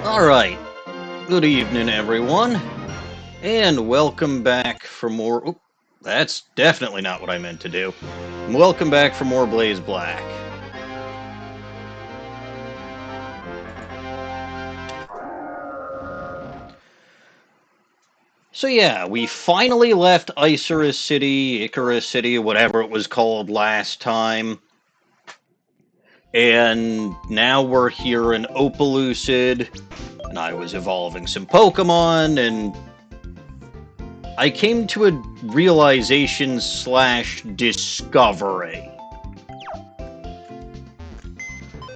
Alright, good evening everyone, and welcome back for more... Oop, that's definitely not what I meant to do. Welcome back for more Blaze Black. So yeah, we finally left Icarus City, whatever it was called last time. And now we're here in Opalucid, and I was evolving some Pokemon, and I came to a realization / discovery.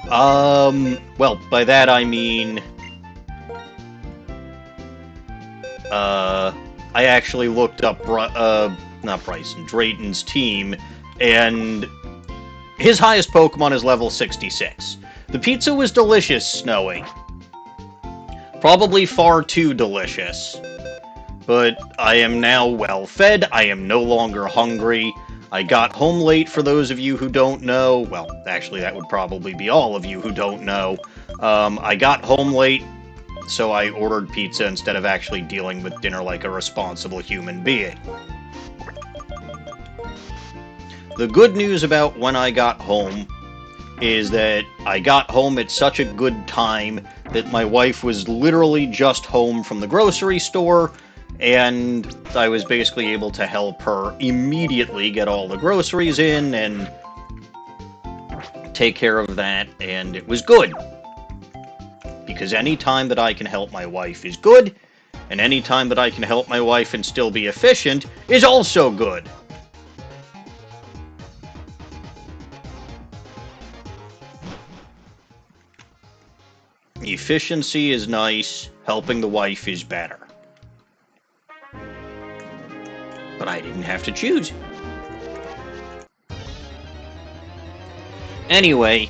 Well, by that I mean, I actually looked up, not Bryson, Drayton's team, and his highest Pokemon is level 66. The pizza was delicious, Snowy. Probably far too delicious. But I am now well fed, I am no longer hungry. I got home late, for those of you who don't know. Well, actually, that would probably be all of you who don't know. I got home late, so I ordered pizza instead of actually dealing with dinner like a responsible human being. The good news about when I got home is that I got home at such a good time that my wife was literally just home from the grocery store, and I was basically able to help her immediately get all the groceries in and take care of that, and it was good. Because any time that I can help my wife is good, and any time that I can help my wife and still be efficient is also good. Efficiency is nice, helping the wife is better. But I didn't have to choose. Anyway,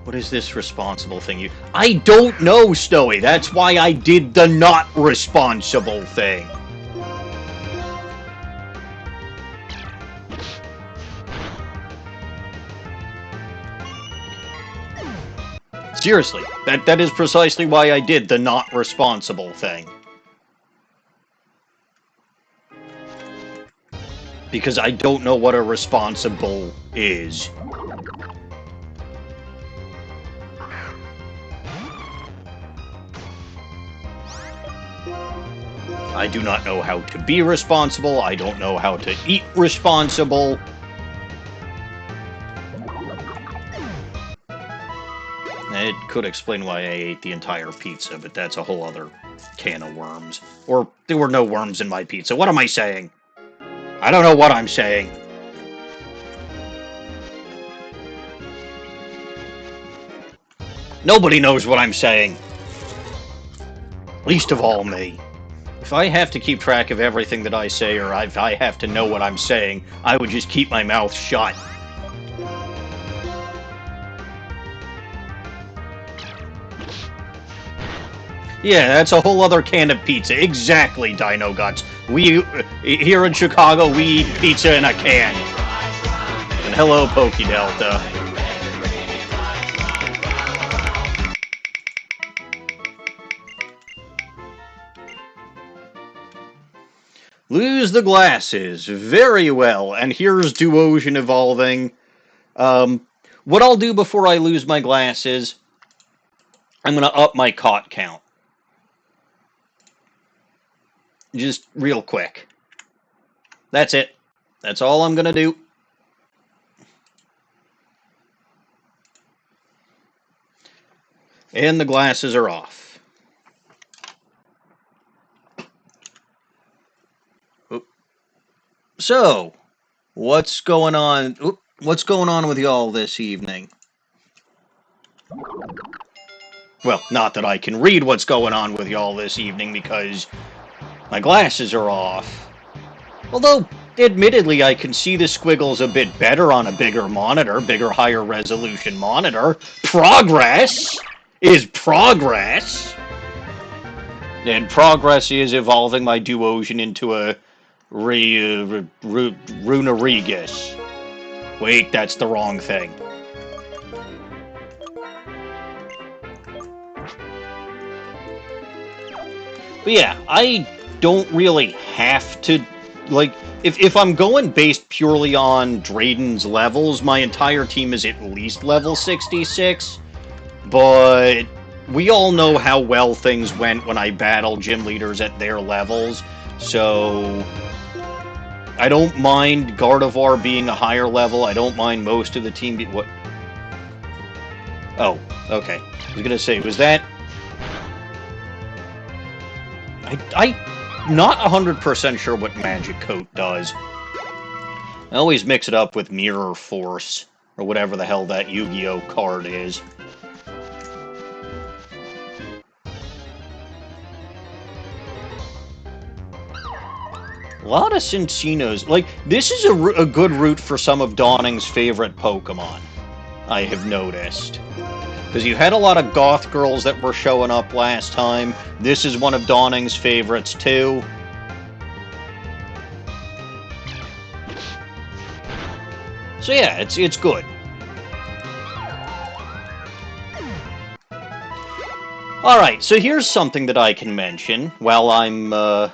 what is this responsible thing I don't know, Snowy. That's why I did the not responsible thing. Seriously, that is precisely why I did the not responsible thing. Because I don't know what a responsible is. I do not know how to be responsible. I don't know how to eat responsible. It could explain why I ate the entire pizza, but that's a whole other can of worms. Or there were no worms in my pizza. What am I saying? I don't know what I'm saying. Nobody knows what I'm saying. Least of all me. If I have to keep track of everything that I say, or if I have to know what I'm saying, I would just keep my mouth shut. Yeah, that's a whole other can of pizza. Exactly, Dino Guts. We, here in Chicago, we eat pizza in a can. And hello, Pokedelta. Lose the glasses. Very well. And here's Duosion evolving. What I'll do before I lose my glasses, I'm going to up my caught count. Just real quick. That's it. That's all I'm going to do. And the glasses are off. Oop. So, what's going on? Oop, what's going on with y'all this evening? Well, not that I can read what's going on with y'all this evening because my glasses are off. Although, admittedly, I can see the squiggles a bit better on a bigger monitor, higher resolution monitor. Progress is progress. And progress is evolving my Duosion into a Runarigus. Wait, that's the wrong thing. But yeah, I don't really have to, like, if I'm going based purely on Drayden's levels, my entire team is at least level 66, but we all know how well things went when I battled gym leaders at their levels, so I don't mind Gardevoir being a higher level. I don't mind most of the team what? Oh, okay. I was gonna say, was that... I'm not 100% sure what Magic Coat does. I always mix it up with Mirror Force, or whatever the hell that Yu-Gi-Oh card is. A lot of Cinccino's. Like, this is a good route for some of Dawning's favorite Pokemon, I have noticed. Because you had a lot of goth girls that were showing up last time. This is one of Dawning's favorites, too. So yeah, it's good. Alright, so here's something that I can mention while I'm,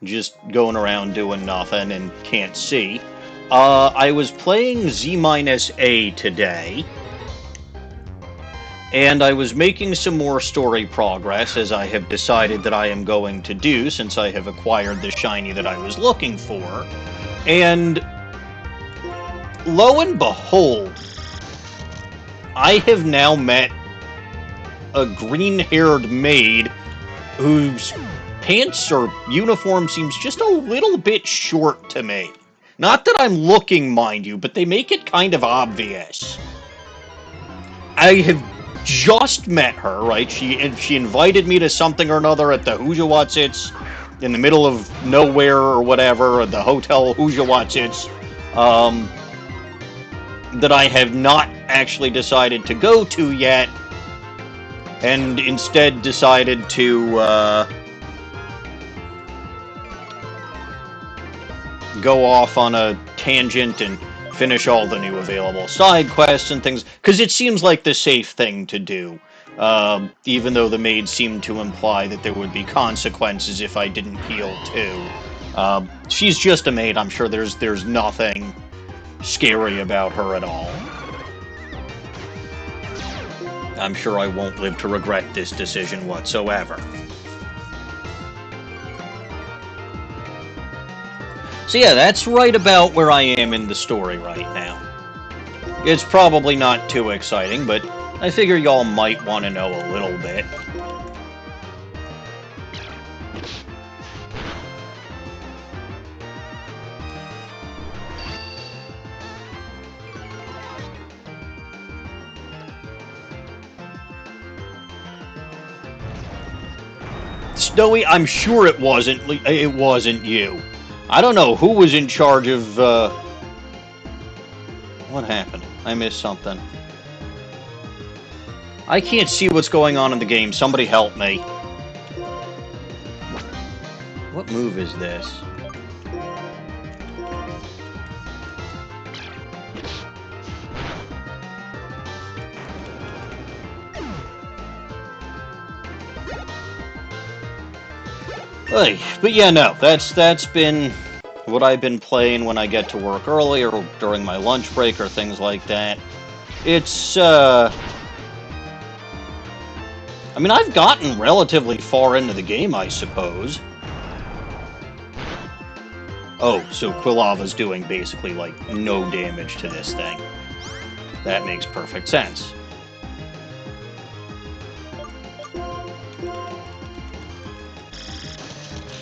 just going around doing nothing and can't see. I was playing Z-A today, and I was making some more story progress, as I have decided that I am going to do since I have acquired the shiny that I was looking for. And lo and behold, I have now met a green-haired maid whose pants or uniform seems just a little bit short to me. Not that I'm looking, mind you, but they make it kind of obvious. I have just met her, right? She invited me to something or another at the Hujawatsits in the middle of nowhere or whatever, at the Hotel Hujawatsits, that I have not actually decided to go to yet, and instead decided to, go off on a tangent and finish all the new available side quests and things, because it seems like the safe thing to do, even though the maid seemed to imply that there would be consequences if I didn't heal too. She's just a maid. I'm sure there's nothing scary about her at all. I'm sure I won't live to regret this decision whatsoever. So yeah, that's right about where I am in the story right now. It's probably not too exciting, but I figure y'all might want to know a little bit. Snowy, I'm sure it wasn't you. I don't know who was in charge of, what happened? I missed something. I can't see what's going on in the game. Somebody help me. What move is this? But yeah, no, that's been what I've been playing when I get to work early or during my lunch break or things like that. It's, I mean, I've gotten relatively far into the game, I suppose. Oh, so Quillava's doing basically, like, no damage to this thing. That makes perfect sense.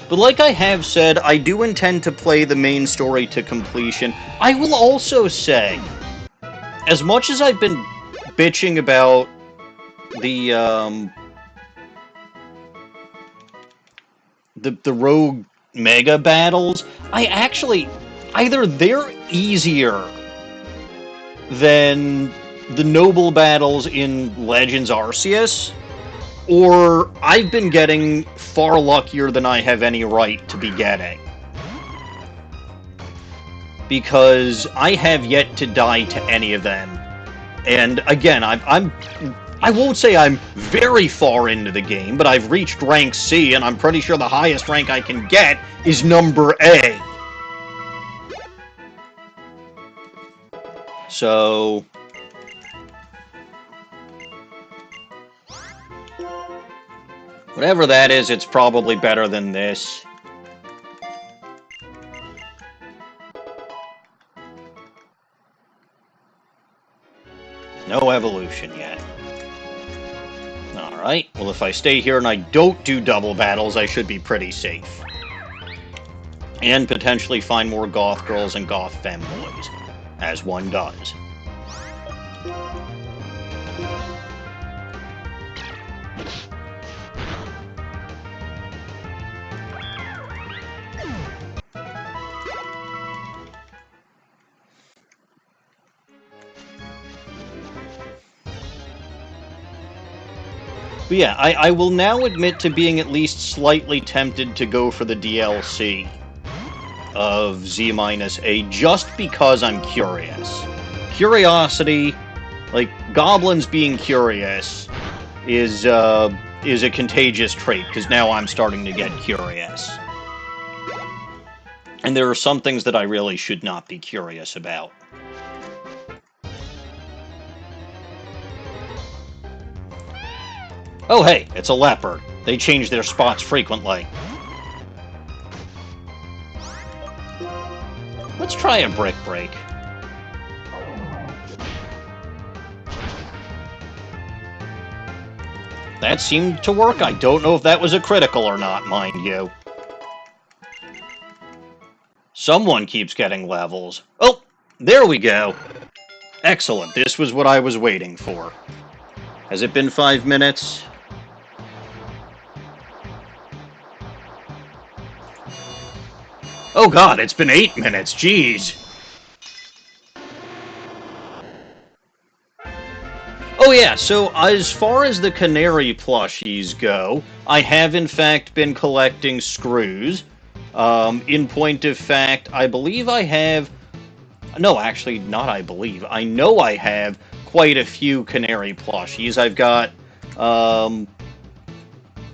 But like I have said, I do intend to play the main story to completion. I will also say, as much as I've been bitching about the rogue mega battles, I actually, either they're easier than the noble battles in Legends Arceus, or I've been getting far luckier than I have any right to be getting. Because I have yet to die to any of them. And again, I'm I won't say I'm very far into the game, but I've reached rank C, and I'm pretty sure the highest rank I can get is number A. So... whatever that is, it's probably better than this. No evolution yet. Alright, well if I stay here and I don't do double battles, I should be pretty safe. And potentially find more goth girls and goth femboys, as one does. But yeah, I will now admit to being at least slightly tempted to go for the DLC of Z-A, just because I'm curious. Curiosity, like, goblins being curious, is a contagious trait, because now I'm starting to get curious. And there are some things that I really should not be curious about. Oh hey, it's a leopard. They change their spots frequently. Let's try a brick break. That seemed to work. I don't know if that was a critical or not, mind you. Someone keeps getting levels. Oh, there we go. Excellent. This was what I was waiting for. Has it been 5 minutes? Oh god, it's been 8 minutes, jeez! Oh yeah, so as far as the canary plushies go, I have in fact been collecting screws. In point of fact, I believe I have... No, actually, not I believe. I know I have quite a few canary plushies. I've got,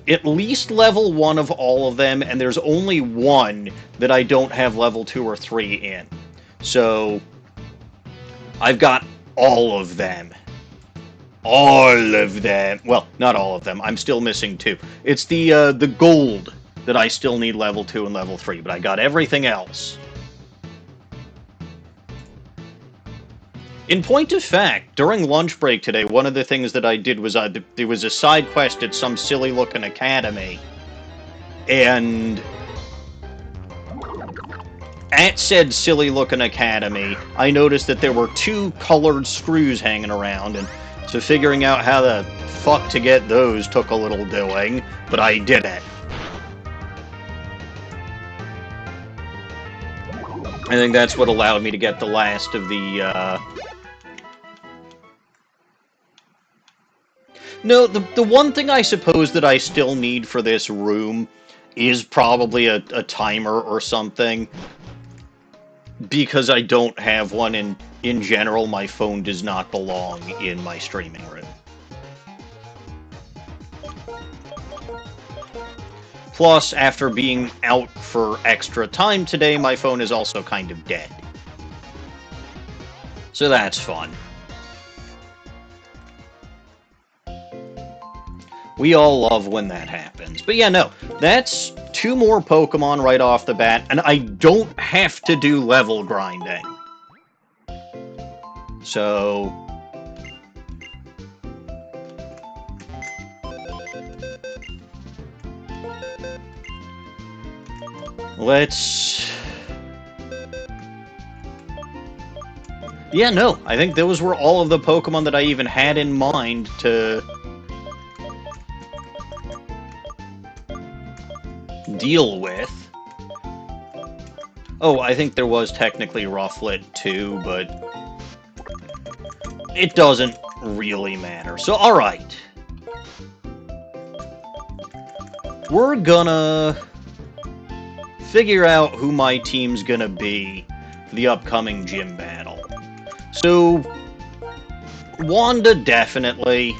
at least level 1 of all of them, and there's only one that I don't have level 2 or 3 in. So, I've got all of them. All of them. Well, not all of them. I'm still missing 2. It's the gold that I still need level 2 and level 3, but I got everything else. In point of fact, during lunch break today, one of the things that I did was there was a side quest at some silly-looking academy, and at said silly-looking academy, I noticed that there were 2 colored screws hanging around, and so figuring out how the fuck to get those took a little doing, but I did it. I think that's what allowed me to get the last of the, No, the one thing I suppose that I still need for this room is probably a timer or something. Because I don't have one, and in general, my phone does not belong in my streaming room. Plus, after being out for extra time today, my phone is also kind of dead. So that's fun. We all love when that happens. But yeah, no, that's 2 more Pokemon right off the bat, and I don't have to do level grinding. So... let's... yeah, no, I think those were all of the Pokemon that I even had in mind to deal with. Oh, I think there was technically Rufflet too, but it doesn't really matter. So, alright. We're gonna figure out who my team's gonna be for the upcoming gym battle. So, Wanda, definitely.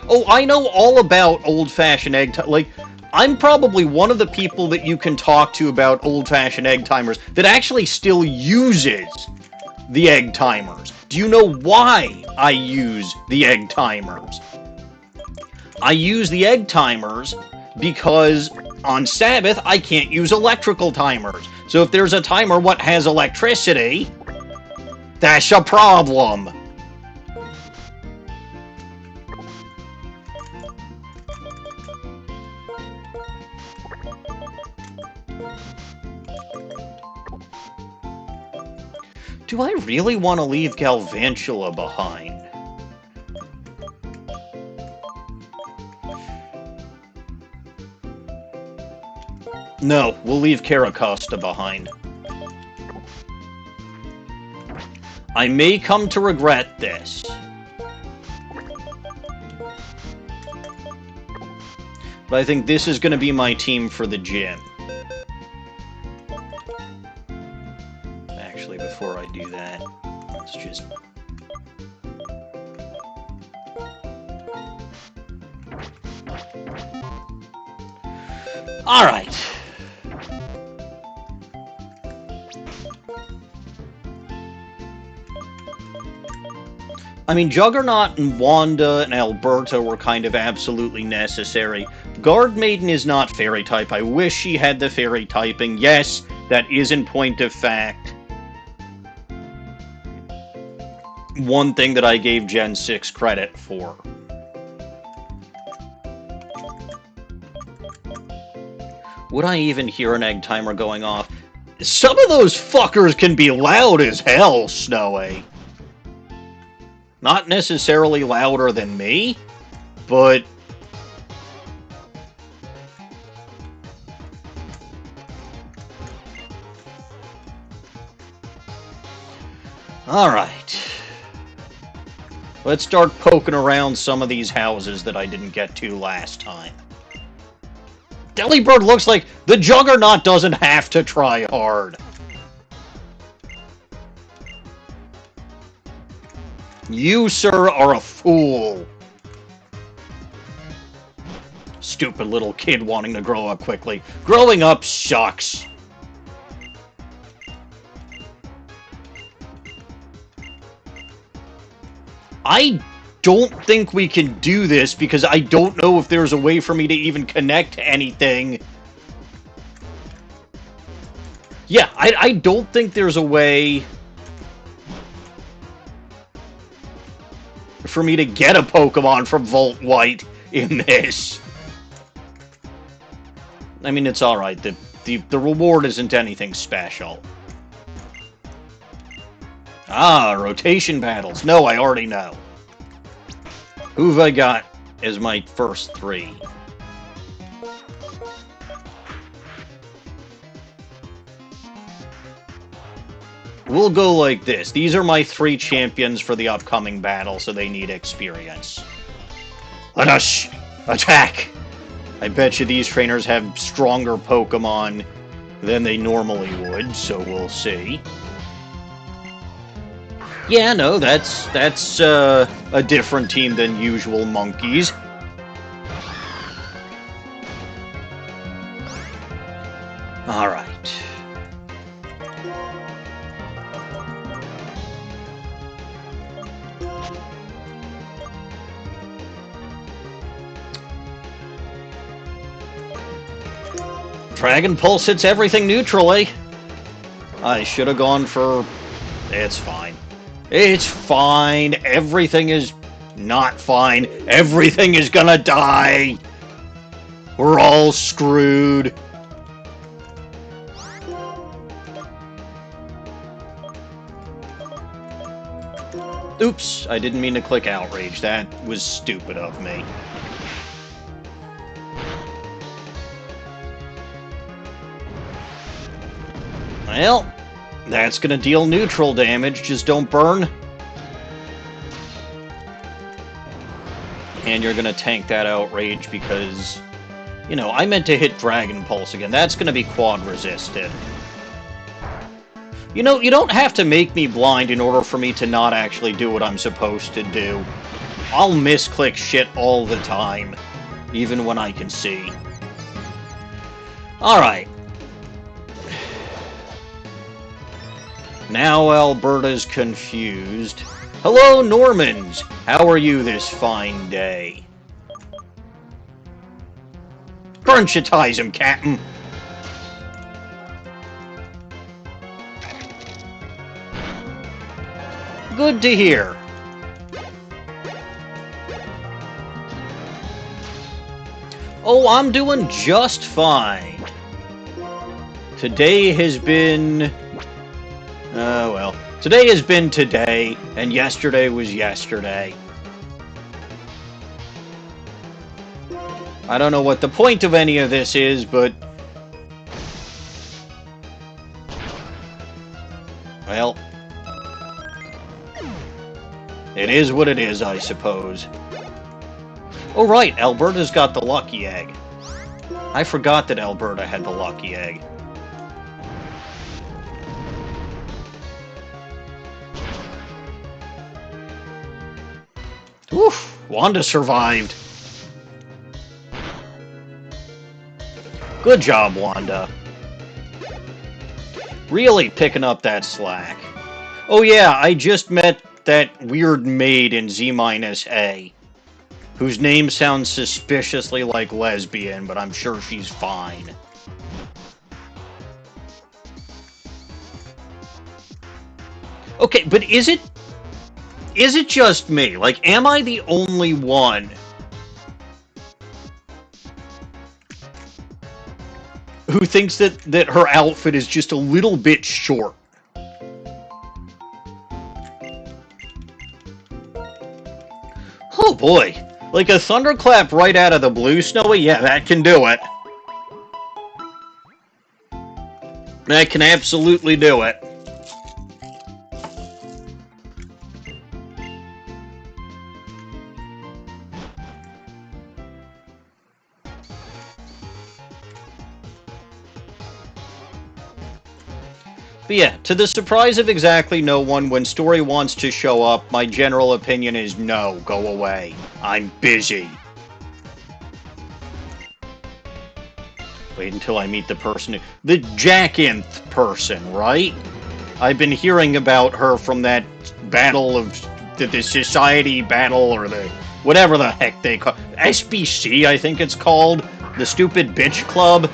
Oh, I know all about old-fashioned egg timers. Like, I'm probably one of the people that you can talk to about old-fashioned egg timers that actually still uses the egg timers. Do you know why I use the egg timers? I use the egg timers because on Sabbath, I can't use electrical timers. So if there's a timer what has electricity, that's a problem. Do I really want to leave Galvantula behind? No, we'll leave Caracosta behind. I may come to regret this. But I think this is going to be my team for the gym. Actually, before I do that, let's just... Alright. I mean, Juggernaut and Wanda and Alberta were kind of absolutely necessary. Guard Maiden is not fairy type. I wish she had the fairy typing. Yes, that is in point of fact one thing that I gave Gen 6 credit for. Would I even hear an egg timer going off? Some of those fuckers can be loud as hell, Snowy. Not necessarily louder than me, but... Alright. Let's start poking around some of these houses that I didn't get to last time. Delibird looks like the Juggernaut doesn't have to try hard. You, sir, are a fool. Stupid little kid wanting to grow up quickly. Growing up sucks. I don't think we can do this because I don't know if there's a way for me to even connect to anything. Yeah, I don't think there's a way for me to get a Pokemon from Volt White in this. I mean, it's alright. The reward isn't anything special. Ah, rotation battles. No, I already know. Who've I got as my first three? We'll go like this. These are my three champions for the upcoming battle, so they need experience. Let us attack! I bet you these trainers have stronger Pokemon than they normally would, so we'll see. Yeah, no, that's a different team than usual monkeys. Alright. Dragon Pulse hits everything neutrally. I should have gone for... It's fine. It's fine. Everything is not fine. Everything is gonna die. We're all screwed. Oops, I didn't mean to click Outrage. That was stupid of me. Well, that's gonna deal neutral damage, just don't burn. And you're gonna tank that Outrage because, you know, I meant to hit Dragon Pulse again. That's gonna be quad resisted. You know, you don't have to make me blind in order for me to not actually do what I'm supposed to do. I'll misclick shit all the time, even when I can see. Alright. Now Alberta's confused. Hello, Normans! How are you this fine day? Crunchitize him, Captain! Good to hear. Oh, I'm doing just fine. Today has been... well, today has been today, and yesterday was yesterday. I don't know what the point of any of this is, but... well... it is what it is, I suppose. Oh right, Alberta's got the lucky egg. I forgot that Alberta had the lucky egg. Oof, Wanda survived. Good job, Wanda. Really picking up that slack. Oh yeah, I just met that weird maid in Z-A, whose name sounds suspiciously like lesbian, but I'm sure she's fine. Okay, but is it just me? Like, am I the only one who thinks that her outfit is just a little bit short? Oh boy. Like a thunderclap right out of the blue, Snowy? Yeah, that can do it. That can absolutely do it. But yeah, to the surprise of exactly no one, when Story wants to show up, my general opinion is no, go away. I'm busy. Wait until I meet the person the Jackinth person, right? I've been hearing about her from that battle of the society battle, or the whatever the heck they call SBC, I think it's called. The stupid bitch club.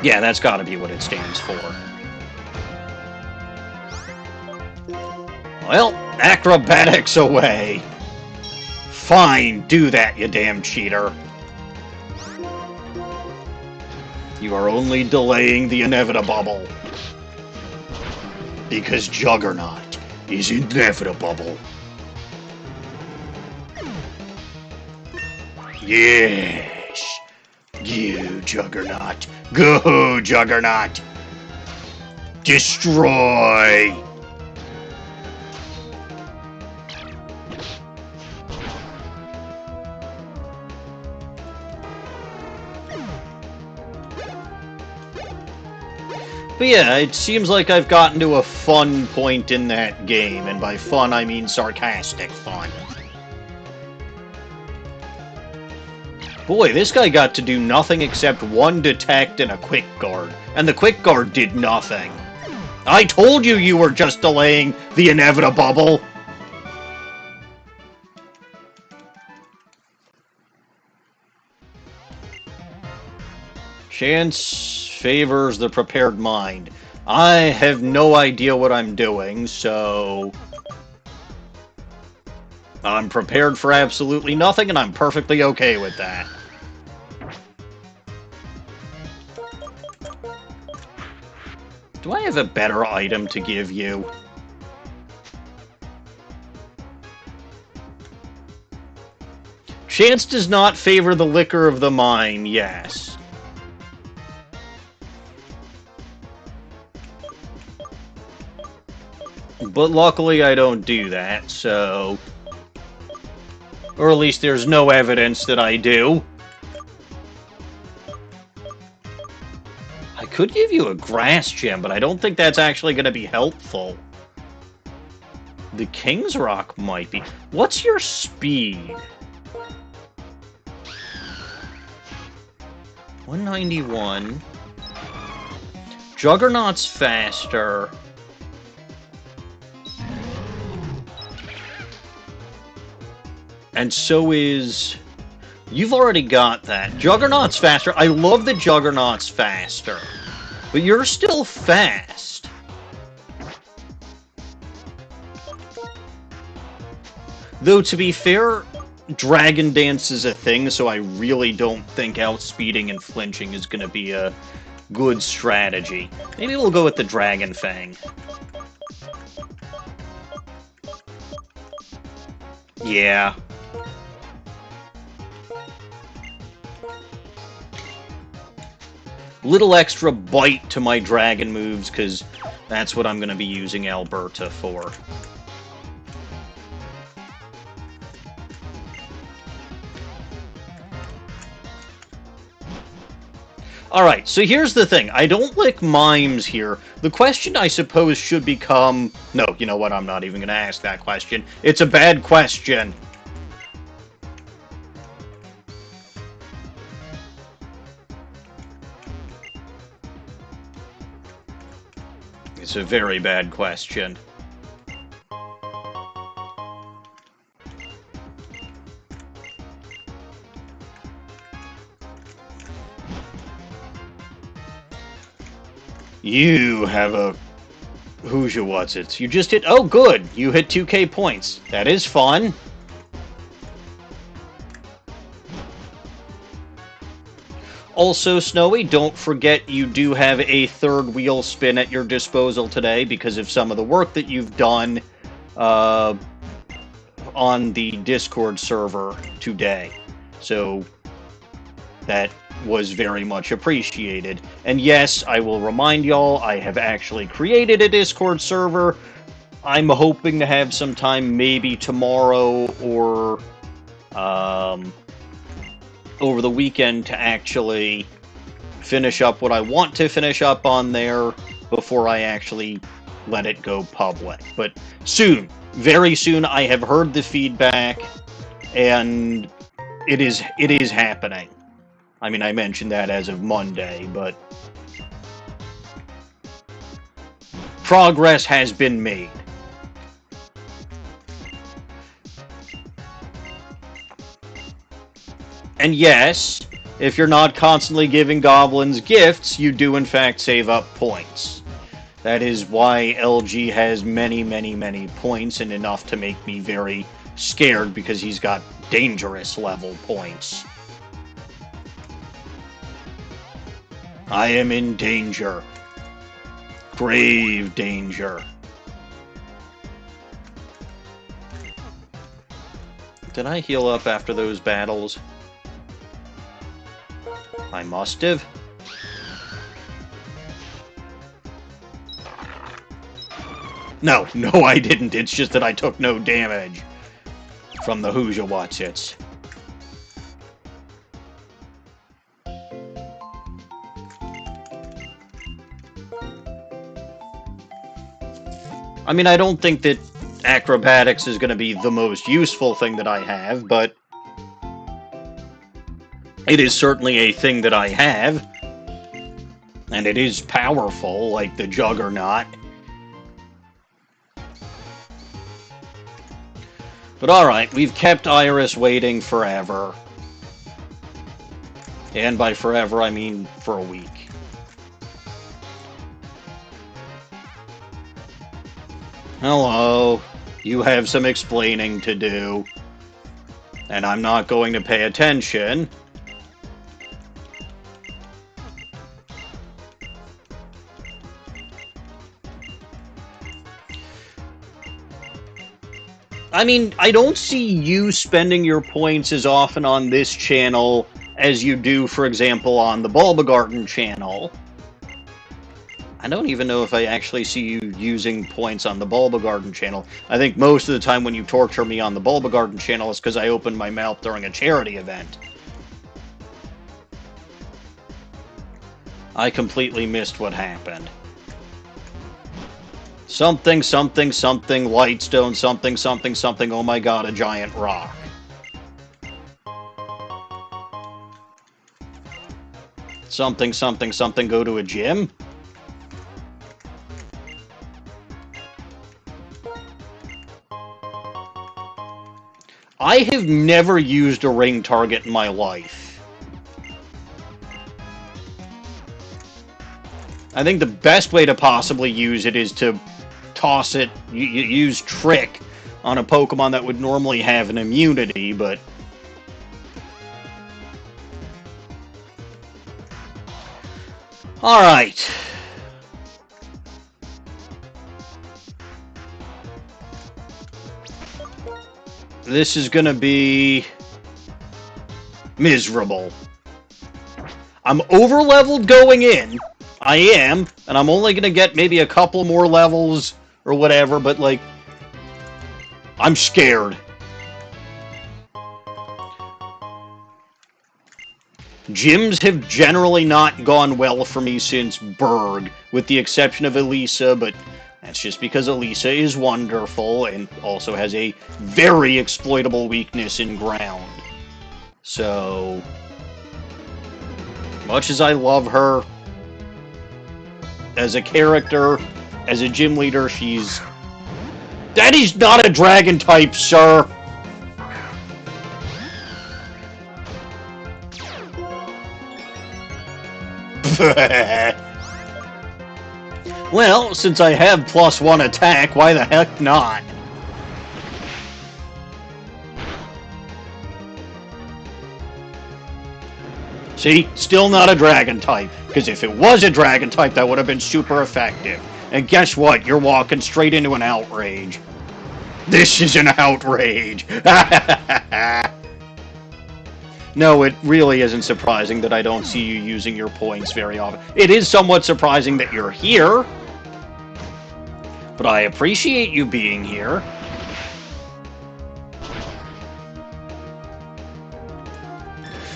Yeah, that's gotta be what it stands for. Well, acrobatics away. Fine, do that, you damn cheater. You are only delaying the inevitable. Because Juggernaut is inevitable. Yes. You, Juggernaut. Go, Juggernaut. Destroy. But yeah, it seems like I've gotten to a fun point in that game, and by fun I mean sarcastic fun. Boy, this guy got to do nothing except one detect and a quick guard, and the quick guard did nothing. I told you you were just delaying the inevitable! Chance favors the prepared mind. I have no idea what I'm doing, so... I'm prepared for absolutely nothing, and I'm perfectly okay with that. Do I have a better item to give you? Chance does not favor the liquor of the mine, yes. But luckily I don't do that, so... Or at least there's no evidence that I do. I could give you a grass gem, but I don't think that's actually going to be helpful. The King's Rock might be. What's your speed? 191. Juggernaut's faster. And so is... You've already got that. Juggernaut's faster. I love that Juggernaut's faster. But you're still fast. Though, to be fair, Dragon Dance is a thing, so I really don't think outspeeding and flinching is going to be a good strategy. Maybe we'll go with the Dragon Fang. Yeah. Little extra bite to my dragon moves, because that's what I'm going to be using Alberta for. Alright, so here's the thing. I don't like mimes here. The question, I suppose, should become... No, you know what? I'm not even going to ask that question. It's a bad question. It's a very bad question. You have a... Who's your what's-its? You just hit... Oh, good! You hit 2k points. That is fun. Also, Snowy, don't forget you do have a third wheel spin at your disposal today because of some of the work that you've done on the Discord server today. So, that was very much appreciated. And yes, I will remind y'all, I have actually created a Discord server. I'm hoping to have some time, maybe tomorrow or over the weekend, to actually finish up what I want to finish up on there before I actually let it go public. But soon, very soon, I have heard the feedback, and it is happening. I mean, I mentioned that as of Monday, but progress has been made. And yes, if you're not constantly giving goblins gifts, you do in fact save up points. That is why LG has many, many, many points, and enough to make me very scared because he's got dangerous level points. I am in danger. Grave danger. Did I heal up after those battles? I must have. No, I didn't. It's just that I took no damage from the Who's Ya What's Its. I mean, I don't think that acrobatics is going to be the most useful thing that I have, but it is certainly a thing that I have. And it is powerful, like the Juggernaut. But alright, we've kept Iris waiting forever. And by forever, I mean for a week. Hello. You have some explaining to do. And I'm not going to pay attention. I mean, I don't see you spending your points as often on this channel as you do, for example, on the Bulbagarden channel. I don't even know if I actually see you using points on the Bulbagarden channel. I think most of the time when you torture me on the Bulbagarden channel is because I opened my mouth during a charity event. I completely missed what happened. Something, something, something, lightstone, something, something, something, oh my god, a giant rock. Something, something, something, go to a gym? I have never used a ring target in my life. I think the best way to possibly use it is to toss it, you use Trick on a Pokemon that would normally have an immunity, but... Alright. This is gonna be... miserable. I'm over-leveled going in. I am, and I'm only gonna get maybe a couple more levels or whatever, but, like... I'm scared. Gyms have generally not gone well for me since Berg, with the exception of Elisa, but that's just because Elisa is wonderful and also has a very exploitable weakness in ground. So, much as I love her as a character, as a gym leader, she's... Daddy's not a dragon type, sir! Well, since I have +1 attack, why the heck not? See? Still not a dragon type. Because if it was a dragon type, that would have been super effective. And guess what? You're walking straight into an outrage. This is an outrage! No, it really isn't surprising that I don't see you using your points very often. It is somewhat surprising that you're here, but I appreciate you being here.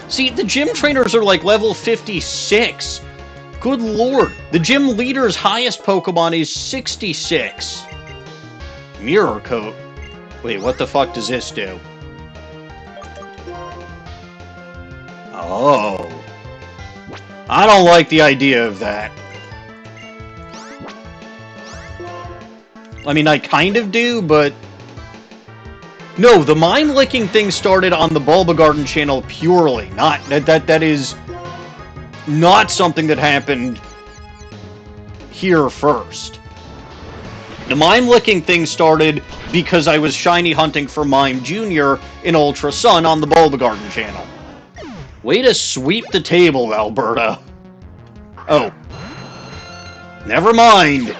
See, the gym trainers are like level 56. Good lord, the gym leader's highest Pokemon is 66. Mirror Coat. Wait, what the fuck does this do? Oh. I don't like the idea of that. I mean, I kind of do, but... No, the mind-licking thing started on the Bulba Garden channel purely. Not... That is... not something that happened here first. The mind-licking thing started because I was shiny hunting for Mime Jr. in Ultra Sun on the Bulba Garden channel. Way to sweep the table, Alberta. Oh. Never mind.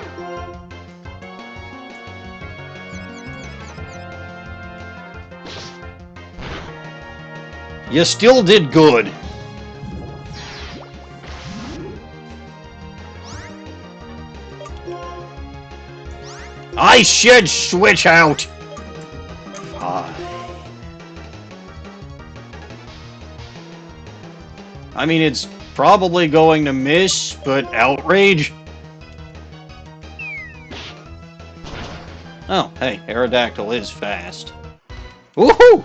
You still did good. I should switch out. I mean, it's probably going to miss, but outrage? Oh, hey, Aerodactyl is fast. Woohoo!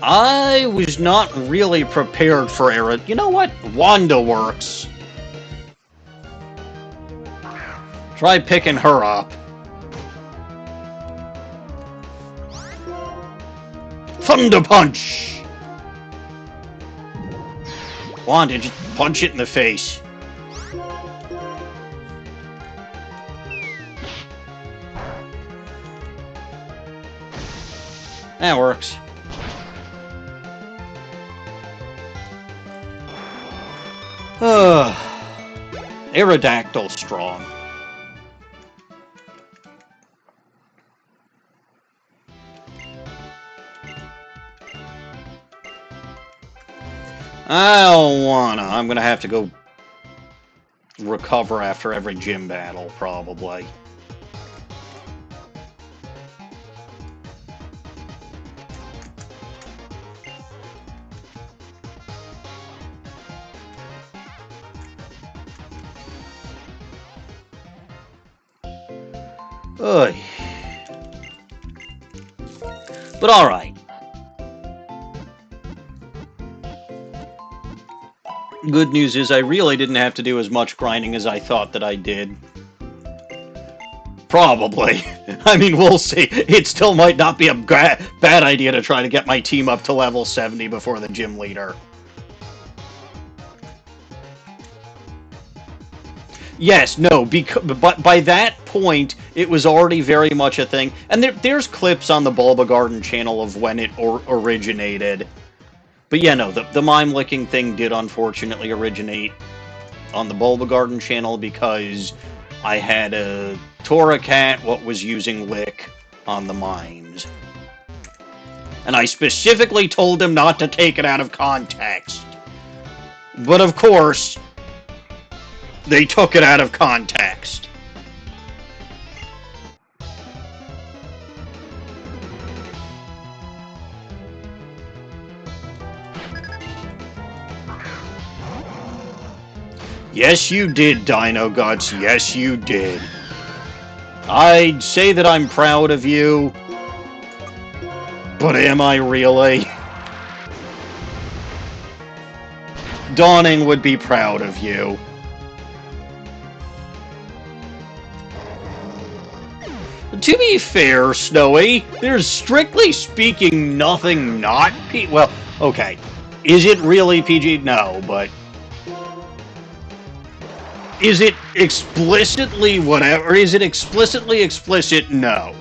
I was not really prepared for Aerod... You know what? Wanda works. Try picking her up. Thunder Punch! Wanda, just punch it in the face. That works. Aerodactyl strong. I don't wanna. I'm gonna have to go recover after every gym battle, probably. Ugh. But alright. Good news is I really didn't have to do as much grinding as I thought that I did. Probably. I mean, we'll see. It still might not be a bad idea to try to get my team up to level 70 before the gym leader. Yes, no, but by that point, it was already very much a thing. And there's clips on the Bulba Garden channel of when it originated. But yeah, no, the mime licking thing did unfortunately originate on the Bulba Garden channel because I had a Tora cat what was using lick on the mimes. And I specifically told him not to take it out of context. But of course, they took it out of context. Yes, you did, Dino Guts. Yes, you did. I'd say that I'm proud of you, but am I really? Dawning would be proud of you. To be fair, Snowy, there's strictly speaking nothing not well, okay. Is it really PG? No, but is it explicitly whatever? Is it explicitly explicit? No.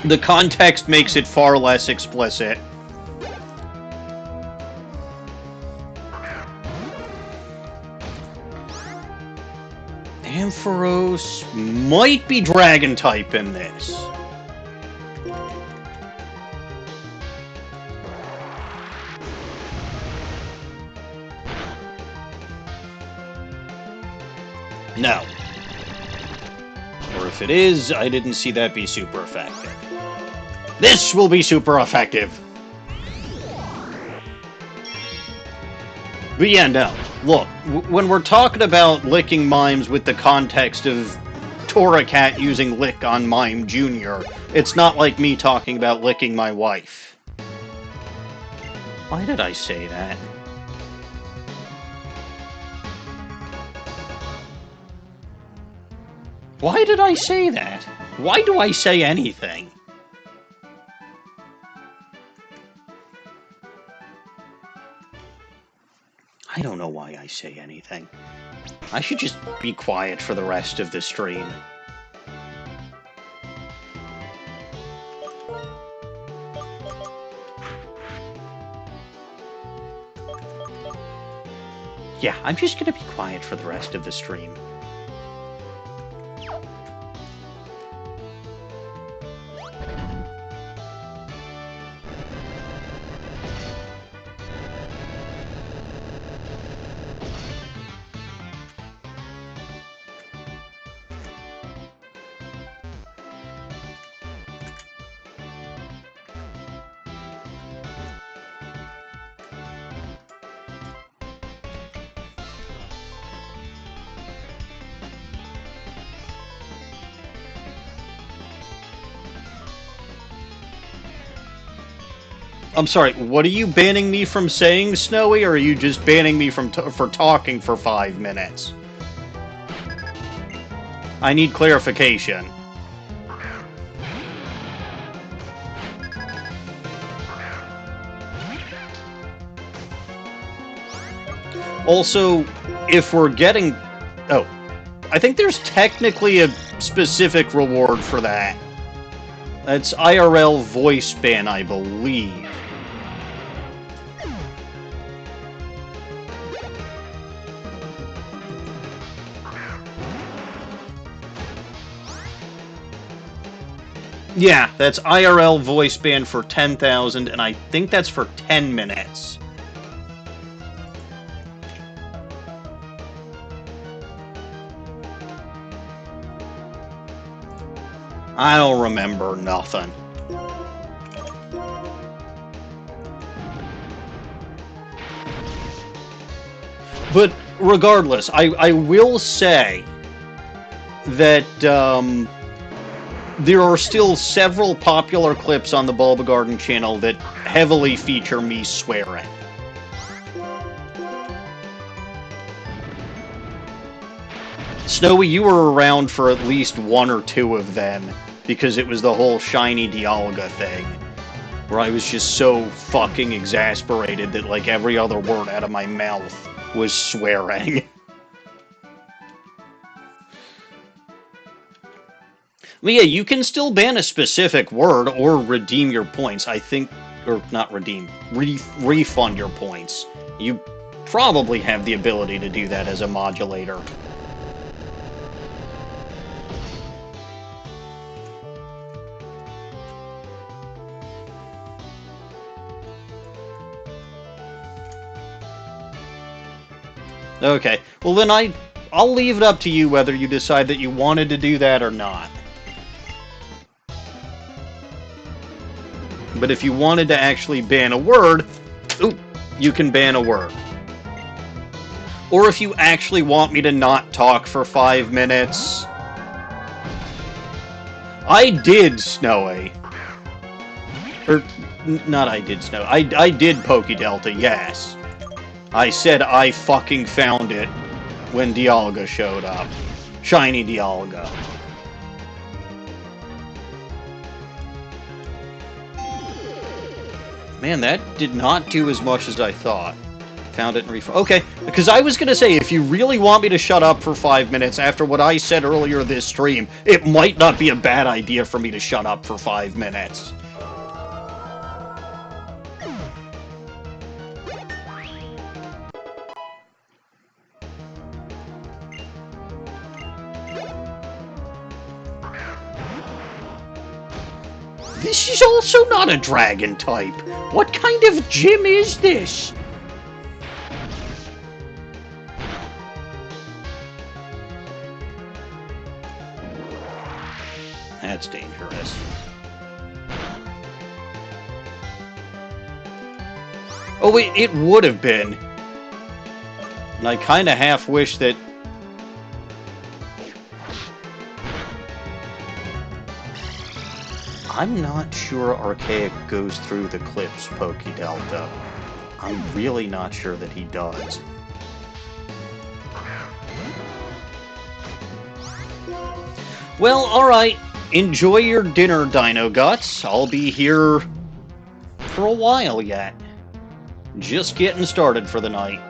The context makes it far less explicit. Ampharos might be dragon type in this. No. Or if it is, I didn't see that be super effective. This will be super effective! But yeah, no. Look, when we're talking about licking mimes with the context of Tora Cat using lick on Mime Jr., it's not like me talking about licking my wife. Why did I say that? Why did I say that? Why do I say anything? I don't know why I say anything. I should just be quiet for the rest of the stream. Yeah, I'm just gonna be quiet for the rest of the stream. I'm sorry, what are you banning me from saying, Snowy, or are you just banning me from for talking for 5 minutes? I need clarification. Also, if we're getting... Oh, I think there's technically a specific reward for that. That's IRL voice ban, I believe. Yeah, that's IRL voice ban for 10,000, and I think that's for 10 minutes. I don't remember nothing. But regardless, I will say that there are still several popular clips on the Bulbagarden channel that heavily feature me swearing. Snowy, you were around for at least one or two of them, because it was the whole shiny Dialga thing, where I was just so fucking exasperated that, like, every other word out of my mouth was swearing. But yeah, you can still ban a specific word or redeem your points, I think, or not redeem, refund your points. You probably have the ability to do that as a modulator. Okay, well then I'll leave it up to you whether you decide that you wanted to do that or not. But if you wanted to actually ban a word, you can ban a word. Or if you actually want me to not talk for 5 minutes... I did, Snowy. Or, not I did, Snowy. I did Poké-Delta, yes. I said I fucking found it when Dialga showed up. Shiny Dialga. Man, that did not do as much as I thought. Found it and refund. Okay, because I was going to say, if you really want me to shut up for 5 minutes after what I said earlier this stream, it might not be a bad idea for me to shut up for 5 minutes. This is also not a dragon type. What kind of gym is this? That's dangerous. Oh wait, it would have been. And I kind of half wish that... I'm not sure Archaic goes through the clips, Poké-Delta. I'm really not sure that he does. Well, alright. Enjoy your dinner, Dino Guts. I'll be here for a while yet. Just getting started for the night.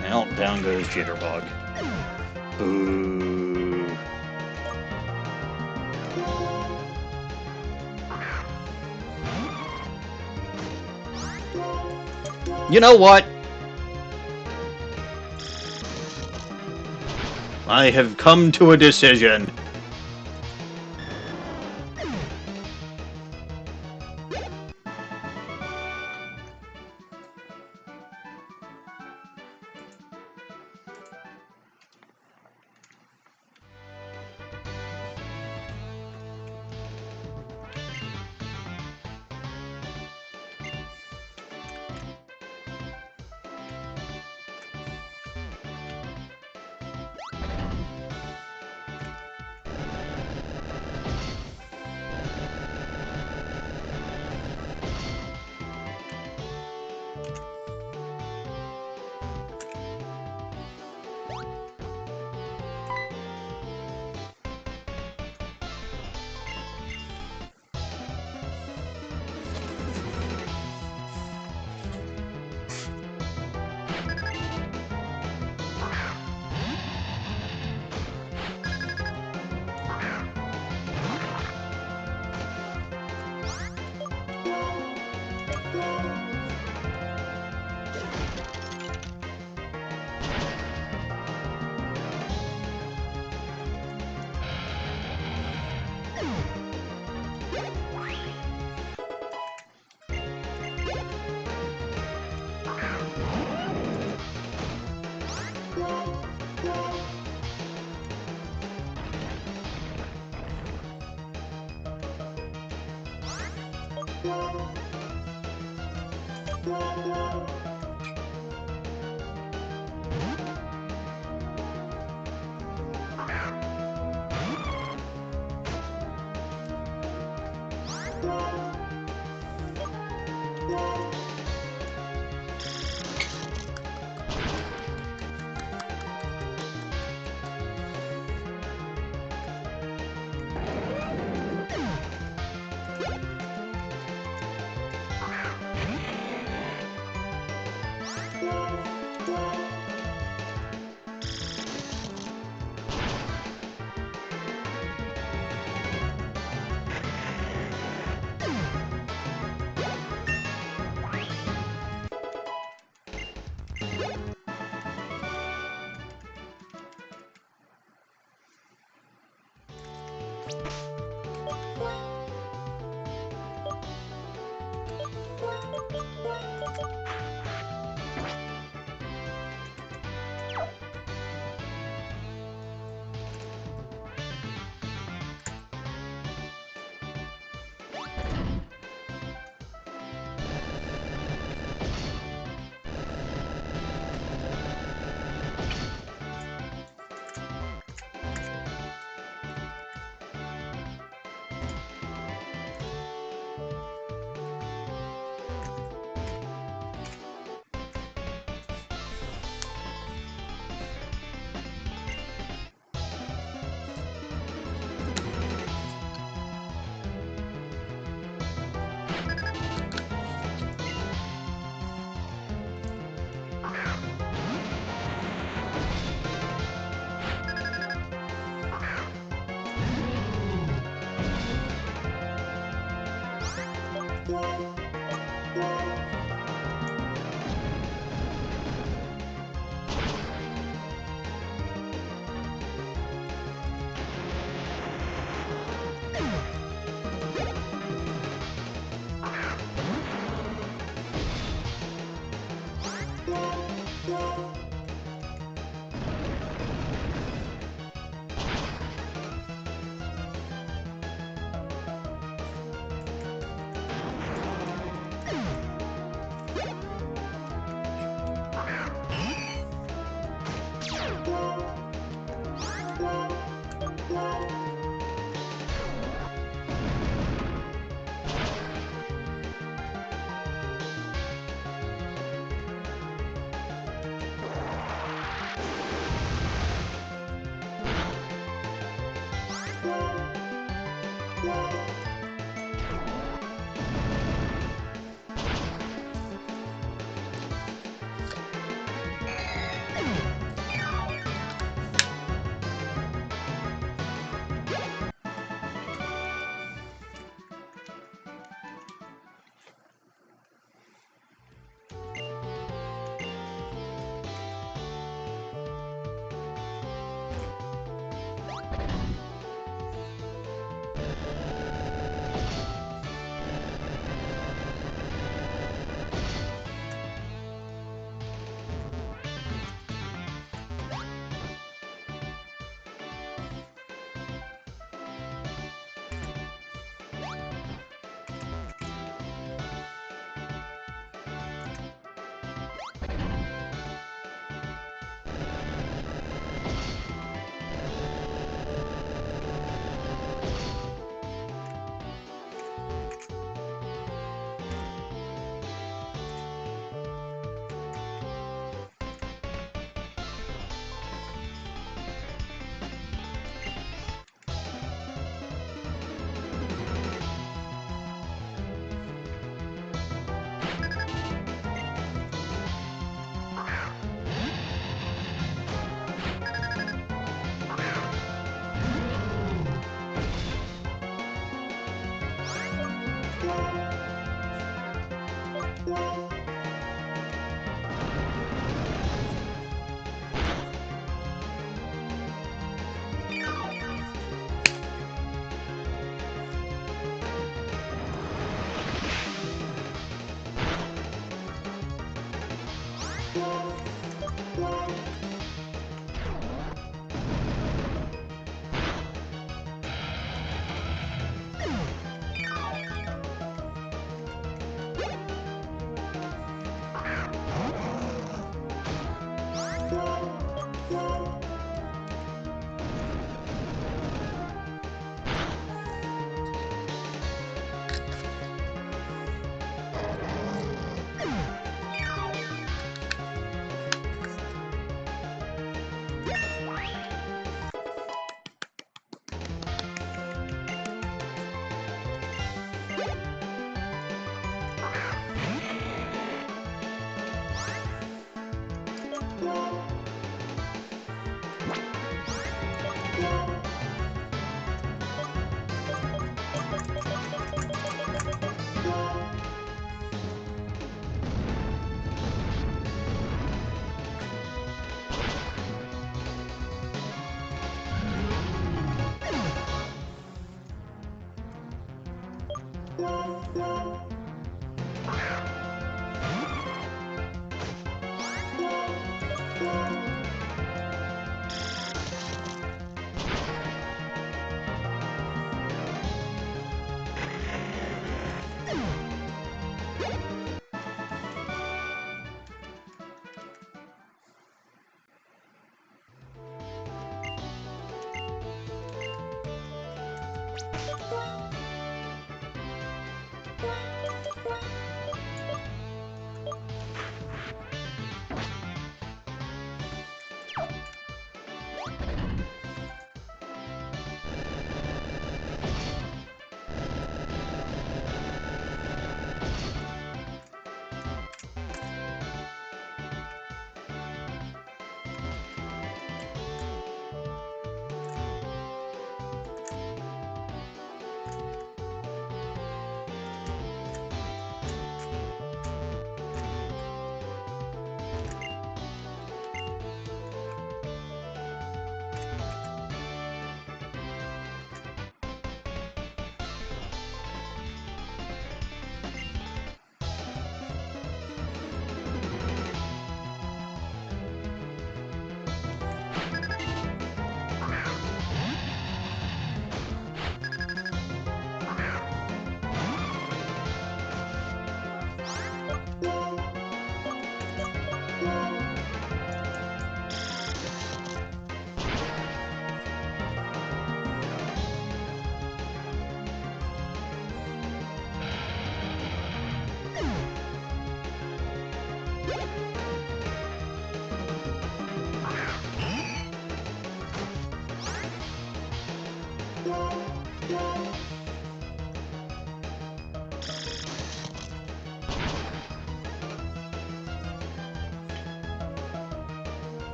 Well, down goes Jitterbug. Boo. You know what? I have come to a decision.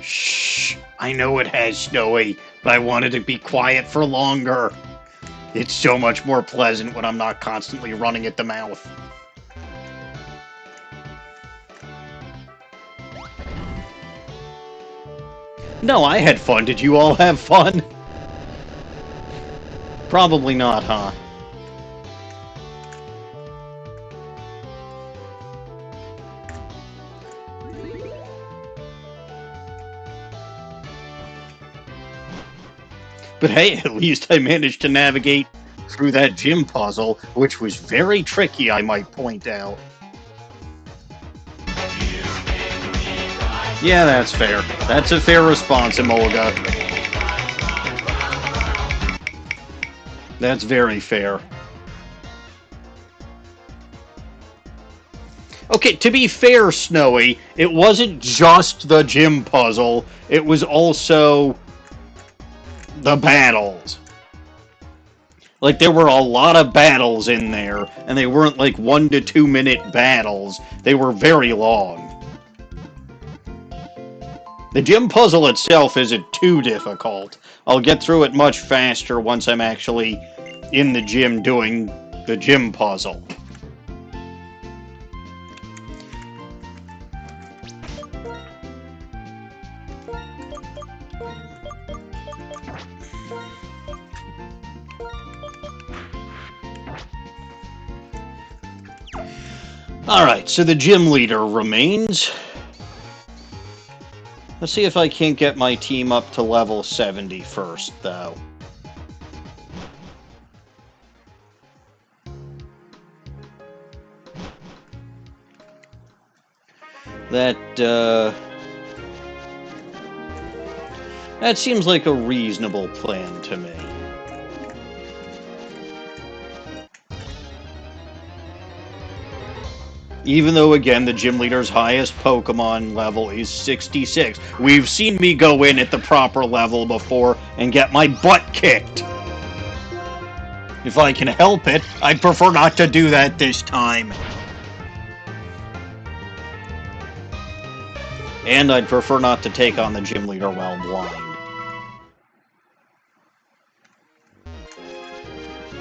Shh! I know it has, Snowy, but I wanted to be quiet for longer. It's so much more pleasant when I'm not constantly running at the mouth. No, I had fun. Did you all have fun? Probably not, huh? But hey, at least I managed to navigate through that gym puzzle, which was very tricky, I might point out. Yeah, that's fair. That's a fair response, Emolga. That's very fair. Okay, to be fair, Snowy, it wasn't just the gym puzzle, it was also the battles. Like, there were a lot of battles in there, and they weren't like 1 to 2 minute battles. They were very long. The gym puzzle itself isn't too difficult. I'll get through it much faster once I'm actually in the gym doing the gym puzzle. Alright, so the gym leader remains. Let's see if I can't get my team up to level 70 first, though. That seems like a reasonable plan to me. Even though, again, the gym leader's highest Pokemon level is 66. We've seen me go in at the proper level before and get my butt kicked. If I can help it, I'd prefer not to do that this time. And I'd prefer not to take on the gym leader while blind.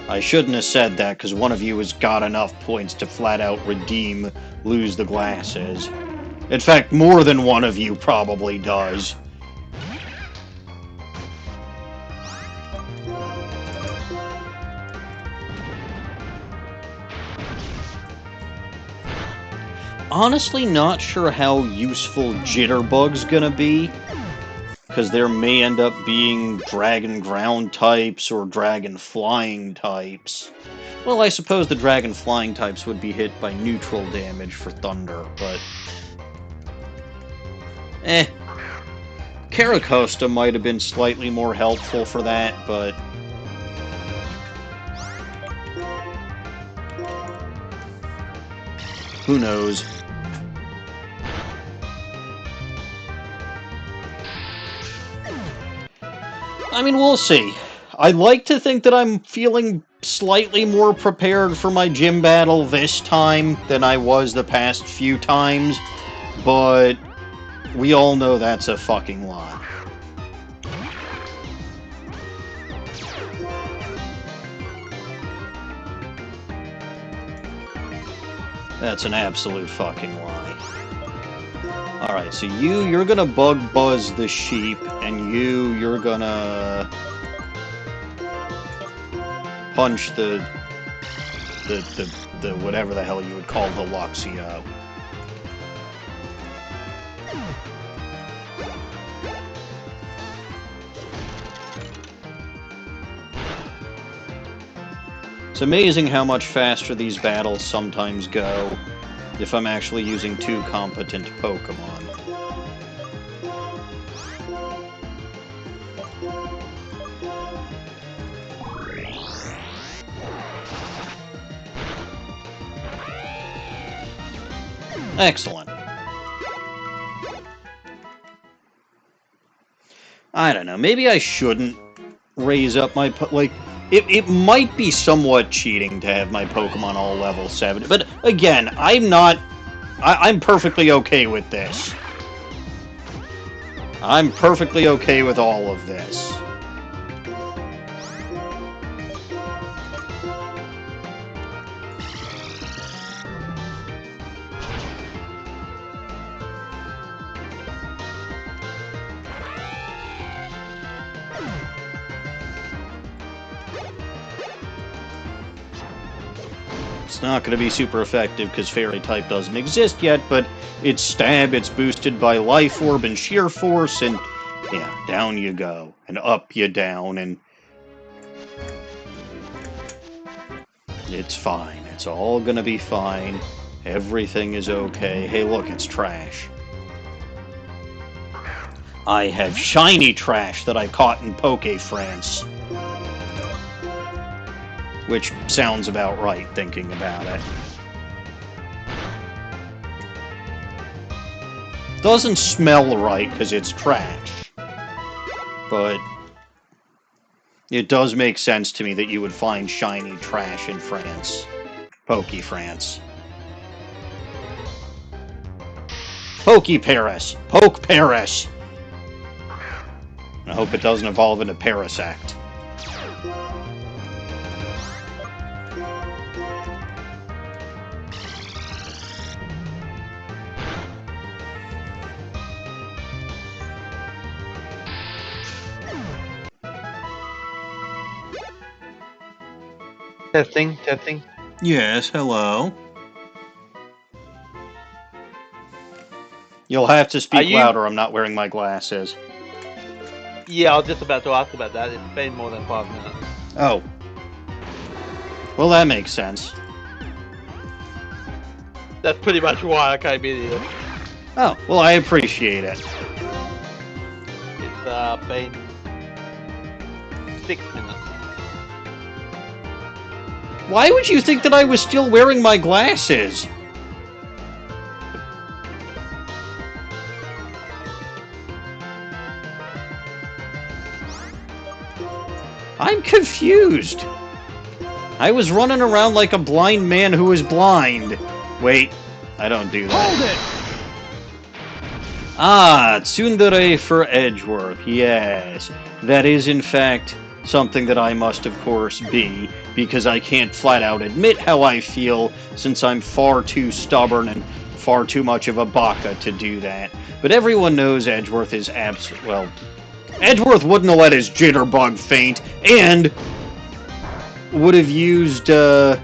I shouldn't have said that, because one of you has got enough points to flat out redeem lose the glasses. In fact, more than one of you probably does. Honestly, not sure how useful Jitterbug's gonna be, because there may end up being Dragon Ground types or Dragon Flying types. Well, I suppose the Dragon Flying types would be hit by neutral damage for Thunder, but... Caracosta might have been slightly more helpful for that, but... who knows? I mean, we'll see. I like to think that I'm feeling slightly more prepared for my gym battle this time than I was the past few times, but we all know that's a fucking lie. That's an absolute fucking lie. Alright, so you're gonna bug buzz the sheep, and you're gonna punch the whatever the hell you would call the Luxio. It's amazing how much faster these battles sometimes go if I'm actually using two competent Pokemon. Excellent. I don't know, maybe I shouldn't raise up my... It might be somewhat cheating to have my Pokemon all level 70, but again, I'm perfectly okay with this. I'm perfectly okay with all of this. It's not going to be super effective because Fairy type doesn't exist yet, but it's Stab, it's boosted by Life Orb and Sheer Force, and yeah, down you go, and up you down, and it's fine. It's all going to be fine. Everything is okay. Hey, look, it's trash. I have shiny trash that I caught in Poke France. Which sounds about right, thinking about it. Doesn't smell right, because it's trash. But it does make sense to me that you would find shiny trash in France. Poke France. Poke Paris! Poke Paris! I hope it doesn't evolve into Parasect. Testing, testing. Yes, hello. You'll have to speak louder, I'm not wearing my glasses. Yeah, I was just about to ask about that. It's been more than 5 minutes. Oh. Well, that makes sense. That's pretty much why I came in here. Oh, well, I appreciate it. It's been 6 minutes. Why would you think that I was still wearing my glasses? I'm confused. I was running around like a blind man who is blind. Wait, I don't do that. Hold it! Ah, tsundere for Edgeworth. Yes, that is in fact something that I must of course be, because I can't flat out admit how I feel, since I'm far too stubborn and far too much of a baka to do that. But everyone knows Edgeworth is well, Edgeworth wouldn't have let his jitterbug faint, and would have used, I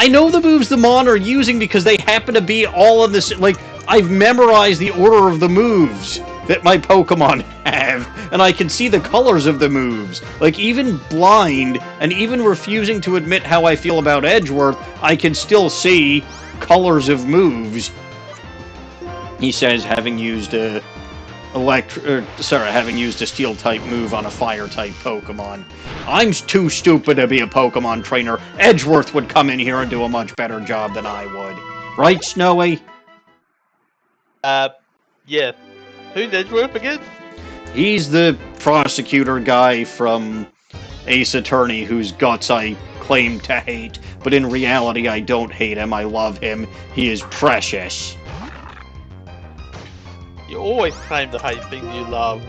know the moves the Mon are using because they happen to be all in this, like, I've memorized the order of the moves that my Pokemon have, and I can see the colors of the moves. Like, even blind, and even refusing to admit how I feel about Edgeworth, I can still see colors of moves. He says, having used a having used a Steel-type move on a Fire-type Pokemon. I'm too stupid to be a Pokemon trainer. Edgeworth would come in here and do a much better job than I would. Right, Snowy? Yeah. Who's Edgeworth again? He's the prosecutor guy from Ace Attorney whose guts I claim to hate, but in reality I don't hate him, I love him. He is precious. You always claim to hate things you love.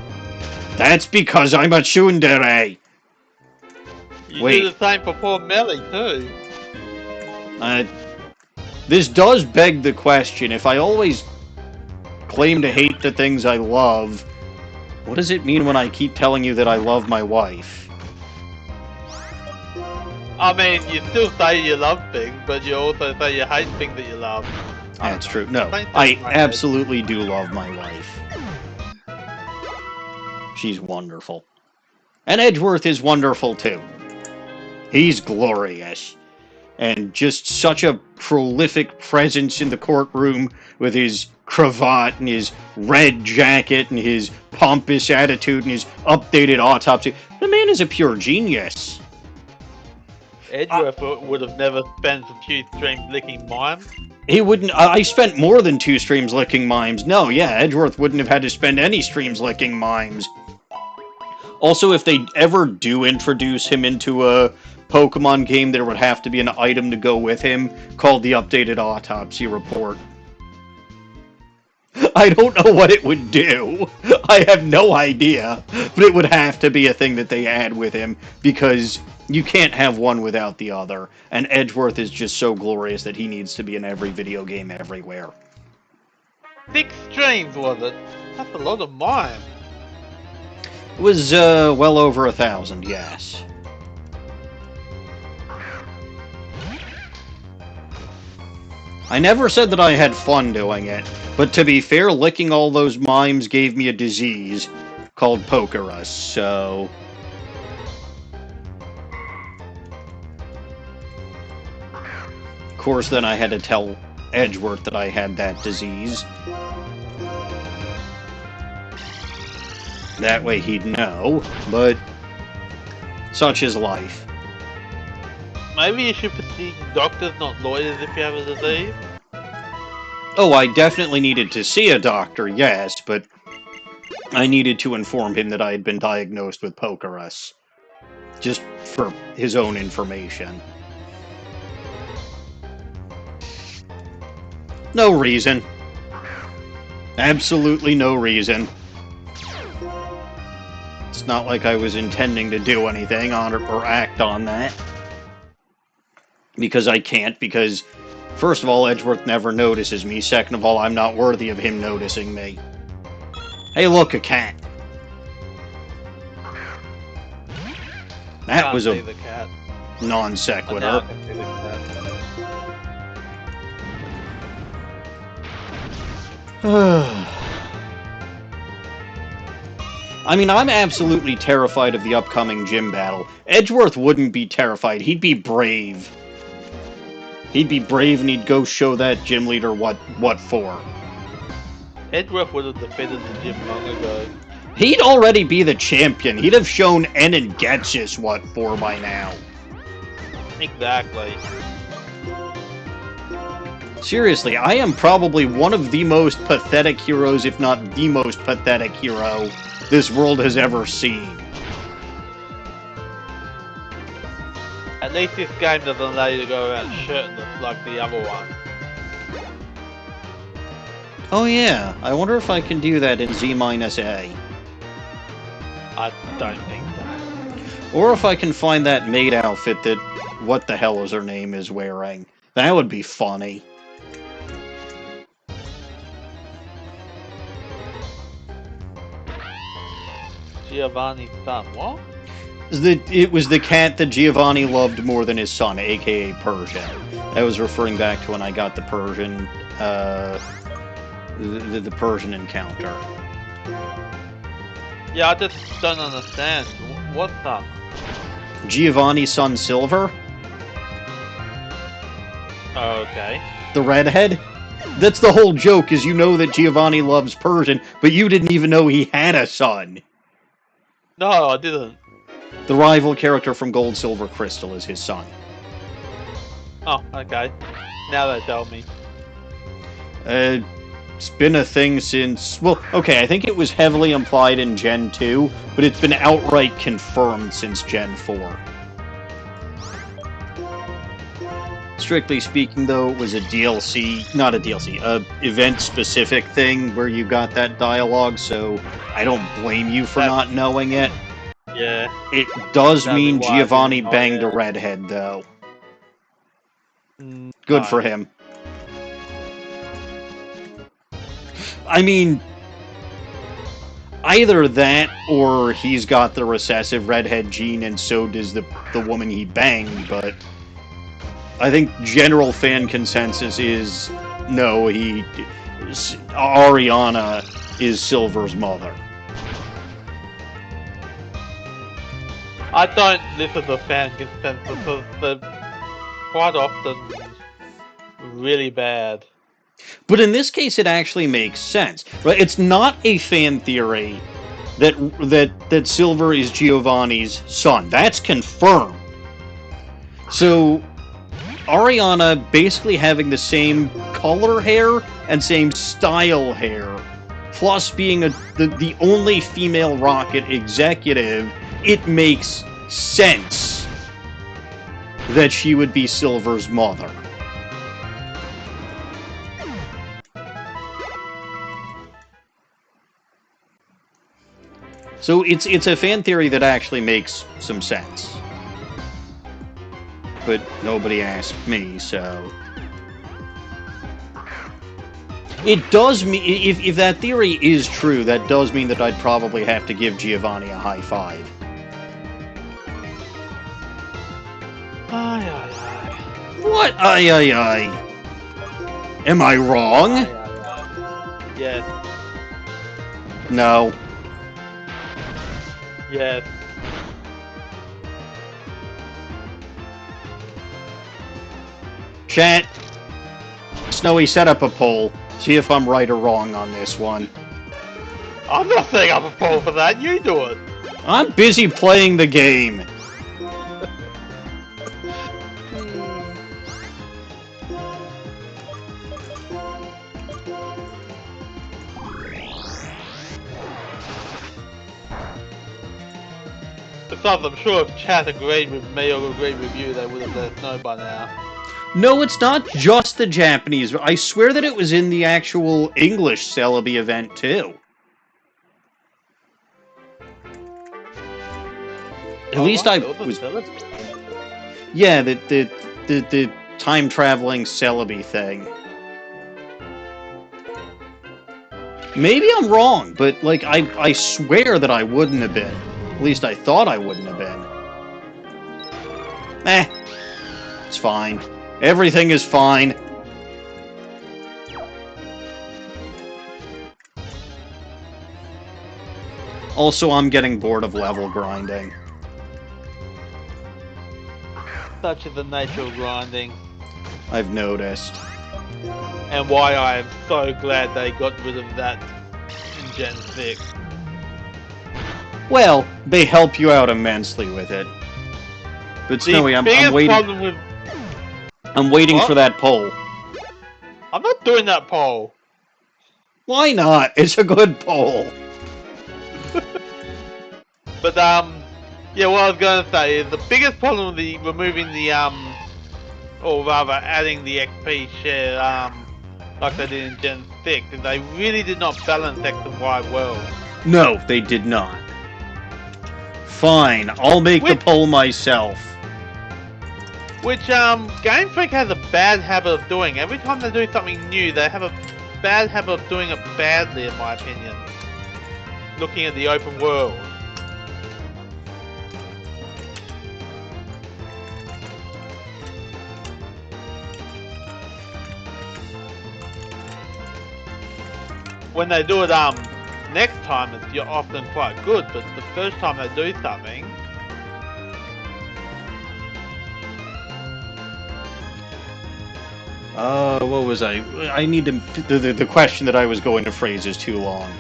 That's because I'm a tsundere. You Wait. do the same for poor Melly, too. This does beg the question, if I always claim to hate the things I love, what does it mean when I keep telling you that I love my wife? I mean, you still say you love things, but you also say you hate things that you love. That's true. No, I absolutely do love my wife. She's wonderful. And Edgeworth is wonderful, too. He's glorious. And just such a prolific presence in the courtroom with his cravat and his red jacket and his pompous attitude and his updated autopsy. The man is a pure genius. Edgeworth would have never spent a few streams licking mimes. He wouldn't. I spent more than 2 streams licking mimes. No, yeah, Edgeworth wouldn't have had to spend any streams licking mimes. Also, if they ever do introduce him into a Pokemon game, there would have to be an item to go with him called the updated autopsy report. I don't know what it would do. I have no idea. But it would have to be a thing that they add with him, because you can't have one without the other. And Edgeworth is just so glorious that he needs to be in every video game everywhere. 6 streams, was it? That's a lot of mime. It was, well over 1,000, yes. I never said that I had fun doing it, but to be fair, licking all those mimes gave me a disease called treacherous, so... Of course, then I had to tell Edgeworth that I had that disease. That way he'd know, but such is life. Maybe you should see doctors, not lawyers, if you have a disease. Oh, I definitely needed to see a doctor, yes, but I needed to inform him that I had been diagnosed with treacherous. Just for his own information. No reason. Absolutely no reason. It's not like I was intending to do anything on or act on that. Because I can't, because, first of all, Edgeworth never notices me. Second of all, I'm not worthy of him noticing me. Hey, look, a cat. That was a non sequitur. I mean, I'm absolutely terrified of the upcoming gym battle. Edgeworth wouldn't be terrified. He'd be brave. He'd be brave and he'd go show that gym leader what for. Edgeworth would have defeated the gym long ago. He'd already be the champion. He'd have shown Enon Getchus what for by now. Exactly. Seriously, I am probably one of the most pathetic heroes, if not the most pathetic hero this world has ever seen. At least this game doesn't allow you to go around shirtless like the other one. Oh yeah, I wonder if I can do that in Z-A. I don't think so. Or if I can find that maid outfit that what the hell is her name is wearing. That would be funny. Giovanni's son, what? It was the cat that Giovanni loved more than his son, aka Persian. I was referring back to when I got the Persian, the Persian encounter. Yeah, I just don't understand. What's up? Giovanni's son Silver? Okay. The redhead? That's the whole joke, is you know that Giovanni loves Persian, but you didn't even know he had a son. No, I didn't. The rival character from Gold, Silver, Crystal is his son. Oh, okay. Now they tell me. It's been a thing since... Well, okay, I think it was heavily implied in Gen 2, but it's been outright confirmed since Gen 4. Strictly speaking, though, it was a DLC... Not a DLC, a event-specific thing where you got that dialogue, so I don't blame you for not knowing it. Yeah. It does mean Giovanni banged a redhead, though. Good for him. I mean, either that, or he's got the recessive redhead gene, and so does the woman he banged, but I think general fan consensus is, no, Ariana is Silver's mother. I don't listen to fan consensus because they're quite often really bad. But in this case, it actually makes sense, right? It's not a fan theory that Silver is Giovanni's son. That's confirmed. So Ariana basically having the same color hair and same style hair, plus being the only female Rocket executive, it makes sense that she would be Silver's mother. So it's a fan theory that actually makes some sense. But nobody asked me, so... It does mean, if that theory is true, that does mean that I'd probably have to give Giovanni a high five. Ay, ay, ay. What? Ay, ay, ay. Am I wrong? Ay, ay, ay. Yes. No. Yes. Chat. Snowy, set up a poll. See if I'm right or wrong on this one. I'm not setting up a poll for that, you do it! I'm busy playing the game. Besides, I'm sure if chat agreed with me or agreed with you, they would have let us know by now. No, it's not just the Japanese. I swear that it was in the actual English Celebi event, too. At least I was... Yeah, the time-traveling Celebi thing. Maybe I'm wrong, but, like, I swear that I wouldn't have been. At least I thought I wouldn't have been. It's fine. Everything is fine. Also, I'm getting bored of level grinding. Such is the nature of grinding. I've noticed. and why I am so glad they got rid of that in Gen 6. Well, they help you out immensely with it. But Snowy, I'm waiting. Problem with I'm waiting for that poll. I'm not doing that poll. Why not? It's a good poll. But yeah, what I was gonna say is the biggest problem with the removing the or rather adding the XP share like they did in Gen 6 is they really did not balance X and Y well. No, they did not. Fine, I'll make the poll myself. Which Game Freak has a bad habit of doing. Every time they do something new, they have a bad habit of doing it badly, in my opinion. Looking at the open world. When they do it next time, it's often quite good, but the first time they do something, what was I need to... The question that I was going to phrase is too long.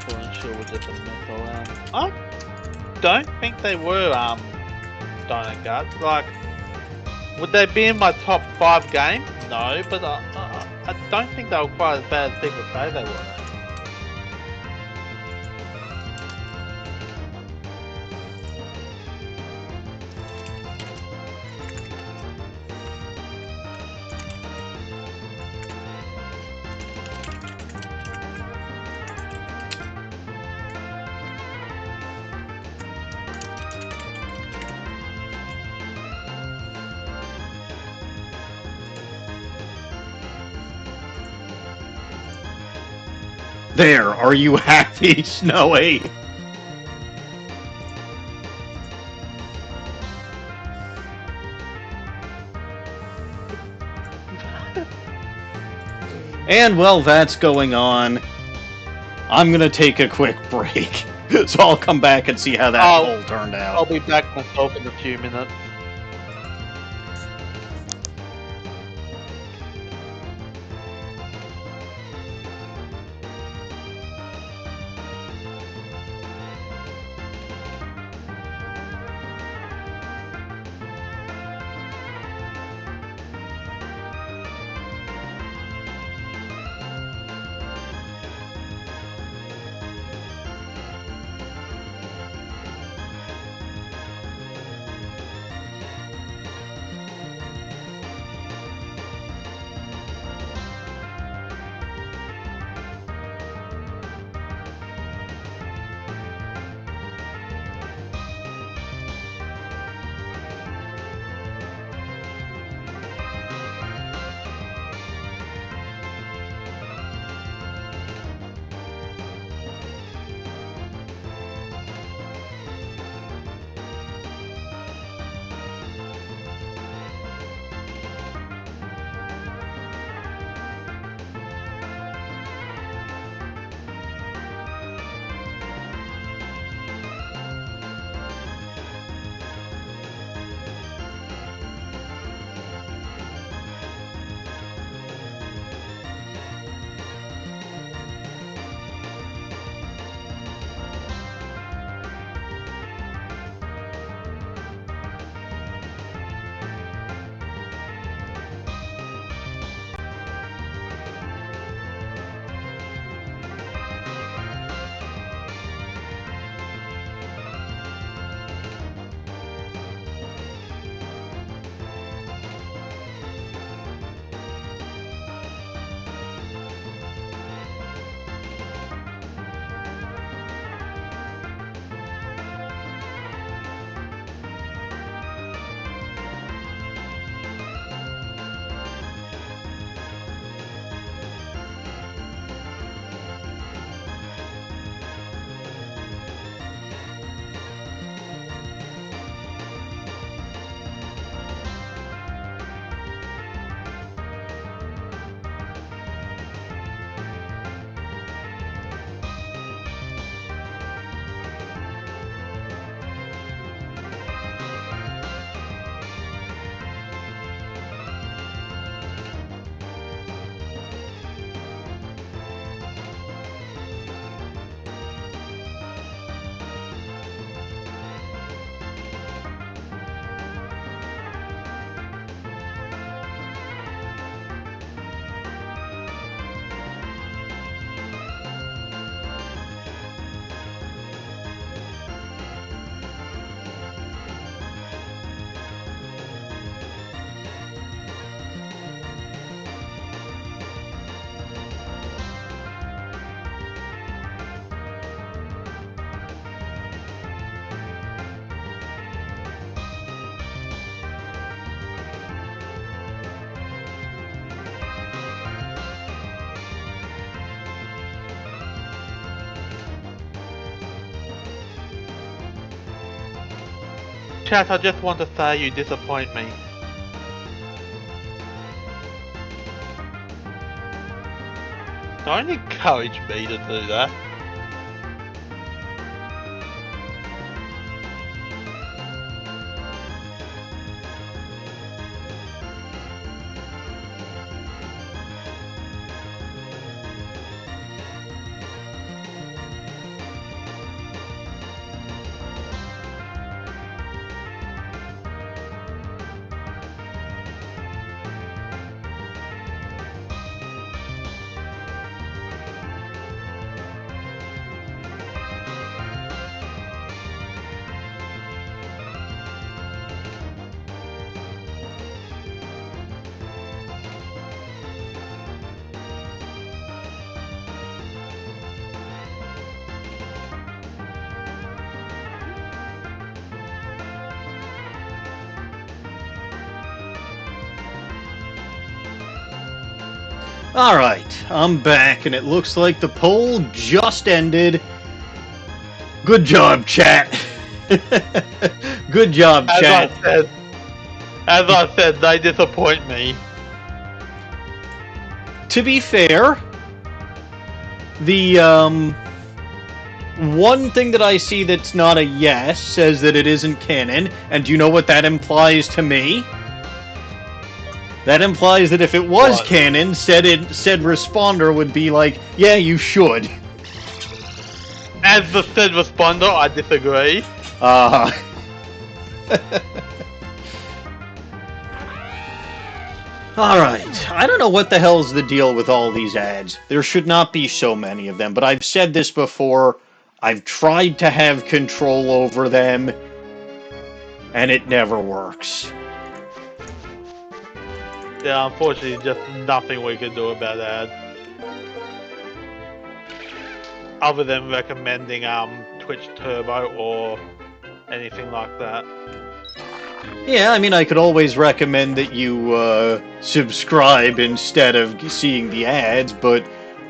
I'm sure we're just a method. I don't think they were, Dino Guts. Like, would they be in my top 5 games? No, but I don't think they were quite as bad as people say they were. There, are you happy, Snowy? And, well, that's going on. I'm gonna take a quick break. So I'll come back and see how that poll turned out. I'll be back myself in a few minutes. Chat, I just want to say you disappoint me. Don't encourage me to do that. Alright, I'm back, and it looks like the poll just ended. Good job, chat. Good job, chat. As I said, they disappoint me. To be fair, the one thing that I see that's not a yes says that it isn't canon, and do you know what that implies to me? That implies that if it was canon, said responder would be like, yeah, you should. As the said responder, I disagree. Alright, I don't know what the hell's the deal with all these ads. There should not be so many of them, but I've said this before. I've tried to have control over them, and it never works. Yeah, unfortunately, just nothing we can do about that. Other than recommending Twitch Turbo or anything like that. Yeah, I mean, I could always recommend that you subscribe instead of seeing the ads, but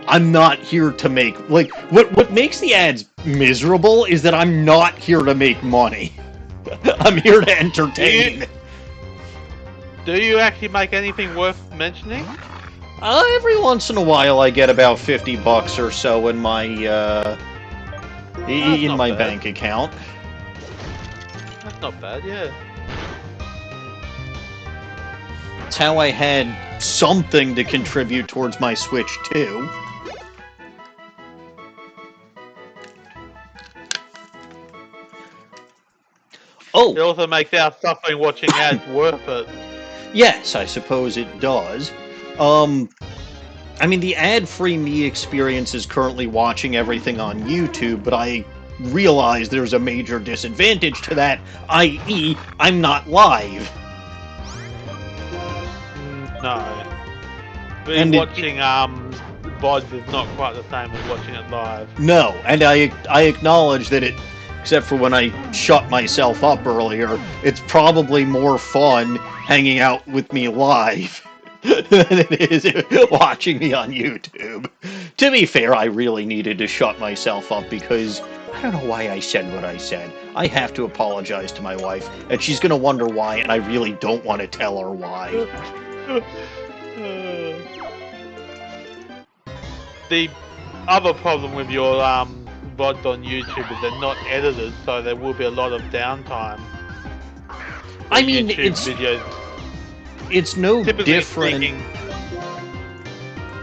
I'm not here to make... Like, what makes the ads miserable is that I'm not here to make money. I'm here to entertain. Do you actually make anything worth mentioning? Every once in a while I get about $50 or so in my, bank account. That's not bad, yeah. It's how I had something to contribute towards my Switch, too. Oh! It also makes our suffering watching ads worth it. Yes, I suppose it does. I mean, the ad-free me experience is currently watching everything on YouTube, but I realize there's a major disadvantage to that, i.e., I'm not live. No. But watching VODs is not quite the same as watching it live. No, and I acknowledge that it, except for when I shut myself up earlier, it's probably more fun hanging out with me live than it is watching me on YouTube. To be fair, I really needed to shut myself up because I don't know why I said what I said. I have to apologize to my wife, and she's going to wonder why, and I really don't want to tell her why. The other problem with your VODs on YouTube is they're not edited, so there will be a lot of downtime. I mean, videos. It's no different.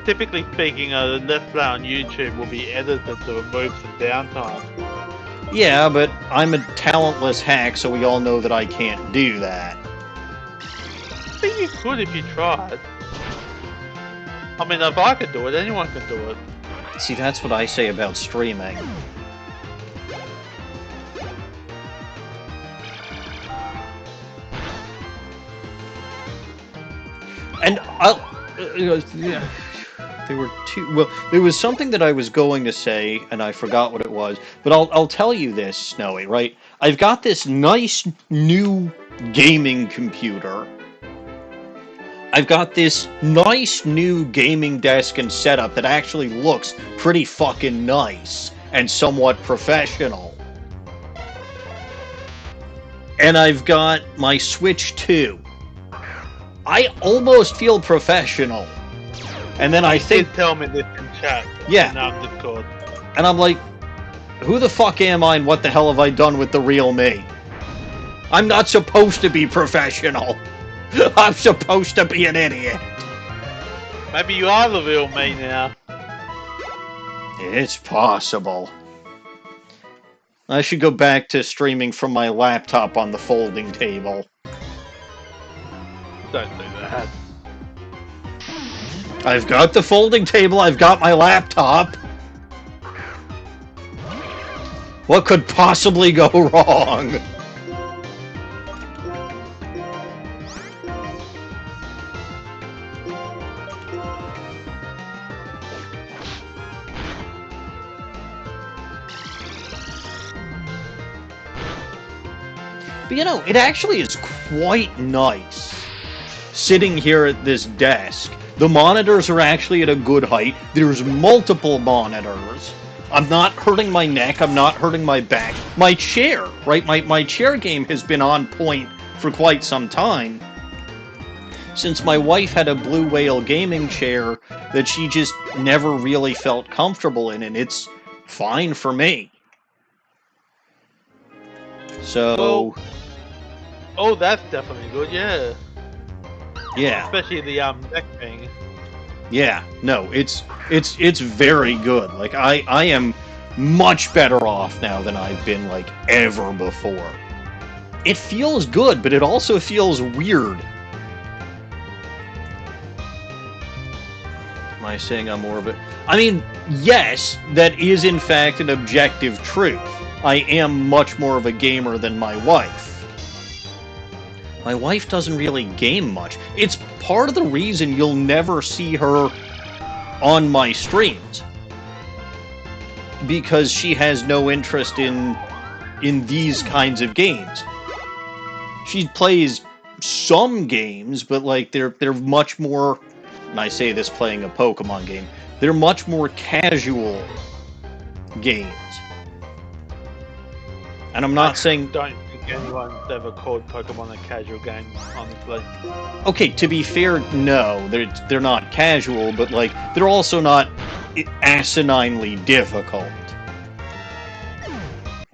Typically speaking, a Let's Play on YouTube will be edited to remove some downtime. Yeah, but I'm a talentless hack, so we all know that I can't do that. I think you could if you tried. I mean, if I could do it, anyone can do it. See, that's what I say about streaming. And there were two. Well, there was something that I was going to say, and I forgot what it was. But I'll tell you this, Snowy. Right? I've got this nice new gaming computer. I've got this nice new gaming desk and setup that actually looks pretty fucking nice and somewhat professional. and I've got my Switch 2. I almost feel professional. And then I think... did tell me this in chat. Yeah. In Discord. And I'm like, who the fuck am I and what the hell have I done with the real me? I'm not supposed to be professional. I'm supposed to be an idiot. Maybe you are the real me now. It's possible. I should go back to streaming from my laptop on the folding table. Don't do that. I've got the folding table, I've got my laptop. What could possibly go wrong? But you know, it actually is quite nice sitting here at this desk. The monitors are actually at a good height. There's multiple monitors. I'm not hurting my neck. I'm not hurting my back. My chair, right? My chair game has been on point for quite some time. Since my wife had a Blue Whale gaming chair that she just never really felt comfortable in, and it's fine for me. So... Oh, that's definitely good, yeah. Yeah. Especially the neck thing. Yeah, no, it's very good. Like I am much better off now than I've been like ever before. It feels good, but it also feels weird. Am I saying I'm more of a... I mean, yes, that is in fact an objective truth. I am much more of a gamer than my wife. My wife doesn't really game much. It's part of the reason you'll never see her on my streams. Because she has no interest in these kinds of games. She plays some games, but like they're much more, and I say this playing a Pokemon game, they're much more casual games. And I'm not saying... Don't think anyone's ever called Pokemon a casual game, honestly. Okay, to be fair, no. They're not casual, but like, they're also not asininely difficult.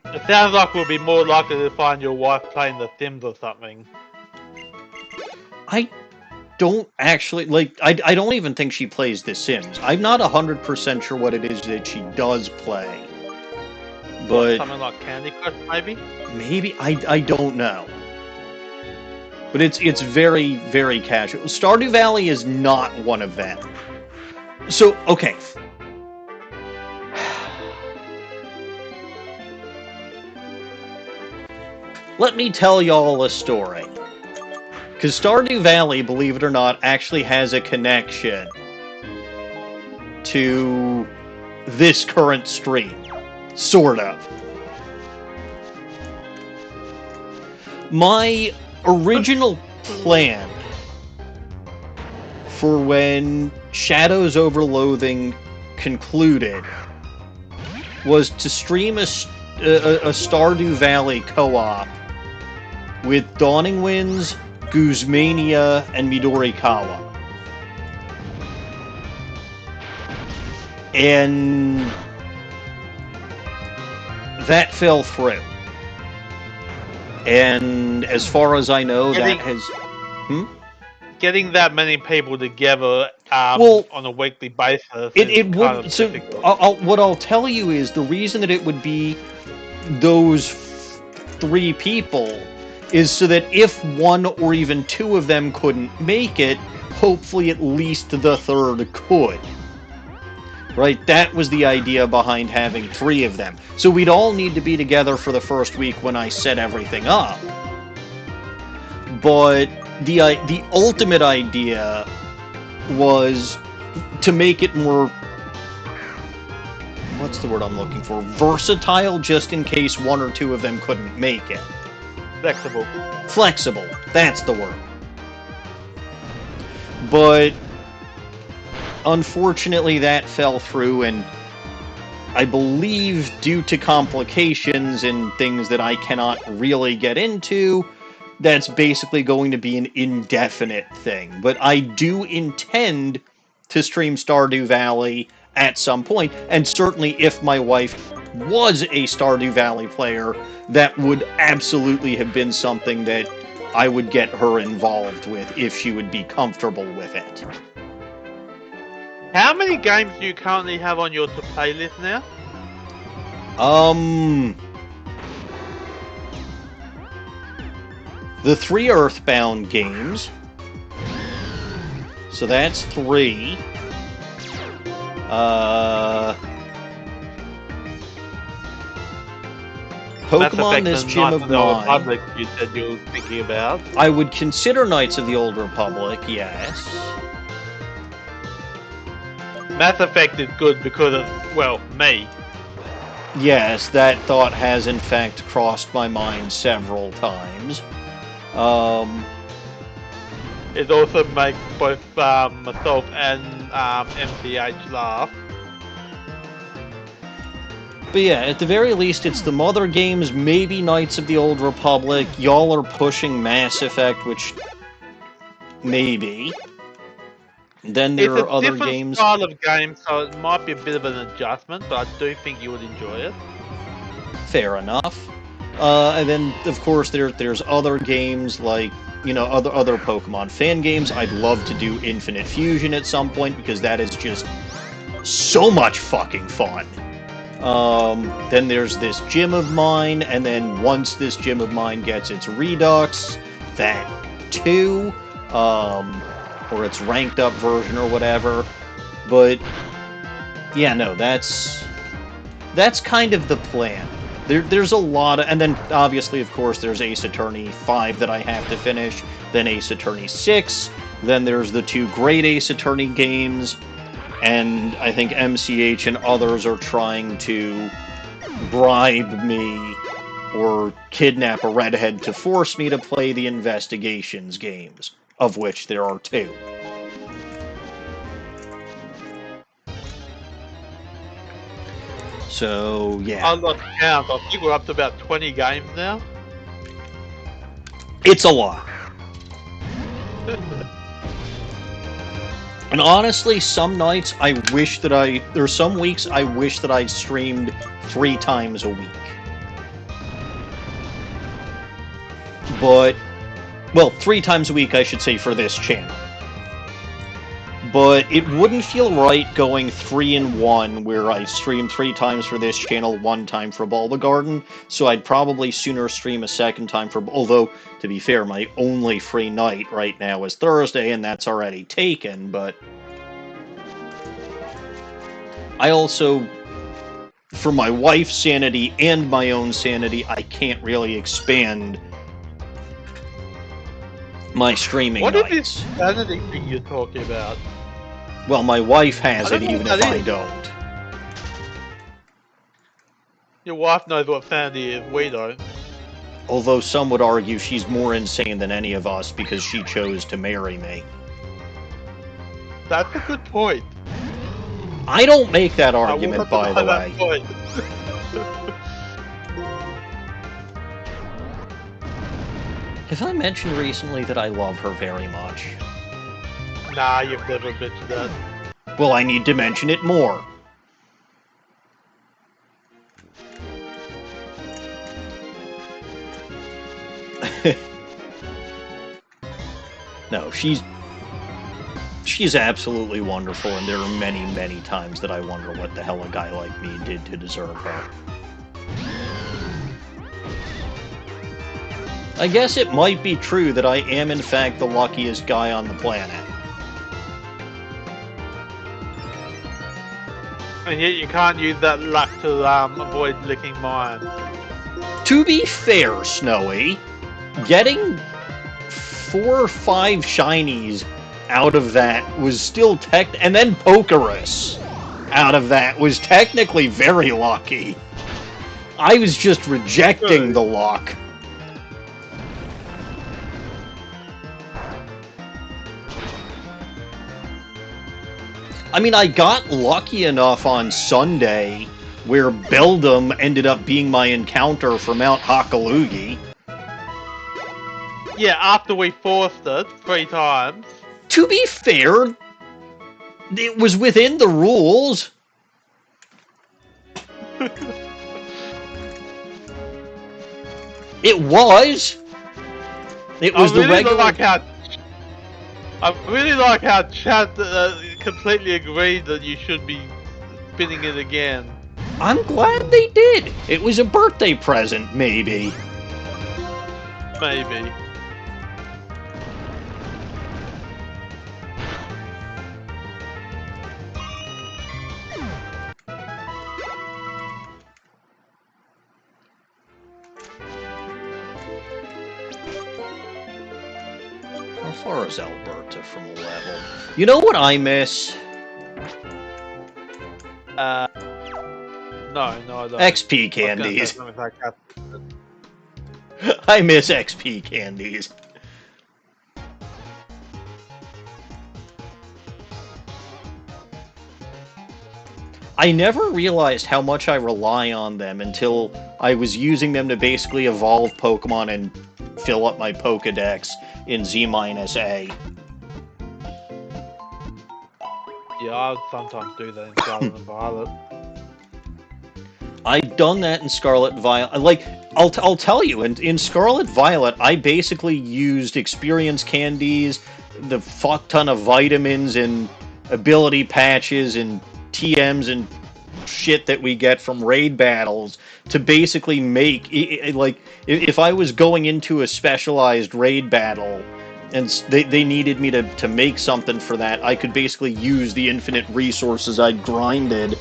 It sounds like we'll be more likely to find your wife playing The Sims or something. I don't actually, like, I don't even think she plays The Sims. I'm not 100% sure what it is that she does play. But something like Candy Crush, maybe? Maybe, I don't know. But it's very, very casual. Stardew Valley is not one of them. So, okay. Let me tell y'all a story. Because Stardew Valley, believe it or not, actually has a connection to this current stream. Sort of. My original plan for when Shadows Over Loathing concluded was to stream a Stardew Valley co-op with Dawning Winds, Guzmania, and Midorikawa. And that fell through. And as far as I know, that has... Getting that many people together on a weekly basis it would... So, what I'll tell you is the reason that it would be those 3 people is so that if 1 or even 2 of them couldn't make it, hopefully at least the 3rd could. Right? That was the idea behind having 3 of them. So we'd all need to be together for the first week when I set everything up. But the ultimate idea was to make it more... What's the word I'm looking for? Versatile, just in case 1 or 2 of them couldn't make it. Flexible. Flexible. That's the word. But... unfortunately, that fell through, and I believe due to complications and things that I cannot really get into, that's basically going to be an indefinite thing. But I do intend to stream Stardew Valley at some point, and certainly if my wife was a Stardew Valley player, that would absolutely have been something that I would get her involved with if she would be comfortable with it. How many games do you currently have on your to-play list now? The 3 Earthbound games. So that's 3. Pokemon This Gym of Mine. Republic you said you were thinking about. I would consider Knights of the Old Republic, yes. Mass Effect is good because of, well, me. Yes, that thought has in fact crossed my mind several times. It also makes both myself and MCH laugh. But yeah, at the very least, it's the mother games, maybe Knights of the Old Republic. Y'all are pushing Mass Effect, which... maybe. Then there are other games... It's a different style of game, so it might be a bit of an adjustment, but I do think you would enjoy it. Fair enough. And then, of course, there's other games like, you know, other Pokemon fan games. I'd love to do Infinite Fusion at some point, because that is just so much fucking fun. Then there's this gym of mine, and then once this gym of mine gets its Redux, that too, or its ranked up version or whatever. But yeah, no, that's kind of the plan. There's a lot of, and then obviously, of course, there's Ace Attorney 5 that I have to finish, then Ace Attorney 6, then there's the 2 great Ace Attorney games, and I think MCH and others are trying to bribe me or kidnap a redhead to force me to play the Investigations games, of which there are 2. So, yeah. I lost count. I think we're up to about 20 games now. It's a lot. And honestly, some nights I wish that there's some weeks I wish that I'd streamed 3 times a week. But, well, 3 times a week I should say for this channel. But it wouldn't feel right going 3-in-1 where I stream 3 times for this channel, 1 time for Bulba Garden, so I'd probably sooner stream a 2nd time for... Although, to be fair, my only free night right now is Thursday, and that's already taken, but... I also, for my wife's sanity and my own sanity, I can't really expand my streaming nights. What is this sanity thing you're talking about? Well, my wife has it, even if I don't. Your wife knows what sanity is, we don't. Although some would argue she's more insane than any of us because she chose to marry me. That's a good point. I don't make that argument, by the way. Have I mentioned recently that I love her very much? Nah, you've never mentioned that. Well, I need to mention it more. No, she's absolutely wonderful, and there are many, many times that I wonder what the hell a guy like me did to deserve her. I guess it might be true that I am in fact the luckiest guy on the planet. And yet you can't use that luck to avoid licking mine. To be fair, Snowy, getting 4 or 5 shinies out of that was still and then Pokerus out of that was technically very lucky. I was just rejecting the luck. I mean, I got lucky enough on Sunday where Beldum ended up being my encounter for Mount Hakalugi. Yeah, after we forced it 3 times. To be fair, it was within the rules. It was. It was the regular. I really like how Chad completely agreed that you should be spinning it again. I'm glad they did. It was a birthday present, maybe. Maybe. How far is Alberta from a level? You know what I miss? No, I don't. XP candies. I miss XP candies. I never realized how much I rely on them until I was using them to basically evolve Pokemon and fill up my Pokedex in Z-A. Yeah, I would sometimes do that in Scarlet and Violet. I've done that in Scarlet Violet. Like, I'll tell you, in Scarlet Violet, I basically used experience candies, the fuck ton of vitamins and ability patches and TMs and shit that we get from raid battles to basically make, like, if I was going into a specialized raid battle and they needed me to make something for that, I could basically use the infinite resources I'd grinded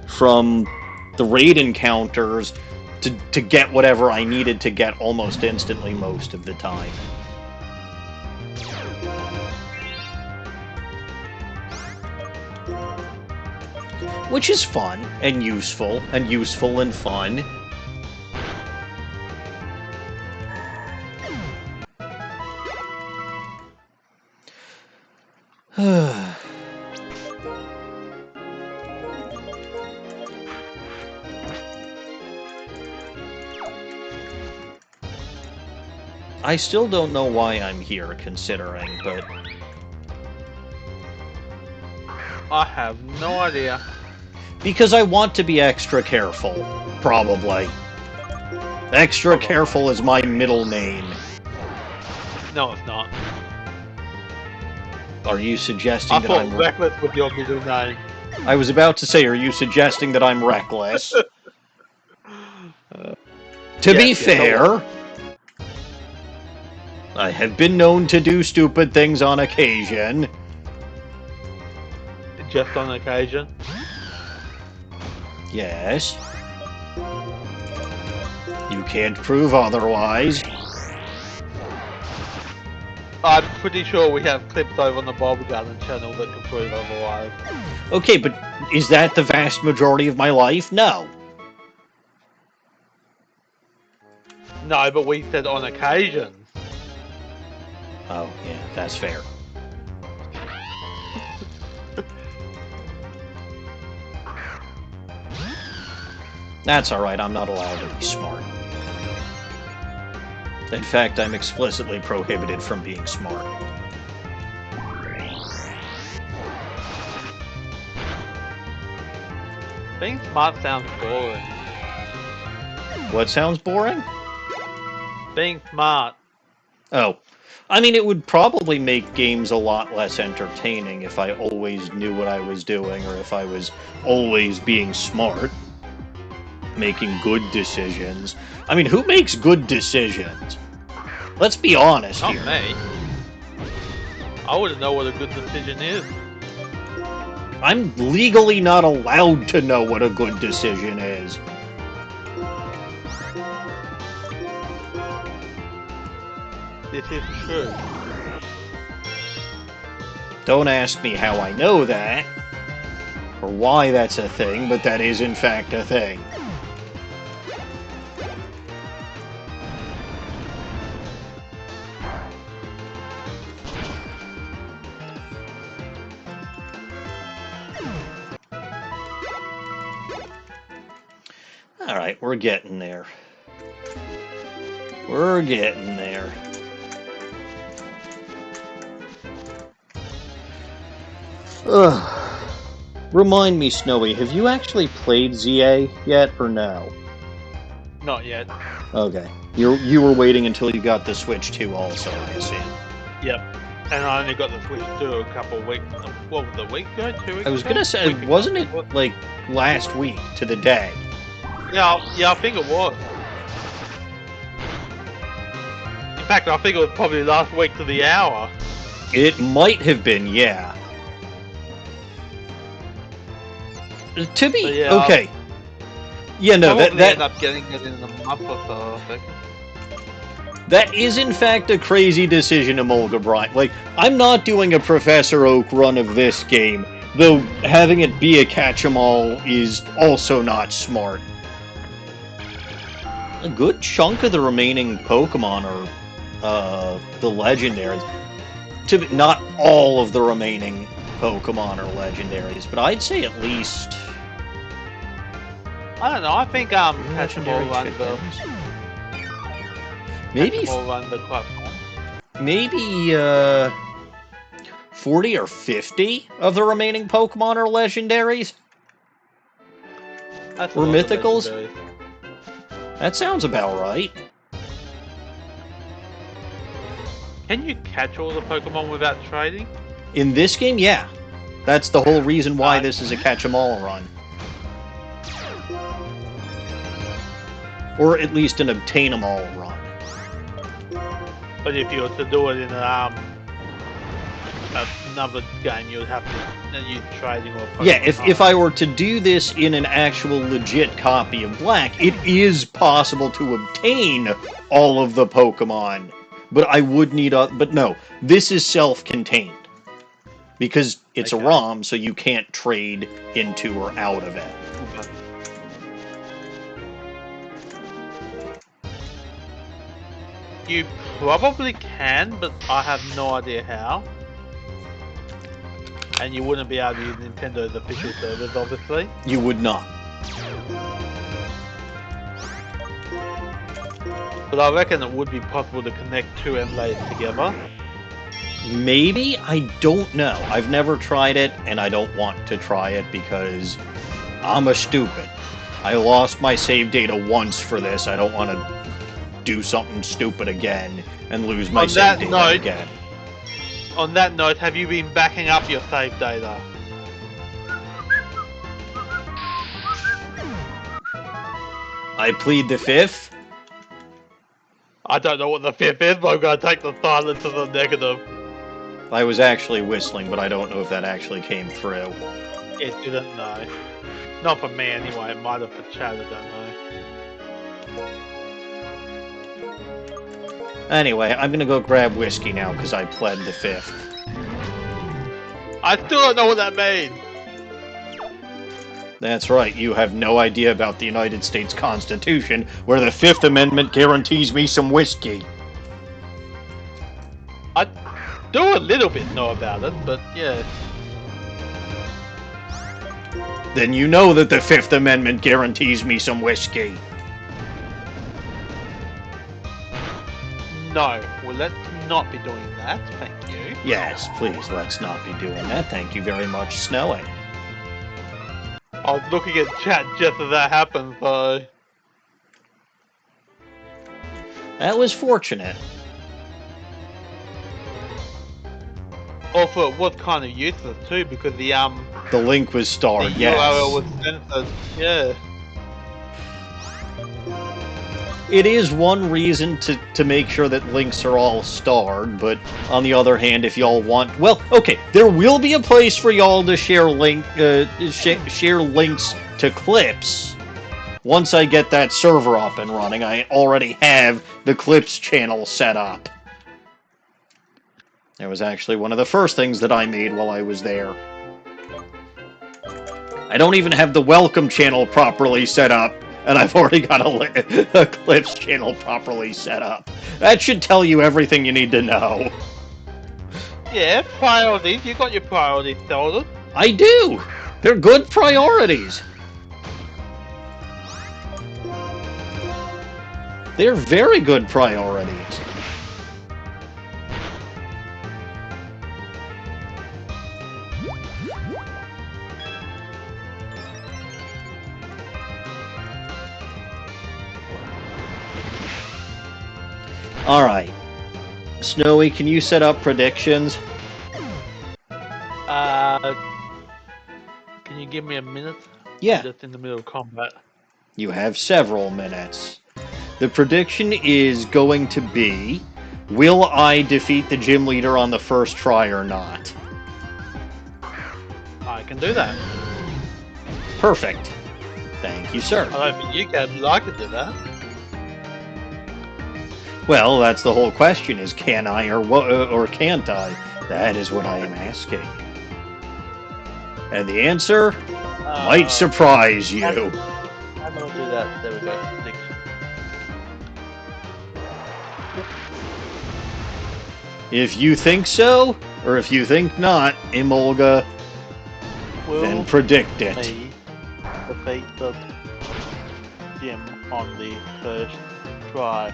from the raid encounters to get whatever I needed to get almost instantly most of the time. Which is fun and useful and fun. I still don't know why I'm here, considering, but... I have no idea. Because I want to be extra careful, probably. Extra careful is my middle name. No, it's not. Are you suggesting that I'm... reckless with your middle name. I was about to say, are you suggesting that I'm reckless? To be fair, I have been known to do stupid things on occasion. Just on occasion? Yes. You can't prove otherwise. I'm pretty sure we have clips over on the Bob Garden channel that can prove otherwise. Okay, but is that the vast majority of my life? No. No, but we said on occasion. Oh, yeah, that's fair. That's alright, I'm not allowed to be smart. In fact, I'm explicitly prohibited from being smart. Being smart sounds boring. What sounds boring? Being smart. Oh. I mean, it would probably make games a lot less entertaining if I always knew what I was doing, or if I was always being smart. Making good decisions. I mean, who makes good decisions? Let's be honest here. Not me. I wouldn't know what a good decision is. I'm legally not allowed to know what a good decision is. This is true. Don't ask me how I know that, or why that's a thing, but that is in fact a thing. Alright, we're getting there. We're getting there. Ugh. Remind me, Snowy, have you actually played ZA yet, or no? Not yet. Okay. You were waiting until you got the Switch 2 also, I assume. Yep. And I only got the Switch 2 a couple of weeks. What was it, a week ago? 2 weeks ago? I was gonna say, wasn't it like last week to the day? Yeah, I think it was. In fact, I think it was probably last week to the hour. It might have been, yeah. To be yeah, okay. Yeah, no, that end up getting it in a month or so, I think. That is, in fact, a crazy decision, Emolga Bryant. Like, I'm not doing a Professor Oak run of this game, though having it be a catch-em-all is also not smart. A good chunk of the remaining Pokemon are the legendaries. Not all of the remaining Pokemon are legendaries, but I'd say at least... I don't know, I think catch-em-all runs maybe quite fun. Maybe 40 or 50 of the remaining Pokemon are legendaries? That's or mythicals? That sounds about right. Can you catch all the Pokemon without trading? In this game, yeah. That's the whole reason why this is a catch-em-all run. Or at least an obtain-em-all run. But if you were to do it in another game, you would have to use trading or Pokemon. Yeah, if I were to do this in an actual legit copy of Black, it is possible to obtain all of the Pokemon. But I would need a... But no, this is self-contained. Because it's a ROM, so you can't trade into or out of it. Okay. You probably can, but I have no idea how. And you wouldn't be able to use Nintendo's official servers, obviously. You would not. But I reckon it would be possible to connect two emulates together. Maybe? I don't know. I've never tried it, and I don't want to try it because I'm a stupid. I lost my save data once for this. I don't want to do something stupid again and lose my save data again. On that note, have you been backing up your save data? I plead the fifth. I don't know what the fifth is, but I'm going to take the silence as a negative. I was actually whistling, but I don't know if that actually came through. It didn't, no. Not for me anyway, it might have for Chad, I don't know. Anyway, I'm gonna go grab whiskey now, because I pled the fifth. I still don't know what that means! That's right, you have no idea about the United States Constitution, where the Fifth Amendment guarantees me some whiskey. I do a little bit know about it, but yeah. Then you know that the Fifth Amendment guarantees me some whiskey. No, well let's not be doing that, thank you. Yes, please, let's not be doing that. Thank you very much, Snowy. I was looking at chat just as that happened, so... That was fortunate. Also, it was kind of useless too, because the link was starred, the yes. URL was censored, yeah. It is one reason to make sure that links are all starred, but on the other hand, if y'all want... Well, okay, there will be a place for y'all to share share links to clips. Once I get that server up and running, I already have the clips channel set up. That was actually one of the first things that I made while I was there. I don't even have the welcome channel properly set up, and I've already got a clips channel properly set up. That should tell you everything you need to know. Yeah, priorities. You got your priorities sorted. I do! They're good priorities. They're very good priorities. Alright. Snowy, can you set up predictions? Can you give me a minute? Yeah. I'm just in the middle of combat. You have several minutes. The prediction is going to be, will I defeat the gym leader on the first try or not? I can do that. Perfect. Thank you, sir. I don't think you can, but I can do that. Well, that's the whole question, is can I or can't I? That is what I am asking. And the answer might surprise you. How do I do that? There we go. Prediction. If you think so, or if you think not, Emolga, then predict it. Me defeat the gym on the first try.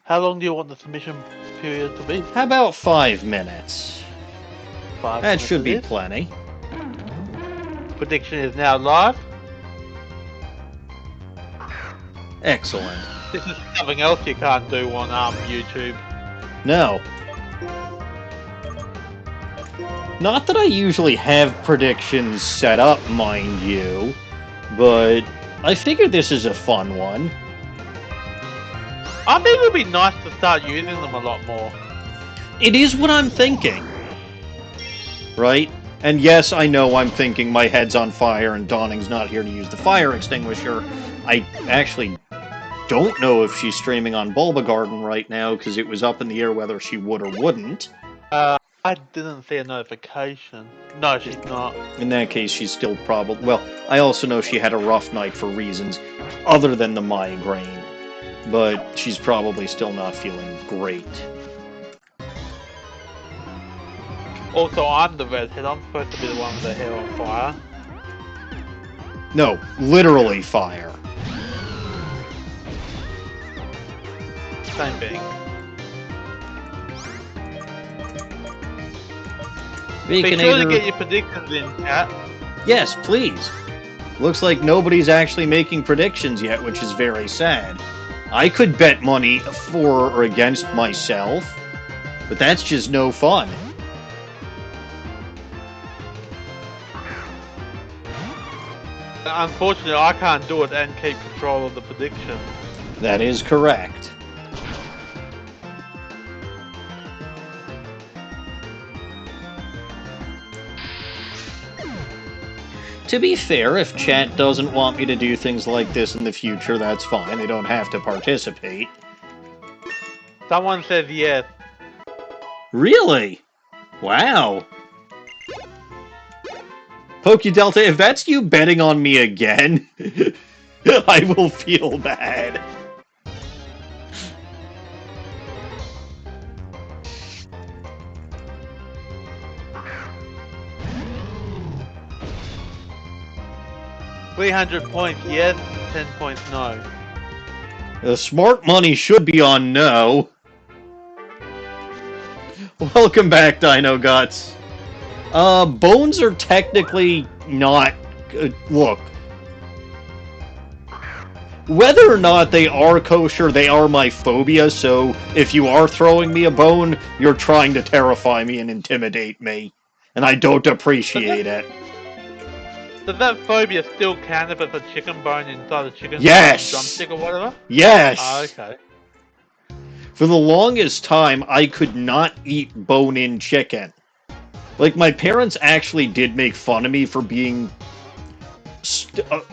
How long do you want the submission period to be? How about 5 minutes? 5 That minutes should it be is. plenty. Prediction is now live. Excellent. This is something else you can't do on YouTube. No. Not that I usually have predictions set up, mind you, but I figured this is a fun one. I think it would be nice to start using them a lot more. It is what I'm thinking. Right? And yes, I know I'm thinking my head's on fire and Dawning's not here to use the fire extinguisher. I actually don't know if she's streaming on Bulba Garden right now, because it was up in the air whether she would or wouldn't. I didn't see a notification. No, she's not. In that case, she's still probably... Well, I also know she had a rough night for reasons other than the migraine. But she's probably still not feeling great. Also, I'm the redhead. I'm supposed to be the one with the hair on fire. No, literally fire. Same thing. Be sure to get your predictions in, chat. Yes, please. Looks like nobody's actually making predictions yet, which is very sad. I could bet money for or against myself, but that's just no fun. Unfortunately, I can't do it and keep control of the prediction. That is correct. To be fair, if chat doesn't want me to do things like this in the future, that's fine. They don't have to participate. Someone says yes. Really? Wow. PokeDelta, if that's you betting on me again, I will feel bad. $300 points yes, 10 points no. The smart money should be on no. Welcome back, Dino Guts. Bones are technically not... look. Whether or not they are kosher, they are my phobia, so if you are throwing me a bone, you're trying to terrify me and intimidate me. And I don't appreciate it. Does that phobia still count if it's a chicken bone inside a chicken drumstick or whatever? Yes! Oh, okay. For the longest time, I could not eat bone-in chicken. Like, my parents actually did make fun of me for being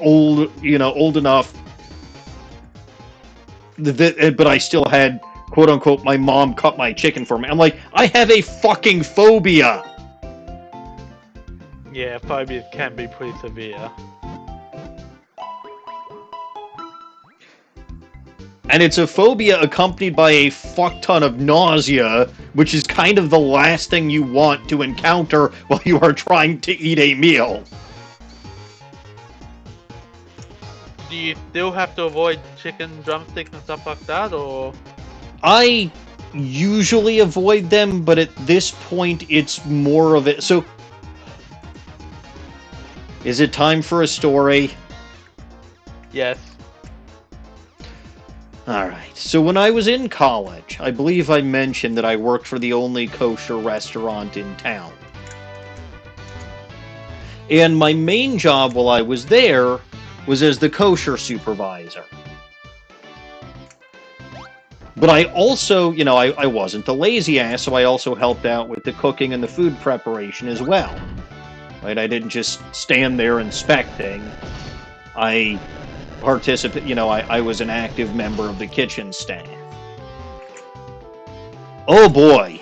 old enough, but I still had, quote-unquote, my mom cut my chicken for me. I'm like, I have a fucking phobia! Yeah, phobias can be pretty severe. And it's a phobia accompanied by a fuck ton of nausea, which is kind of the last thing you want to encounter while you are trying to eat a meal. Do you still have to avoid chicken drumsticks and stuff like that, or? I usually avoid them, but at this point, it's more of it. So, is it time for a story? Yes. Alright, so when I was in college, I believe I mentioned that I worked for the only kosher restaurant in town. And my main job while I was there was as the kosher supervisor. But I also, you know, I wasn't a lazy ass, so I also helped out with the cooking and the food preparation as well. Right? I didn't just stand there inspecting. I participate, you know, I was an active member of the kitchen staff. Oh boy.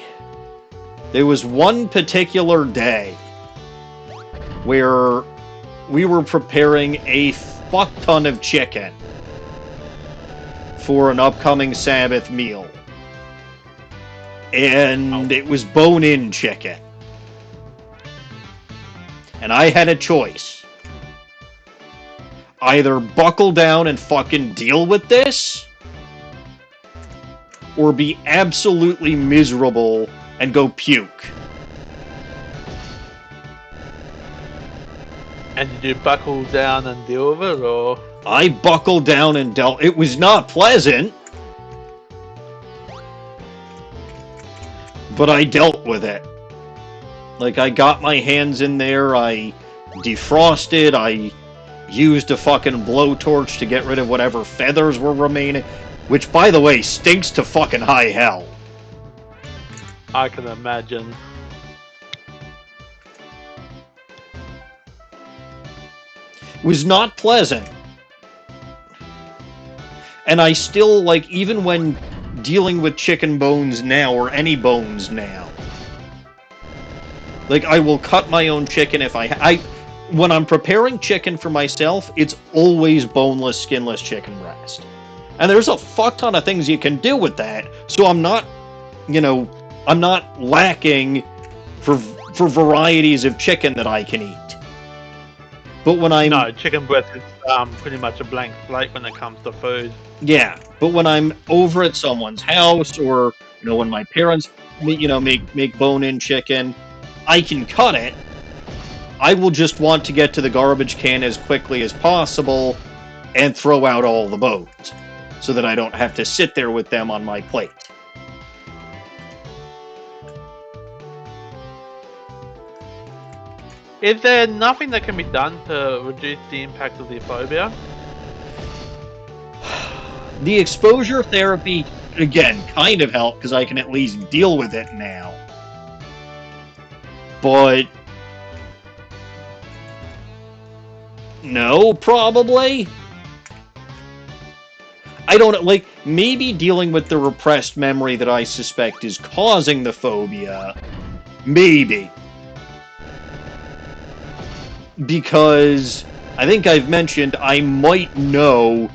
There was one particular day where we were preparing a fuck ton of chicken for an upcoming Sabbath meal. And it was bone-in chicken. And I had a choice. Either buckle down and fucking deal with this, or be absolutely miserable and go puke. And did you buckle down and deal with it, or? I buckled down and dealt. It was not pleasant, but I dealt with it. Like, I got my hands in there, I defrosted, I used a fucking blowtorch to get rid of whatever feathers were remaining, which, by the way, stinks to fucking high hell. I can imagine. It was not pleasant. And I still, like, even when dealing with chicken bones now, or any bones now, like, I will cut my own chicken if when I'm preparing chicken for myself, it's always boneless, skinless chicken breast. And there's a fuck ton of things you can do with that, so I'm not, you know, I'm not lacking for varieties of chicken that I can eat. But when I'm... No, chicken breast is pretty much a blank slate when it comes to food. Yeah, but when I'm over at someone's house, or, you know, when my parents, you know, make bone-in chicken, I can cut it. I will just want to get to the garbage can as quickly as possible and throw out all the bones, so that I don't have to sit there with them on my plate. Is there nothing that can be done to reduce the impact of the phobia? The exposure therapy, again, kind of helped, because I can at least deal with it now. But... no, probably? I don't, like, maybe dealing with the repressed memory that I suspect is causing the phobia. Maybe. Because I think I've mentioned I might know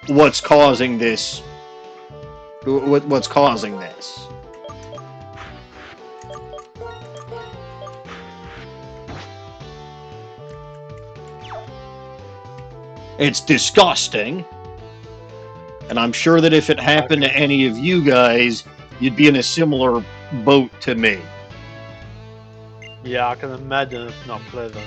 what's causing this. What's causing this. It's disgusting. And I'm sure that if it happened to any of you guys, you'd be in a similar boat to me. Yeah, I can imagine it's not pleasant.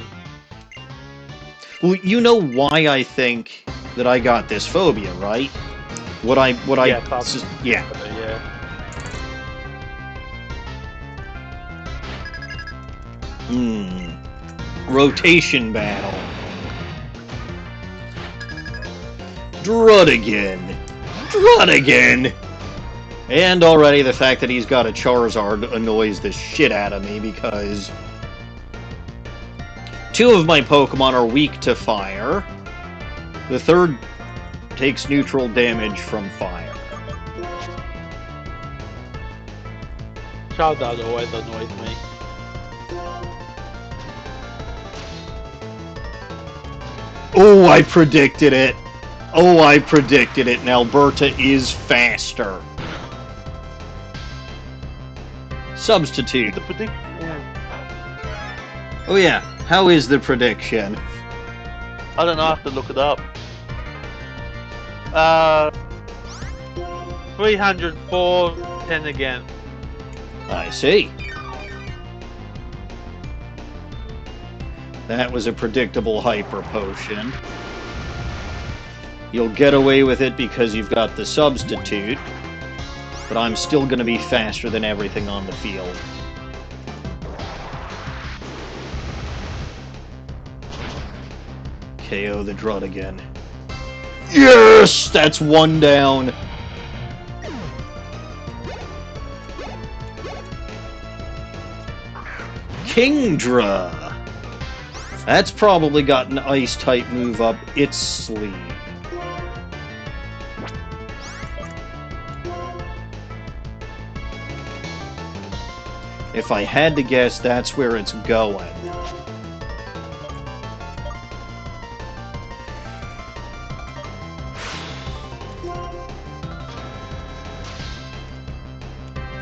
Well, you know why I think that I got this phobia, right? Yeah. Rotation battle. Druddigan. And already the fact that he's got a Charizard annoys the shit out of me, because 2 of my Pokemon are weak to fire. The 3rd takes neutral damage from fire. Charizard always annoys me. Oh, I predicted it. And Alberta is faster. Substitute. The prediction. Oh yeah, how is the prediction? I don't know, I have to look it up. 304, 10 again. I see. That was a predictable hyper potion. You'll get away with it because you've got the substitute, but I'm still going to be faster than everything on the field. KO the Drud again. Yes! That's one down. Kingdra. That's probably got an ice-type move up its sleeve. If I had to guess, that's where it's going.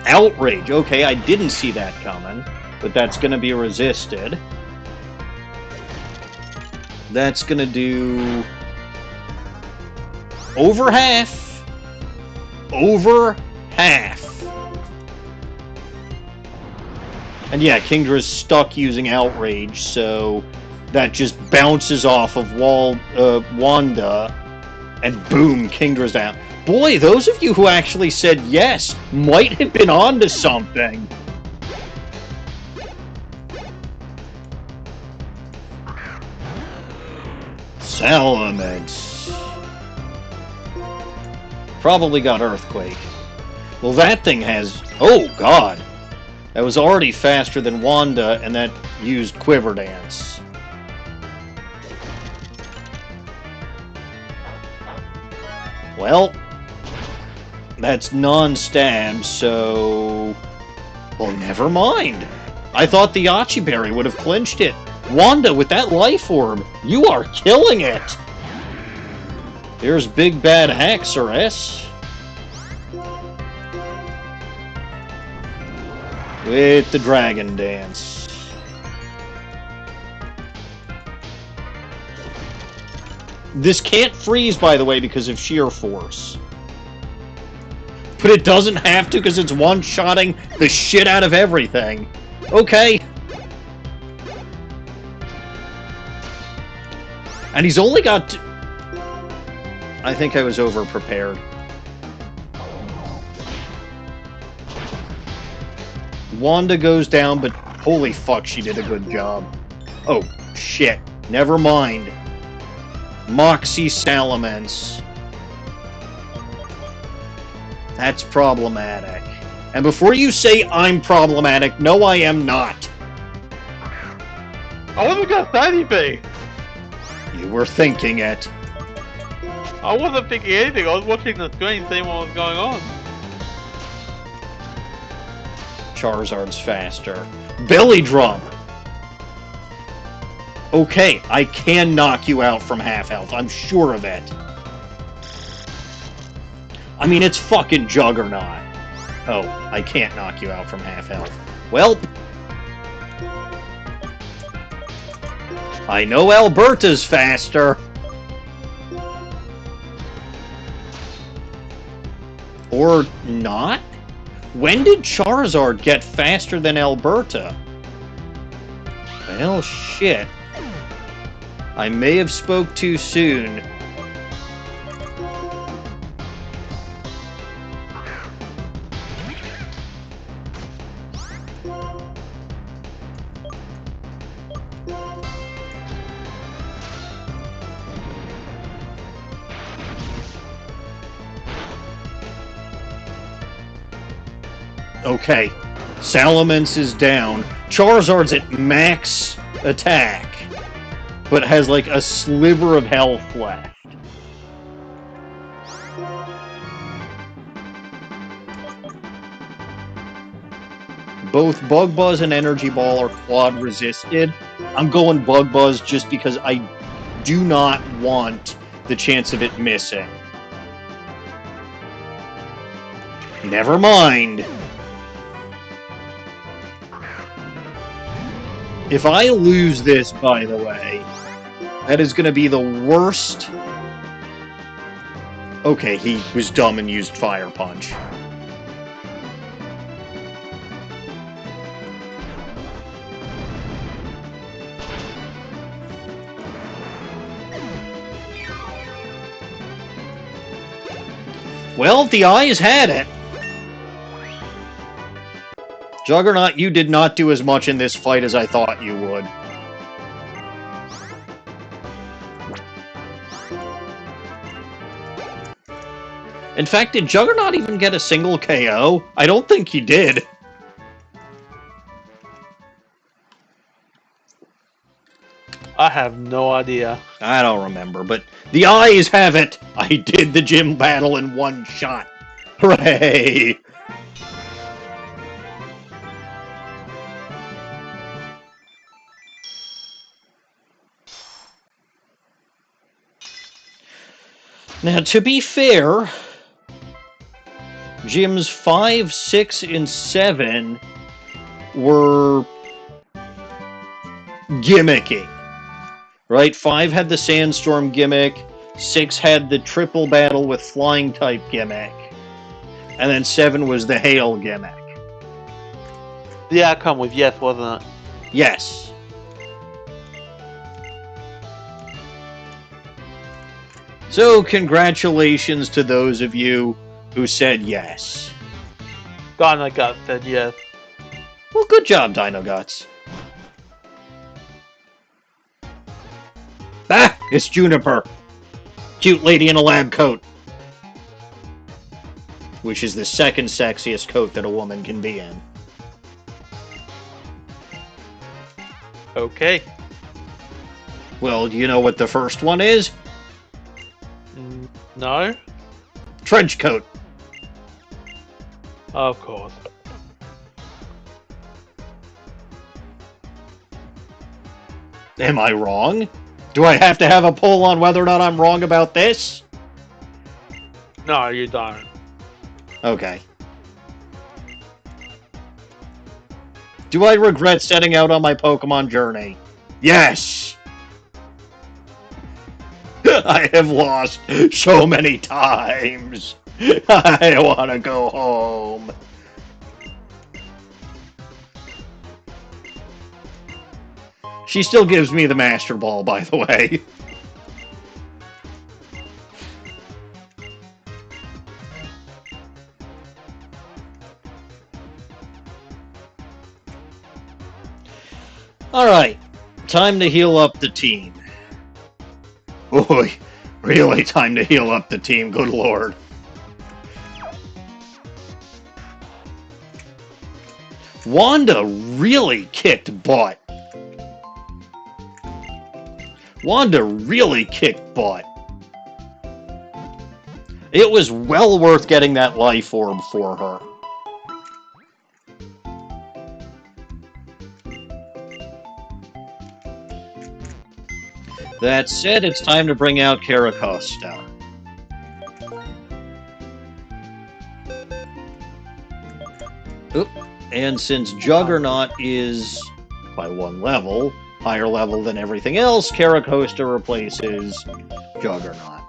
Outrage. Okay, I didn't see that coming, but that's going to be resisted. That's going to do over half. Over half. And yeah, Kingdra's stuck using Outrage, so that just bounces off of Wanda, and boom, Kingdra's down. Boy, those of you who actually said yes might have been onto something. Salamence. Probably got Earthquake. Well, that thing has... Oh, God. That was already faster than Wanda, and that used Quiver Dance. Well, that's non-stab, so... Well, never mind. I thought the Yachi Berry would have clinched it. Wanda, with that life orb, you are killing it! Here's Big Bad Haxorus. With the Dragon Dance. This can't freeze, by the way, because of sheer force. But it doesn't have to because it's one-shotting the shit out of everything. Okay. And he's only got... I think I was over-prepared. Wanda goes down, but holy fuck, she did a good job. Oh, shit. Never mind. Moxie Salamence. That's problematic. And before you say I'm problematic, no, I am not. I wasn't gonna say anything. You were thinking it. I wasn't thinking anything. I was watching the screen, seeing what was going on. Charizard's faster. Belly Drum! Okay, I can knock you out from half health. I'm sure of it. I mean, it's fucking Juggernaut. Oh, I can't knock you out from half health. Well, I know Alberta's faster. Or not? When did Charizard get faster than Alberta? Well, shit. I may have spoke too soon. Okay, Salamence is down. Charizard's at max attack, but has like a sliver of health left. Both Bug Buzz and Energy Ball are quad resisted. I'm going Bug Buzz just because I do not want the chance of it missing. Never mind. If I lose this, by the way, that is going to be the worst... Okay, he was dumb and used Fire Punch. Well, the eyes had it. Juggernaut, you did not do as much in this fight as I thought you would. In fact, did Juggernaut even get a single KO? I don't think he did. I have no idea. I don't remember, but the eyes have it! I did the gym battle in one shot. Hooray! Now, to be fair, gyms 5, 6, and 7 were gimmicky. Right? 5 had the Sandstorm gimmick, 6 had the triple battle with flying type gimmick, and then 7 was the hail gimmick. The outcome was yes, wasn't it? Yes. So, congratulations to those of you who said yes. Dino Gut said yes. Well, good job, Dino Guts. Ah! It's Juniper. Cute lady in a lab coat. Which is the second sexiest coat that a woman can be in. Okay. Well, do you know what the first one is? No? Trench coat. Of course. Am I wrong? Do I have to have a poll on whether or not I'm wrong about this? No, you don't. Okay. Do I regret setting out on my Pokemon journey? Yes! I have lost so many times. I want to go home. She still gives me the Master Ball, by the way. Alright, time to heal up the team. Boy, really time to heal up the team, good lord. Wanda really kicked butt. Wanda really kicked butt. It was well worth getting that life orb for her. That said, it's time to bring out Caracosta. Oop. And since Juggernaut is, by 1 level, higher level than everything else, Caracosta replaces Juggernaut.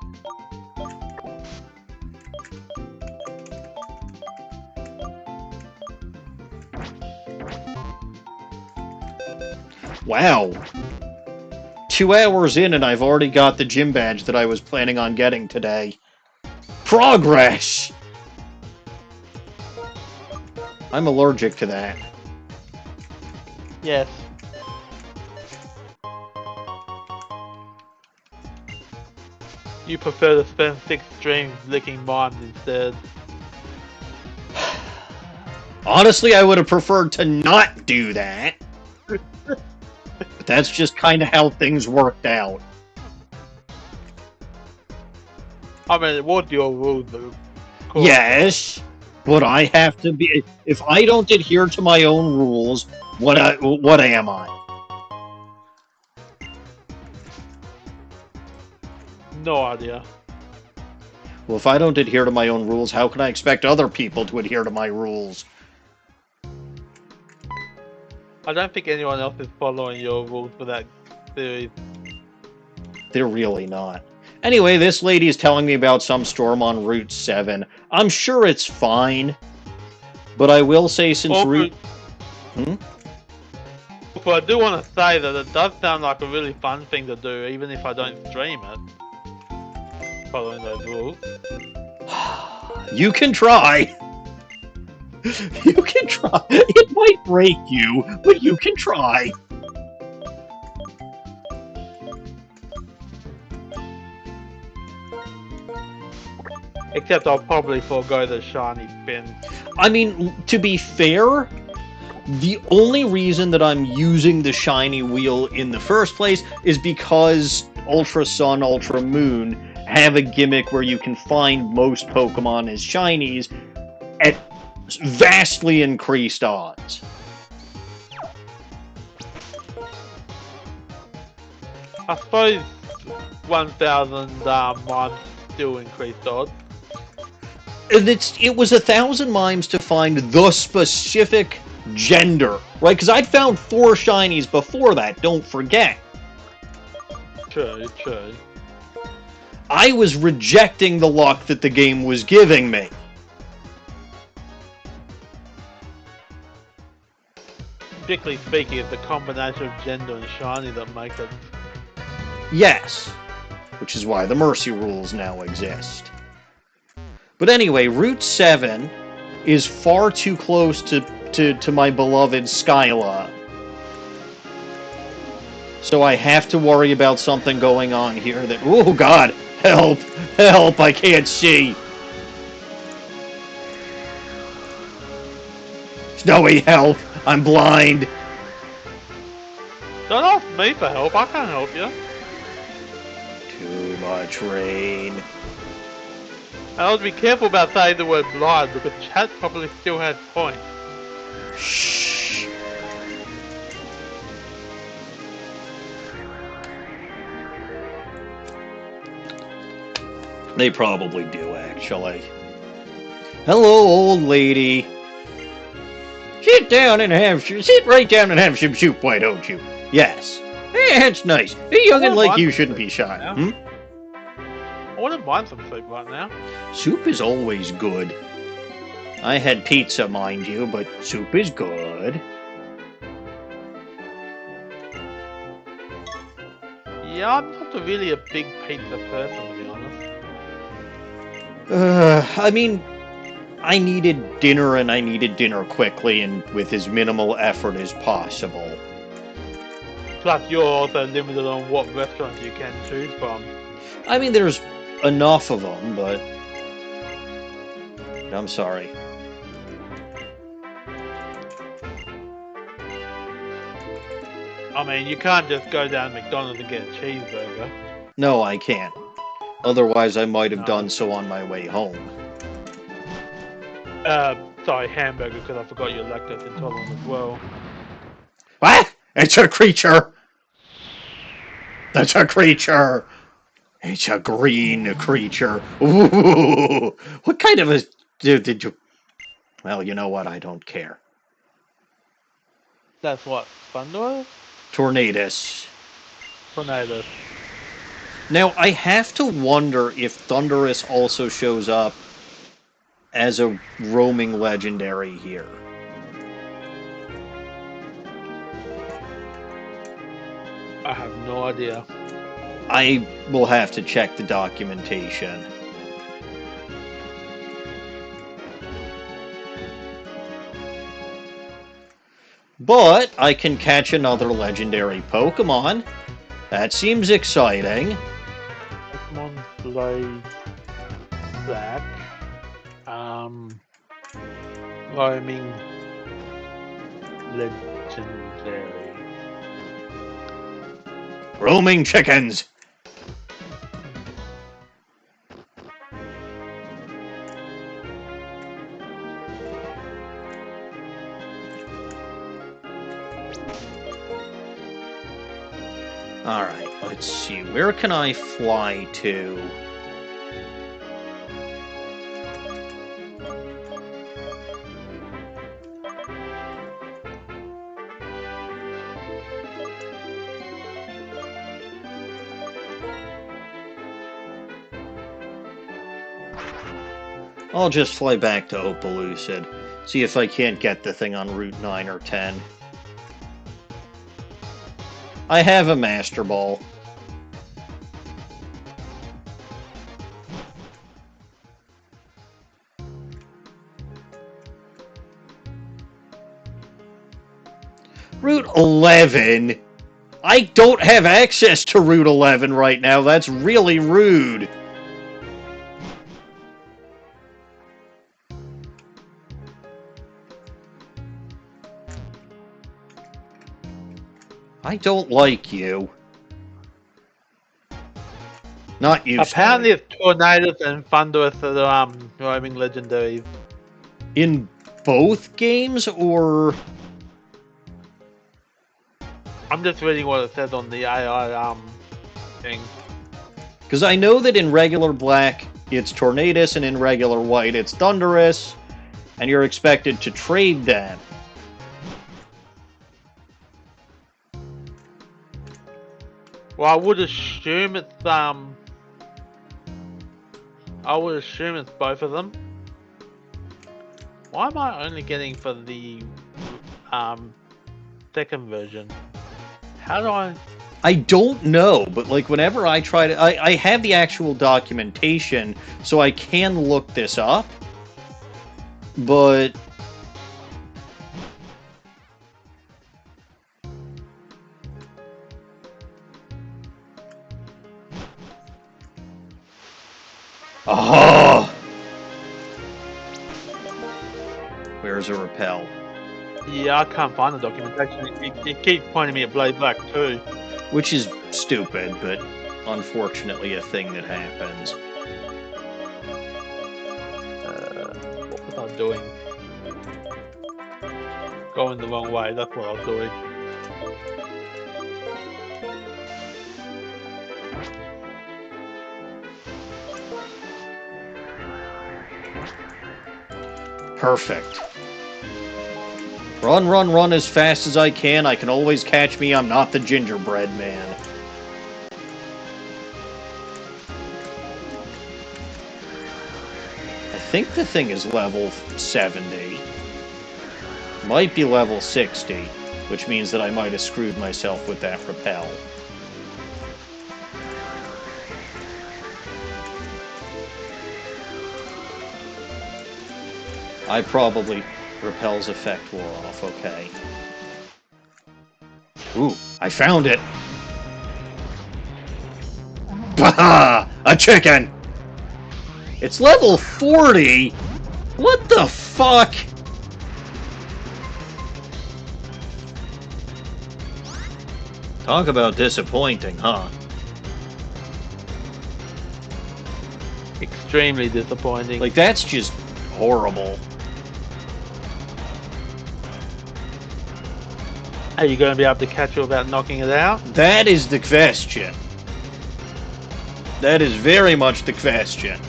Wow. 2 hours in and I've already got the gym badge that I was planning on getting today. Progress! I'm allergic to that. Yes. You prefer to spend 6 streams licking mines instead. Honestly, I would have preferred to not do that. But that's just kind of how things worked out. I mean, it was your rules, though. Yes, but I have to be... If I don't adhere to my own rules, what am I? No idea. Well, if I don't adhere to my own rules, how can I expect other people to adhere to my rules? I don't think anyone else is following your rules for that series. They're really not. Anyway, this lady is telling me about some storm on Route 7. I'm sure it's fine. But I will say since Route... But I do want to say that it does sound like a really fun thing to do, even if I don't stream it. Following those rules. You can try. You can try. It might break you, but you can try. Except I'll probably forego the shiny spin. I mean, to be fair, the only reason that I'm using the shiny wheel in the first place is because Ultra Sun, Ultra Moon have a gimmick where you can find most Pokemon as shinies at vastly increased odds. I suppose 1,000 mimes still increased odds. And it was 1,000 mimes to find the specific gender, right? Because I'd found 4 shinies before that, don't forget. True. I was rejecting the luck that the game was giving me. Strictly speaking, it's the combination of gender and shiny that make it. Yes. Which is why the Mercy rules now exist. But anyway, Route 7 is far too close to my beloved Skyla. So I have to worry about something going on here that... Oh, God! Help! Help! I can't see! Snowy, help! I'm blind! Don't ask me for help, I can't help you. Too much rain. And I would be careful about saying the word blind because chat probably still has points. Shh. They probably do, actually. Hello, old lady. Sit down and have... Sit right down and have some soup, why don't you? Yes. That's nice. A youngin' like you shouldn't be shy. I wouldn't mind some soup right now. Soup is always good. I had pizza, mind you, but soup is good. Yeah, I'm not really a big pizza person, to be honest. I mean, I needed dinner, and I needed dinner quickly and with as minimal effort as possible. Plus, you're also limited on what restaurants you can choose from. I mean, there's enough of them, but... I'm sorry. I mean, you can't just go down to McDonald's and get a cheeseburger. No, I can't. Otherwise, I might have done so on my way home. Sorry, hamburger, because I forgot you're lactose intolerant as well. What? It's a creature! That's a creature! It's a green creature. Ooh! What kind of a... Did you... Well, you know what? I don't care. That's what? Thunder? Tornadus. Tornado. Now, I have to wonder if Thunderous also shows up as a roaming legendary here. I have no idea. I will have to check the documentation. But I can catch another legendary Pokemon. That seems exciting. Pokemon Blaze Black. Roaming legendary. Roaming chickens! Alright, let's see. Where can I fly to? I'll just fly back to Opelucid. See if I can't get the thing on Route 9 or 10. I have a Master Ball. Route 11? I don't have access to Route 11 right now. That's really rude. I don't like you. Not you. Apparently, it's tornadoes and thunderous that are roaming legendaries. In both games, or? I'm just reading what it says on the AI thing. Because I know that in regular black it's tornadoes, and in regular white it's thunderous, and you're expected to trade them. Well, I would assume it's both of them. Why am I only getting for the second version? How do I don't know, but like whenever I try to, I have the actual documentation, so I can look this up. But oh, where's a repel? Yeah, I can't find the documentation. It keeps pointing me at Blade Black too. Which is stupid, but unfortunately a thing that happens. What was I doing? Going the wrong way, that's what I was doing. Perfect. Run, run, run as fast as I can. I can always catch me. I'm not the gingerbread man. I think the thing is level 70. Might be level 60, which means that I might have screwed myself with that repel. I probably... Repel's effect wore off, okay. Ooh, I found it! Baha! A chicken! It's level 40? What the fuck? Talk about disappointing, huh? Extremely disappointing. Like, that's just horrible. Are you going to be able to catch her without knocking it out? That is the question. That is very much the question.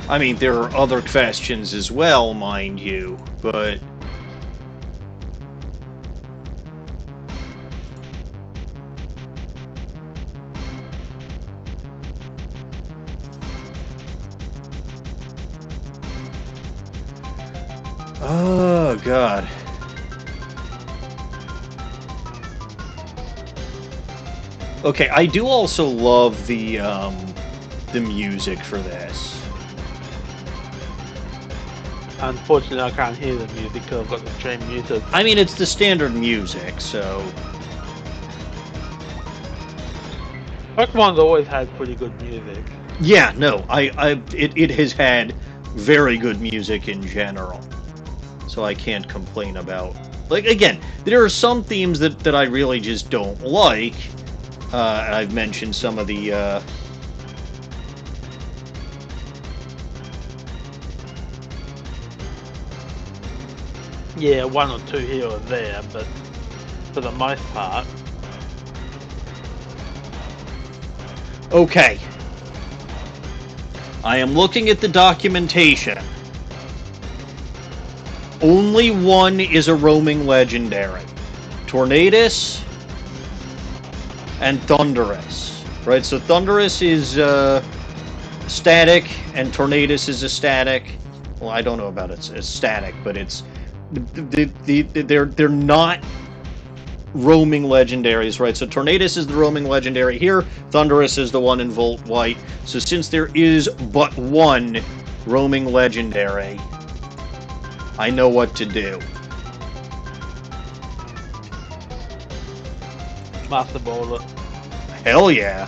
I mean, there are other questions as well, mind you, but... Oh, God. Okay, I do also love the music for this. Unfortunately, I can't hear the music because I've got the stream muted. I mean, it's the standard music, so... Pokemon's always had pretty good music. Yeah, no, it has had very good music in general. So I can't complain about... Like, again, there are some themes that I really just don't like. And I've mentioned some of the... Yeah, one or two here or there, but for the most part... Okay. I am looking at the documentation. Only one is a roaming legendary. Tornadus, and Thunderous. Right, so Thunderous is static, and Tornadus is a static. Well, I don't know about it's static, but it's they're not roaming legendaries, right? So Tornadus is the roaming legendary here. Thunderous is the one in Volt White. So since there is but one roaming legendary, I know what to do. Master Bowler. Hell yeah.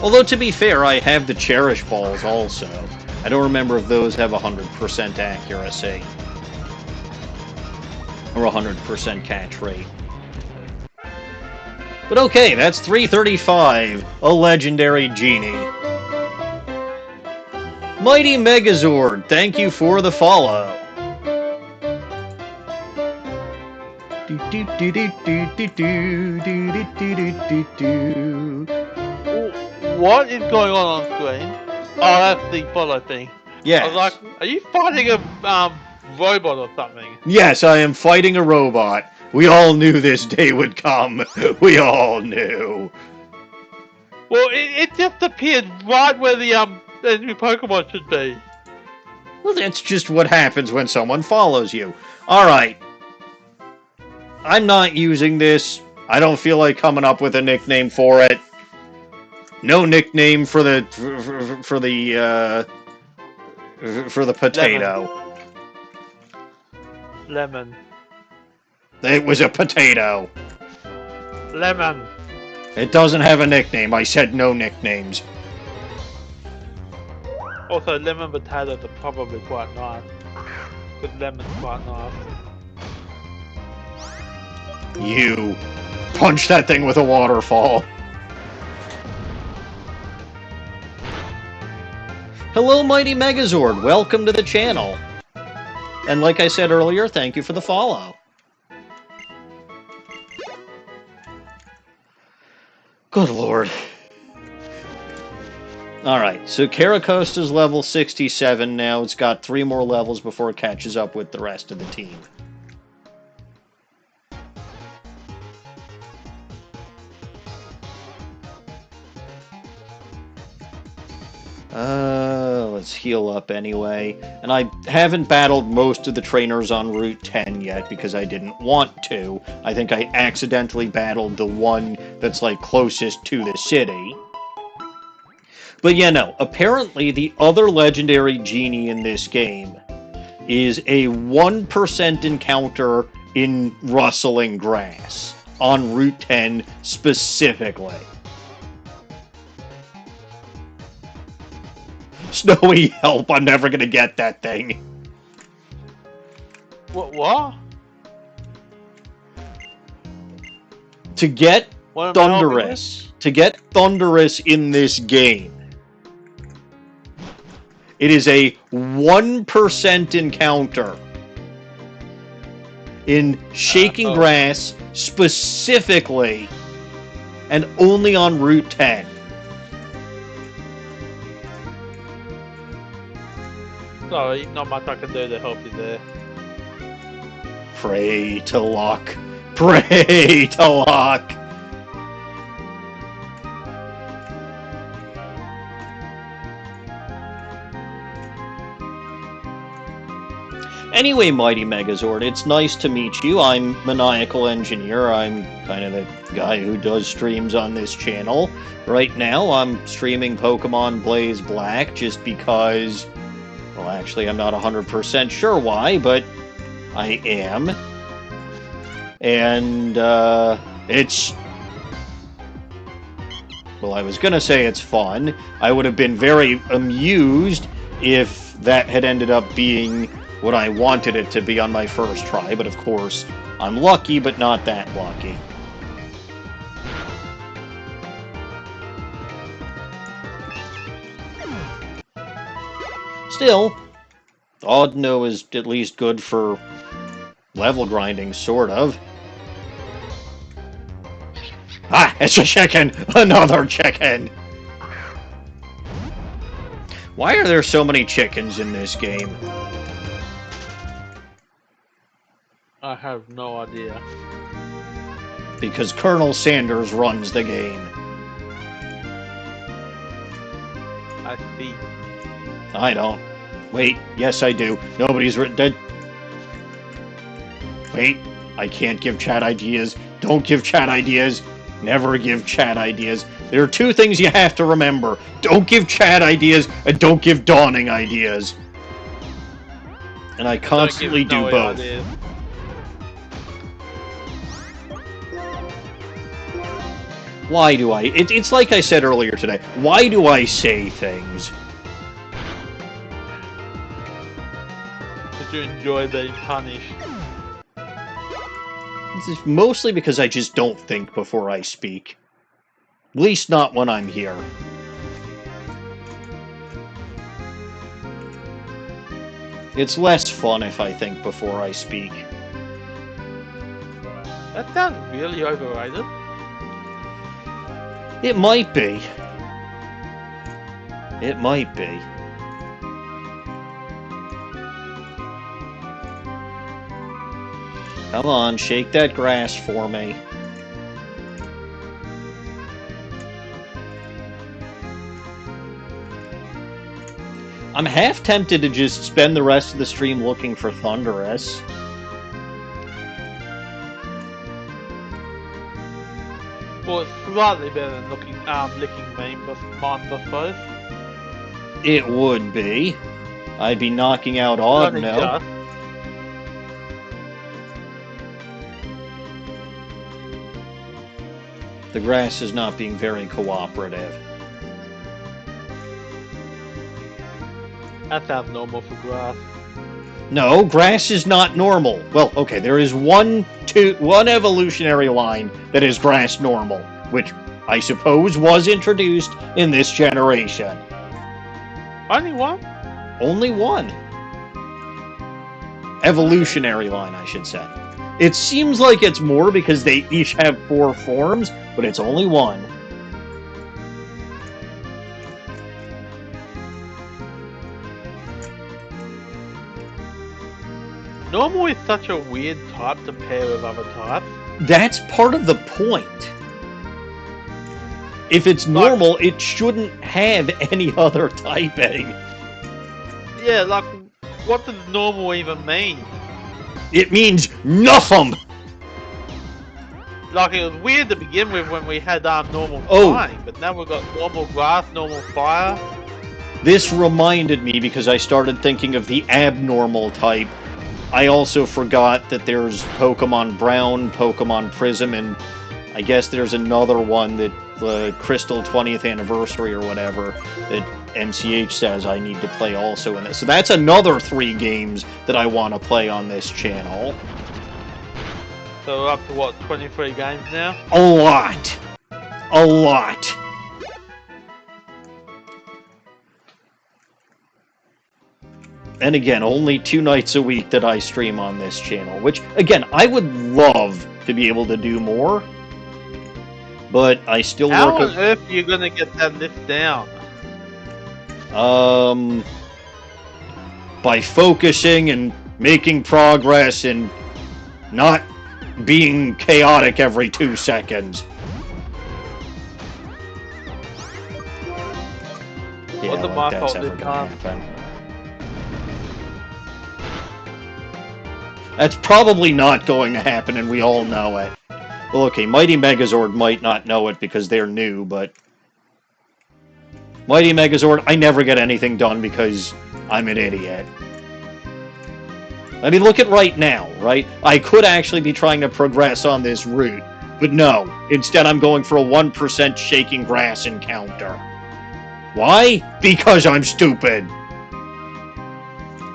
Although, to be fair, I have the Cherish Balls also. I don't remember if those have 100% accuracy. Or 100% catch rate. But okay, that's 335, a legendary genie. Mighty Megazord, thank you for the follow. What is going on screen? Oh, that's the follow thing. Yes. I was like, are you fighting a robot or something? Yes, I am fighting a robot. We all knew this day would come. We all knew. Well, it just appeared right where the enemy Pokemon should be. Well, that's just what happens when someone follows you. Alright. I'm not using this. I don't feel like coming up with a nickname for it. No nickname for the potato. Lemon. It was a potato. Lemon. It doesn't have a nickname. I said no nicknames. Also, lemon potatoes are probably quite nice. Because lemon's quite nice. You punch that thing with a waterfall. Hello, Mighty Megazord. Welcome to the channel. And like I said earlier, thank you for the follow. Good lord. Alright, so Caracosta's level 67 now. It's got 3 more levels before it catches up with the rest of the team. Let's heal up anyway. And I haven't battled most of the trainers on Route 10 yet because I didn't want to. I think I accidentally battled the one that's like closest to the city. But yeah, no. Apparently the other legendary genie in this game is a 1% encounter in rustling grass on Route 10 specifically. Snowy, help, I'm never gonna get that thing. What? To get What am I helping Thunderous, in this game, it is a 1% encounter in shaking grass specifically and only on Route 10. Sorry, not much I can do to help you there. Pray to luck. Pray to luck. Anyway, Mighty Megazord, it's nice to meet you. I'm Maniacal Engineer. I'm kind of the guy who does streams on this channel. Right now, I'm streaming Pokemon Blaze Black just because... Well, actually, I'm not 100% sure why, but I am. And, it's... Well, I was gonna say it's fun. I would have been very amused if that had ended up being what I wanted it to be on my first try, but of course, I'm lucky, but not that lucky. Still, Audino is at least good for level grinding, sort of. Ah, it's a chicken! Another chicken! Why are there so many chickens in this game? I have no idea. Because Colonel Sanders runs the game. I see. I don't. Wait, yes I do. Nobody's written dead. Wait, I can't give chat ideas. Don't give chat ideas. Never give chat ideas. There are two things you have to remember. Don't give chat ideas, and don't give dawning ideas. And I constantly do both. Ideas. Why do I? It's like I said earlier today. Why do I say things? Did you enjoy being punished? This is mostly because I just don't think before I speak. At least not when I'm here. It's less fun if I think before I speak. That sounds really overrated. It might be. It might be. Come on, shake that grass for me. I'm half tempted to just spend the rest of the stream looking for Thunderous. Well, it's slightly better than licking mine, I suppose. It would be. I'd be knocking out Odd now. The grass is not being very cooperative. That sounds normal for grass. No, grass is not normal. Well, okay, there is one evolutionary line that is grass normal, which I suppose was introduced in this generation. Only one? Only one. Evolutionary line, I should say. It seems like it's more because they each have 4 forms, but it's only one. Normal is such a weird type to pair with other types. That's part of the point. If it's normal, it shouldn't have any other typing. Yeah, like, what does normal even mean? It means nothing! Like, it was weird to begin with when we had normal flying, but now we've got normal grass, normal fire. This reminded me because I started thinking of the abnormal type. I also forgot that there's Pokemon Brown, Pokemon Prism, and I guess there's another one that the Crystal 20th Anniversary or whatever that MCH says I need to play also in this. So that's another 3 games that I want to play on this channel. So we're up to what, 23 games now? A lot! A lot! And again, only 2 nights a week that I stream on this channel, which, again, I would love to be able to do more, but I still work... How on earth are you going to get that list down? By focusing and making progress and not being chaotic every 2 seconds. What's the my fault this time? That's probably not going to happen, and we all know it. Well, okay, Mighty Megazord might not know it because they're new, but... Mighty Megazord, I never get anything done because I'm an idiot. I mean, look at right now, right? I could actually be trying to progress on this route, but no. Instead, I'm going for a 1% shaking grass encounter. Why? Because I'm stupid!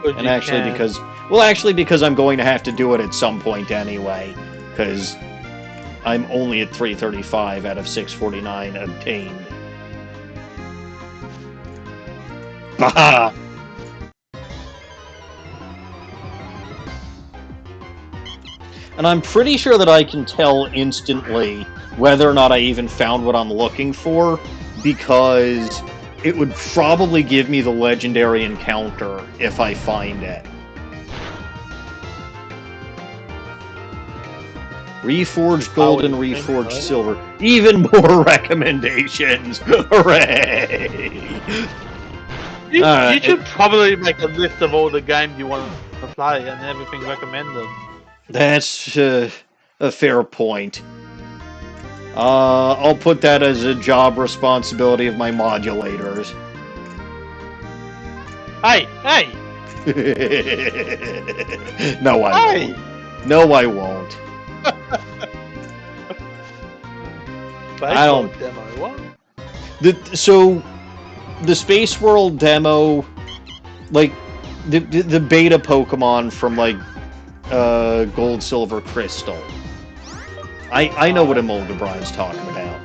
And actually because... Well, actually, because I'm going to have to do it at some point anyway, because I'm only at 335 out of 649 obtained. Baha! And I'm pretty sure that I can tell instantly whether or not I even found what I'm looking for, because it would probably give me the legendary encounter if I find it. Reforged gold and would think reforged so. silver. Even more recommendations. Hooray! You should probably make a list of all the games you want to play and everything recommended. That's a fair point. I'll put that as a job responsibility of my modulators. Hey! No, I won't. No, I won't. I don't. Demo, what? So, the Space World demo, like, the beta Pokemon from, like, Gold, Silver, Crystal. I know what Emolga Brian's talking about.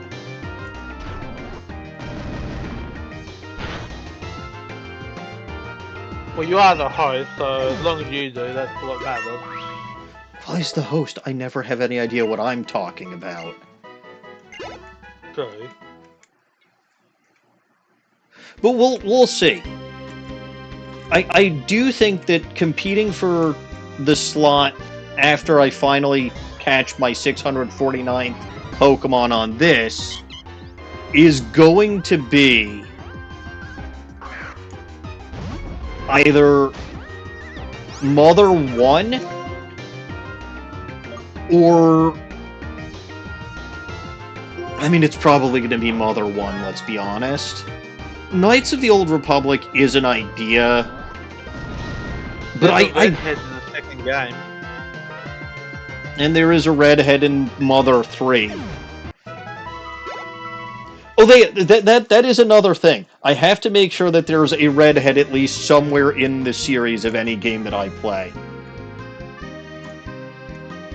Well, you are the host, so as long as you do, that's what matters. Well, as the host, I never have any idea what I'm talking about. True. But we'll see. I do think that competing for the slot after I finally catch my 649th Pokemon on this is going to be either Mother 1 or... I mean, it's probably going to be Mother 1, let's be honest. Knights of the Old Republic is an idea, but I Redhead in the second game. And there is a redhead in Mother 3. Oh, that is another thing. I have to make sure that there's a redhead at least somewhere in the series of any game that I play.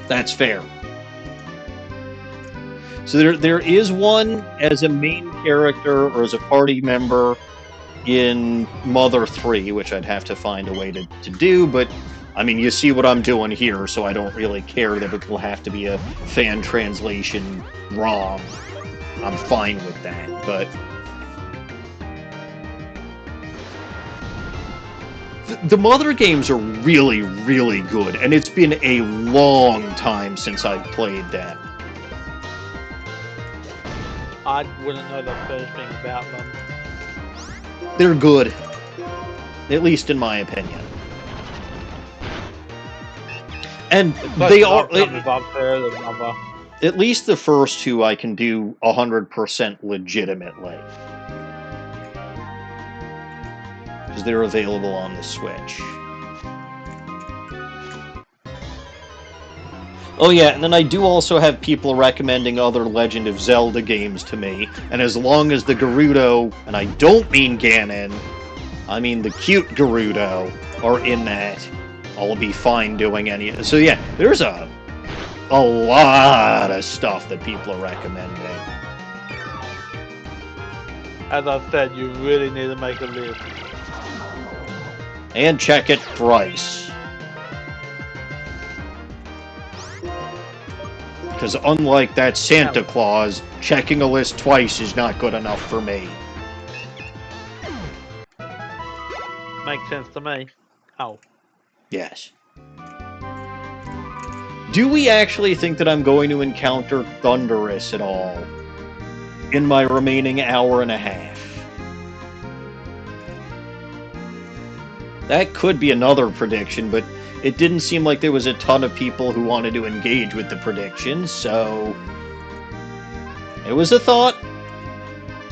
That's fair. So there is one as a main character or as a party member in Mother 3, which I'd have to find a way to do, but I mean, you see what I'm doing here, so I don't really care that it will have to be a fan translation ROM. I'm fine with that, but... The Mother games are really, really good, and it's been a long time since I've played them. I wouldn't know the first thing about them. They're good. At least in my opinion. And they are... I've heard of Unova. At least the first two I can do 100% legitimately. Because they're available on the Switch. Oh yeah, and then I do also have people recommending other Legend of Zelda games to me, and as long as the Gerudo, and I don't mean Ganon, I mean the cute Gerudo, are in that, I'll be fine doing any... So yeah, there's a lot of stuff that people are recommending. As I said, you really need to make a list. And check it thrice. Because unlike that Santa Claus, checking a list twice is not good enough for me. Makes sense to me. Oh. Yes. Do we actually think that I'm going to encounter Thunderous at all in my remaining hour and a half? That could be another prediction, but it didn't seem like there was a ton of people who wanted to engage with the predictions, so... It was a thought.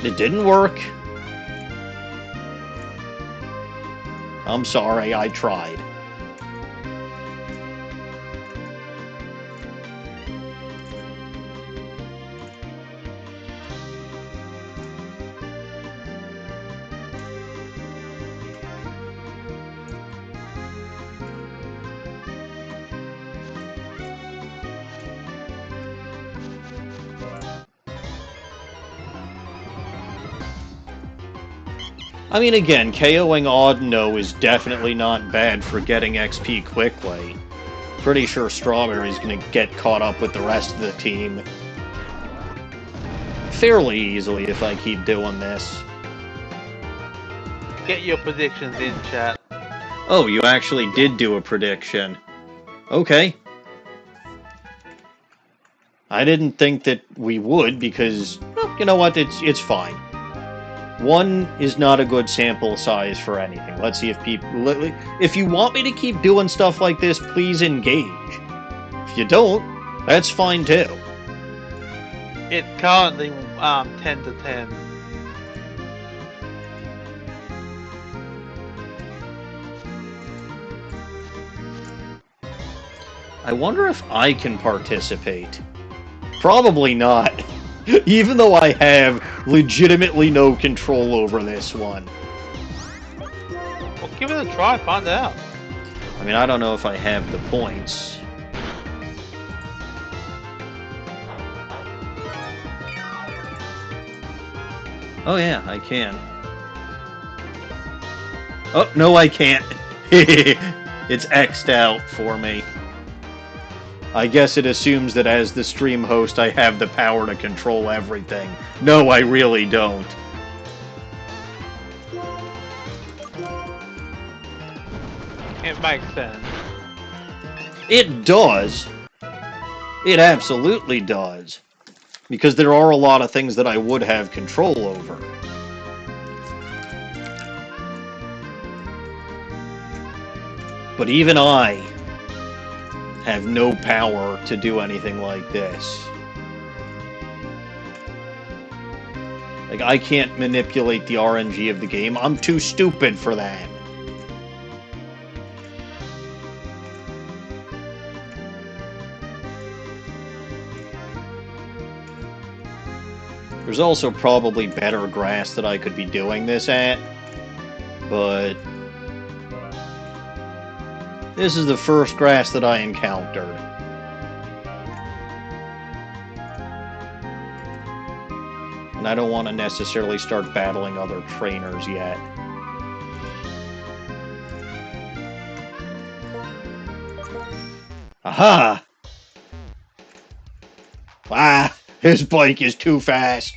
It didn't work. I'm sorry, I tried. I mean, again, KOing Audino is definitely not bad for getting XP quickly. Pretty sure Strawberry's gonna get caught up with the rest of the team fairly easily if I keep doing this. Get your predictions in, chat. Oh, you actually did do a prediction. Okay. I didn't think that we would because, well, you know what, it's fine. 1 is not a good sample size for anything. Let's see if people... If you want me to keep doing stuff like this, please engage. If you don't, that's fine too. It's currently 10 to 10. I wonder if I can participate. Probably not. Even though I have legitimately no control over this one. Well, give it a try, find out. I mean, I don't know if I have the points. Oh yeah, I can. Oh, no I can't. It's X'd out for me. I guess it assumes that as the stream host I have the power to control everything. No, I really don't. It makes sense. It does. It absolutely does. Because there are a lot of things that I would have control over. But even I have no power to do anything like this. Like, I can't manipulate the RNG of the game. I'm too stupid for that. There's also probably better grass that I could be doing this at, but this is the first grass that I encountered. And I don't want to necessarily start battling other trainers yet. Aha! Ah! His bike is too fast!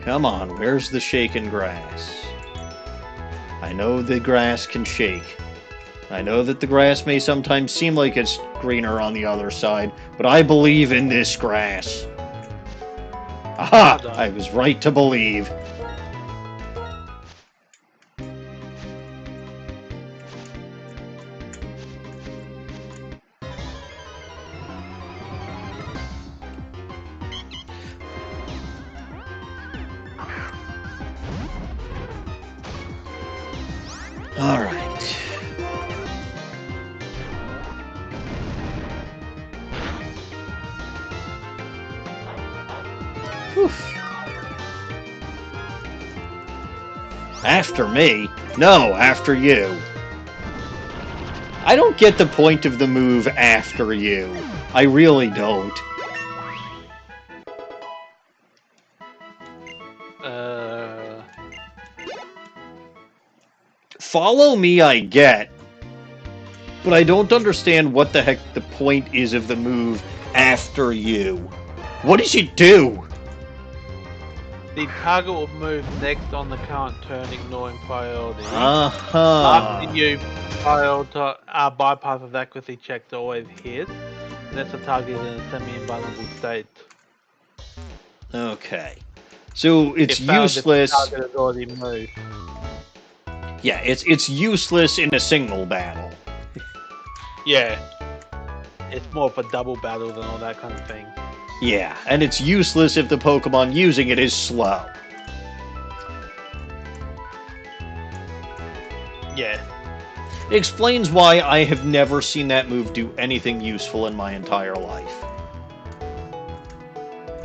Come on, where's the shaken grass? I know the grass can shake. I know that the grass may sometimes seem like it's greener on the other side, but I believe in this grass. Aha! I was right to believe. All right. Whew. After me? No, after you. I don't get the point of the move after you. I really don't. Follow me, I get. But I don't understand what the heck the point is of the move after you. What does it do? The target will move next on the current turn, ignoring priority. Uh-huh. After you bypass of accuracy check to always hit, unless the target is in a semi-invulnerable state. Okay. So it's If found, useless. If the target has already moved. Yeah, it's useless in a single battle. Yeah. It's more of a double battle than all that kind of thing. Yeah, and it's useless if the Pokemon using it is slow. Yeah. It explains why I have never seen that move do anything useful in my entire life.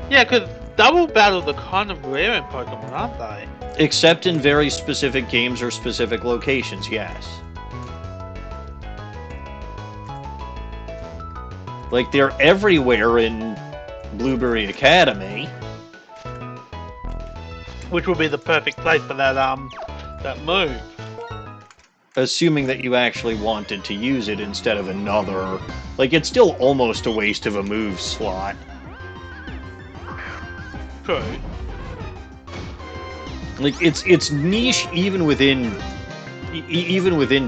Yeah, because double battles are kind of rare in Pokemon, aren't they? Except in very specific games or specific locations, yes. Like, they're everywhere in Blueberry Academy. Which would be the perfect place for that move. Assuming that you actually wanted to use it instead of another... Like, it's still almost a waste of a move slot. True. Like, it's niche even within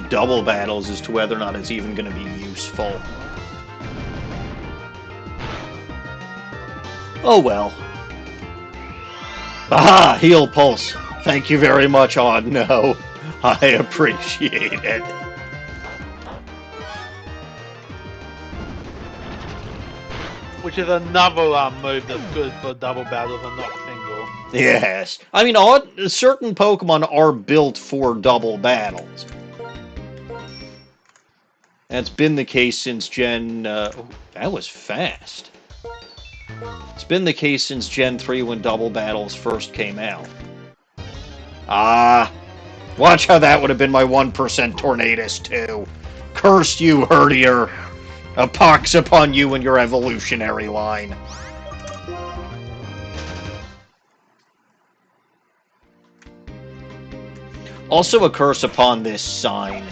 double battles as to whether or not it's even going to be useful. Oh well. Aha! Heal pulse. Thank you very much, Odd. No, I appreciate it. Which is another move that's good for double battles and not single. Yes. I mean, certain Pokemon are built for double battles. That's been the case since Gen... oh, that was fast. It's been the case since Gen 3 when double battles first came out. Ah. Watch how that would have been my 1% Tornadus, too. Curse you, Herdier. A pox upon you and your evolutionary line. Also a curse upon this sign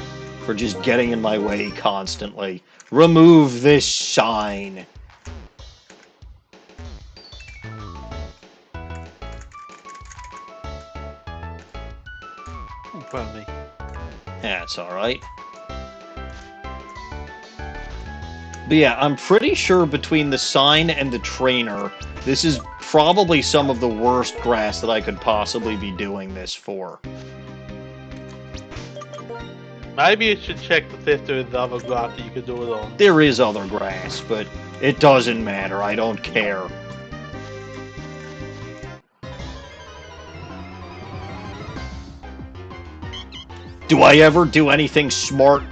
for just getting in my way constantly. Remove this sign. Oh, pardon me. That's alright. But yeah, I'm pretty sure between the sign and the trainer, this is probably some of the worst grass that I could possibly be doing this for. Maybe you should check to see if there is other grass that you could do it on. There is other grass, but it doesn't matter. I don't care. Do I ever do anything smart,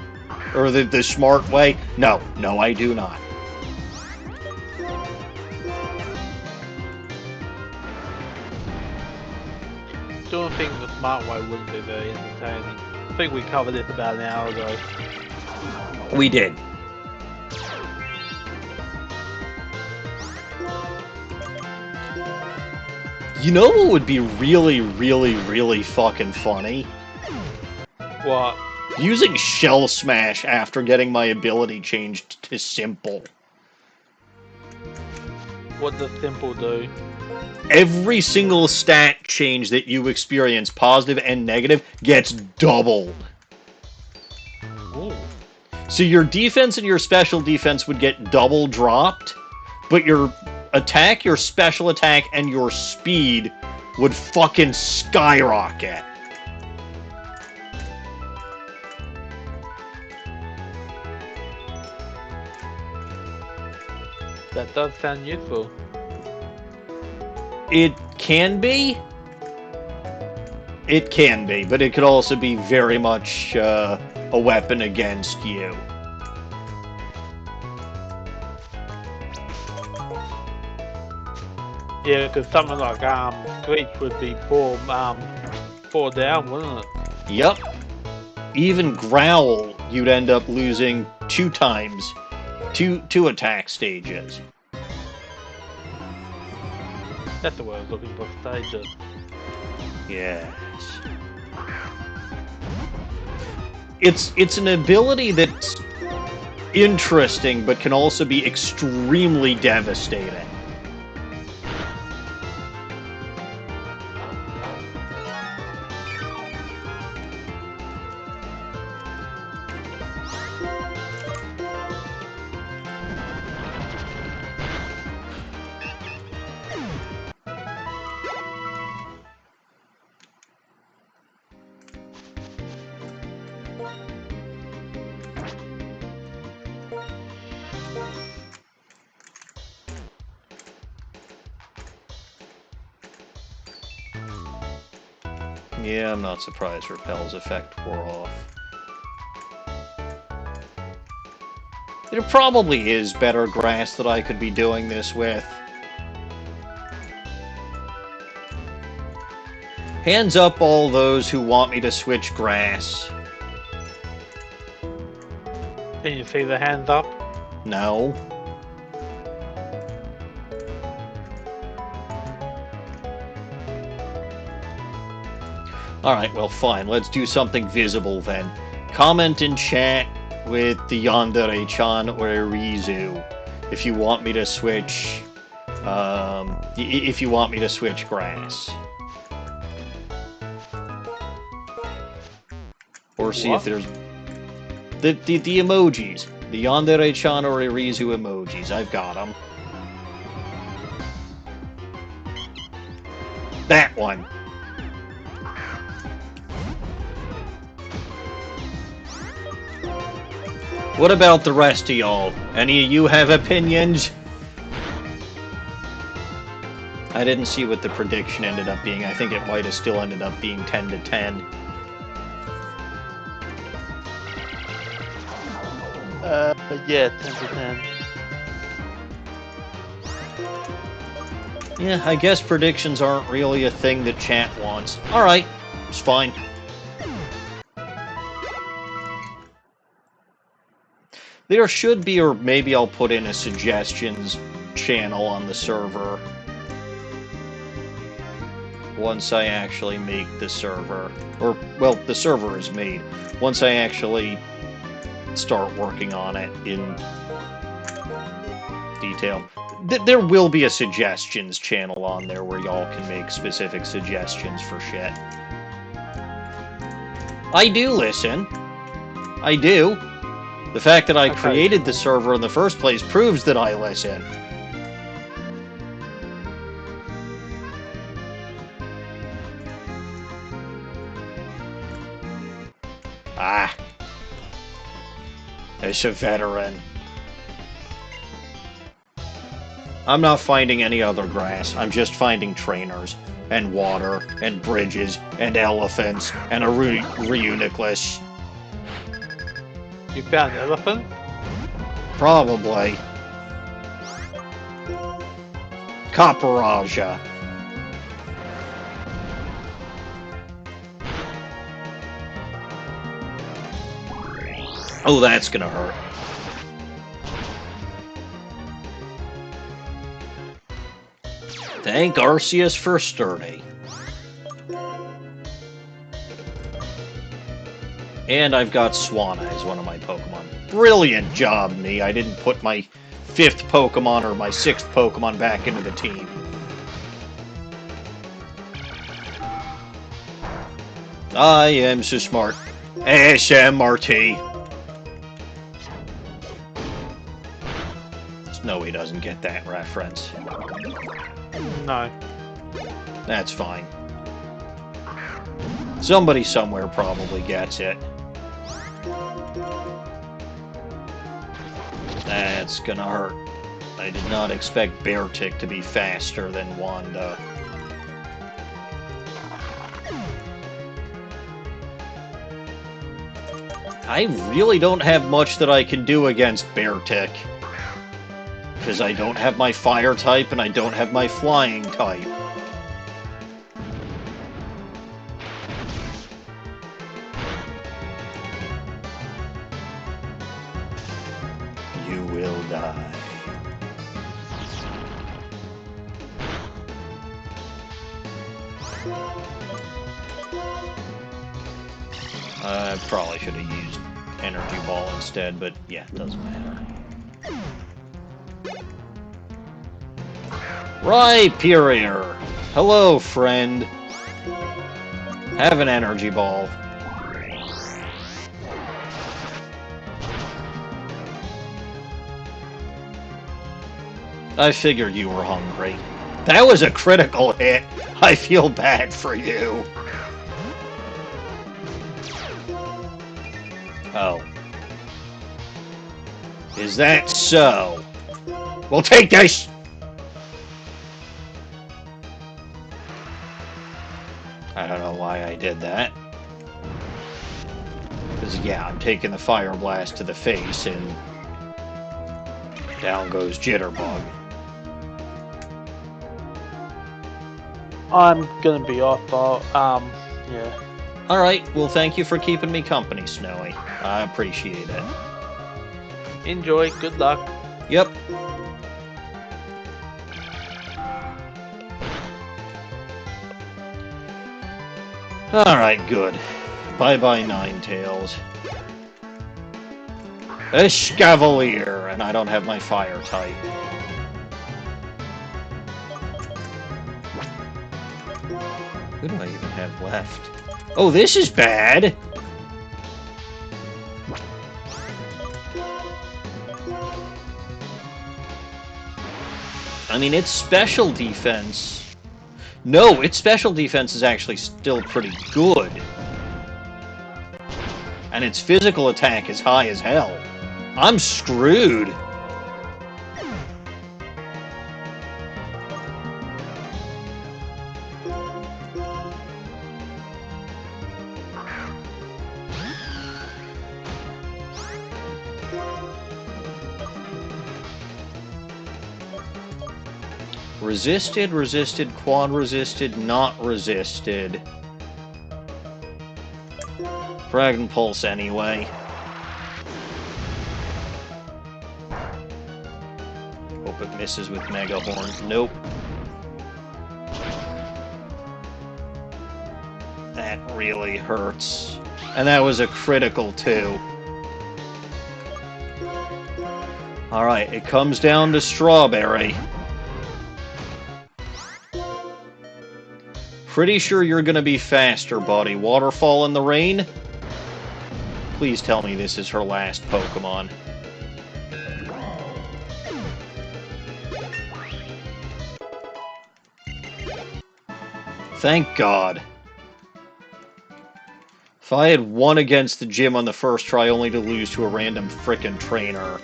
or the smart way? No. No, I do not. Doing things the smart way wouldn't be very entertaining. I think we covered this about an hour ago. We did. You know what would be really, really, really fucking funny? What? Using Shell Smash after getting my ability changed to Simple. What does Simple do? Every single stat change that you experience, positive and negative, gets doubled. Ooh. So your defense and your special defense would get double dropped, but your attack, your special attack, and your speed would fucking skyrocket. That does sound useful. It can be. It can be, but it could also be very much a weapon against you. Yeah, because something like Screech would be four down, wouldn't it? Yep. Even Growl, you'd end up losing 2 times. Two attack stages. That's the word I was looking for, stages. Yes. It's an ability that's interesting, but can also be extremely devastating. Yeah, I'm not surprised Repel's effect wore off. There probably is better grass that I could be doing this with. Hands up all those who want me to switch grass. Can you see the hands up? No. Alright, well fine, let's do something visible then. Comment in chat with the Yandere-chan or Rizu if you want me to switch If you want me to switch grass. Or see if there's... The emojis. The Yandere-chan or Irizu emojis. I've got them. That one. What about the rest of y'all? Any of you have opinions? I didn't see what the prediction ended up being. I think it might have still ended up being 10 to 10. Yeah, 10 to 10. Yeah, I guess predictions aren't really a thing that chat wants. Alright, it's fine. There should be, or maybe I'll put in a suggestions channel on the server once I actually make the server. Or, well, the server is made. Once I actually start working on it in detail. There will be a suggestions channel on there where y'all can make specific suggestions for shit. I do listen. I do. The fact that I created the server in the first place proves that I listen. Ah. It's a veteran. I'm not finding any other grass. I'm just finding trainers, and water, and bridges, and elephants, and a Reuniclus. You found an elephant? Probably. Caparaja. Oh, that's gonna hurt. Thank Arceus for sturdy. And I've got Swanna as one of my Pokemon. Brilliant job, me. I didn't put my 5th Pokemon or my 6th Pokemon back into the team. I am so smart. SMRT. Snowy doesn't get that reference. No. That's fine. Somebody somewhere probably gets it. That's gonna hurt. I did not expect Beartic to be faster than Wanda. I really don't have much that I can do against Beartic. Because I don't have my fire type and I don't have my flying type. You will die. I probably should have used Energy Ball instead, but yeah, it doesn't matter. Rhyperior! Hello, friend. Have an Energy Ball. I figured you were hungry. That was a critical hit. I feel bad for you. Oh. Is that so? Well, take this! I don't know why I did that. Because, yeah, I'm taking the Fire Blast to the face, and down goes Jitterbug. I'm gonna be off, but, yeah. Alright, well, thank you for keeping me company, Snowy. I appreciate it. Enjoy, good luck. Yep. Alright, good. Bye-bye, Ninetales. A Scavalier, and I don't have my fire type. What do I even have left? Oh, this is bad! I mean, its special defense... No, its special defense is actually still pretty good. And its physical attack is high as hell. I'm screwed. Resisted, resisted, quad resisted, not resisted. Dragon Pulse anyway. Hope it misses with Mega Horn. Nope. That really hurts. And that was a critical too. Alright, it comes down to Strawberry. Pretty sure you're gonna be faster, buddy. Waterfall in the Rain? Please tell me this is her last Pokemon. Thank God. If I had won against the gym on the first try only to lose to a random frickin' trainer...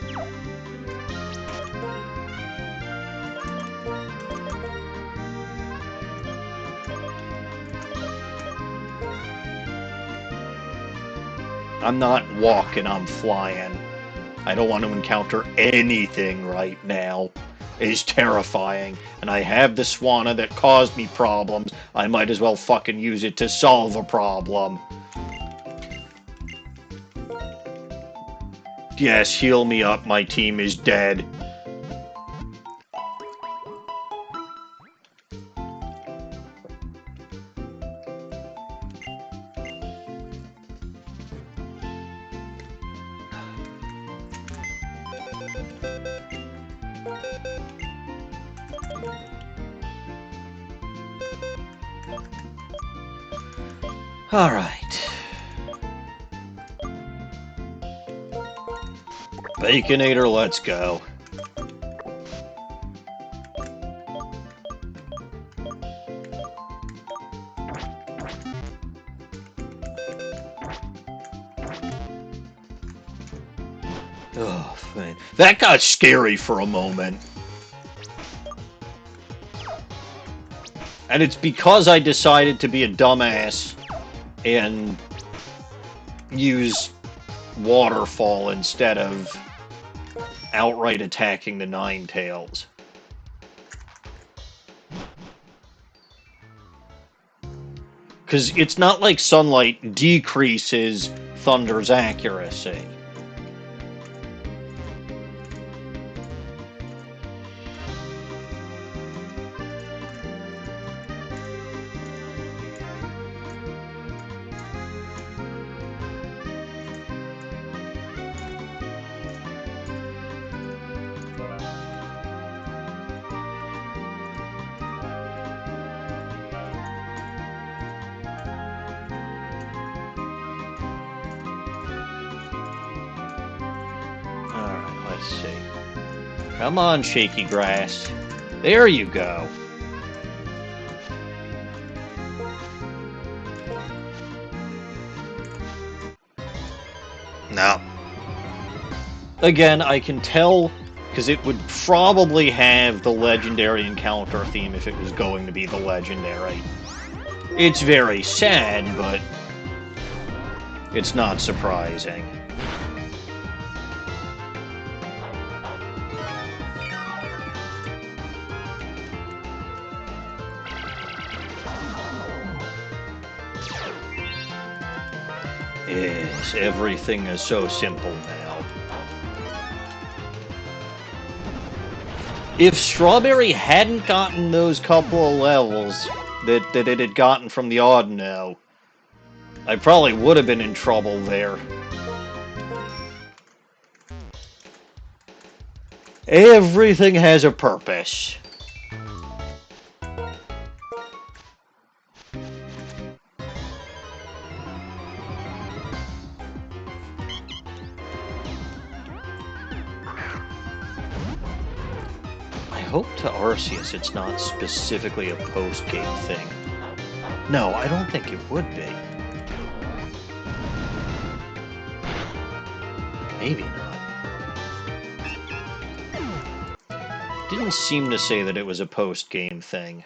I'm not walking, I'm flying. I don't want to encounter anything right now. It's terrifying. And I have the Swanna that caused me problems. I might as well fucking use it to solve a problem. Yes, heal me up, my team is dead. Alright. Baconator, let's go. Oh, man. That got scary for a moment. And it's because I decided to be a dumbass and use Waterfall instead of outright attacking the Ninetales. Because it's not like Sunlight decreases Thunder's accuracy. Come on, Shaky Grass. There you go. No. Again, I can tell, because it would probably have the Legendary Encounter theme if it was going to be the Legendary. It's very sad, but it's not surprising. Yes, everything is so simple now. If Strawberry hadn't gotten those couple of levels that it had gotten from the Audino, I probably would have been in trouble there. Everything has a purpose. hope to Arceus it's not specifically a post-game thing. No, I don't think it would be. Maybe not. Didn't seem to say that it was a post-game thing.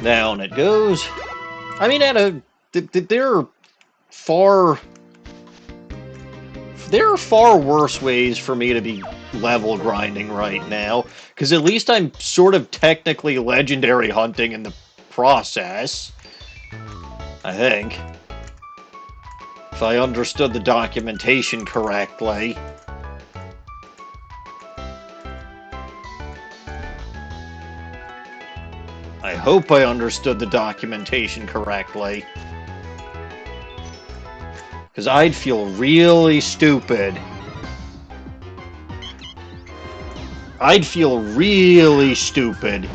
Down it goes. I mean, there are far worse ways for me to be level grinding right now, because at least I'm sort of technically legendary hunting in the process. I think. If I understood the documentation correctly. I hope I understood the documentation correctly. Because I'd feel really stupid. I'd feel really stupid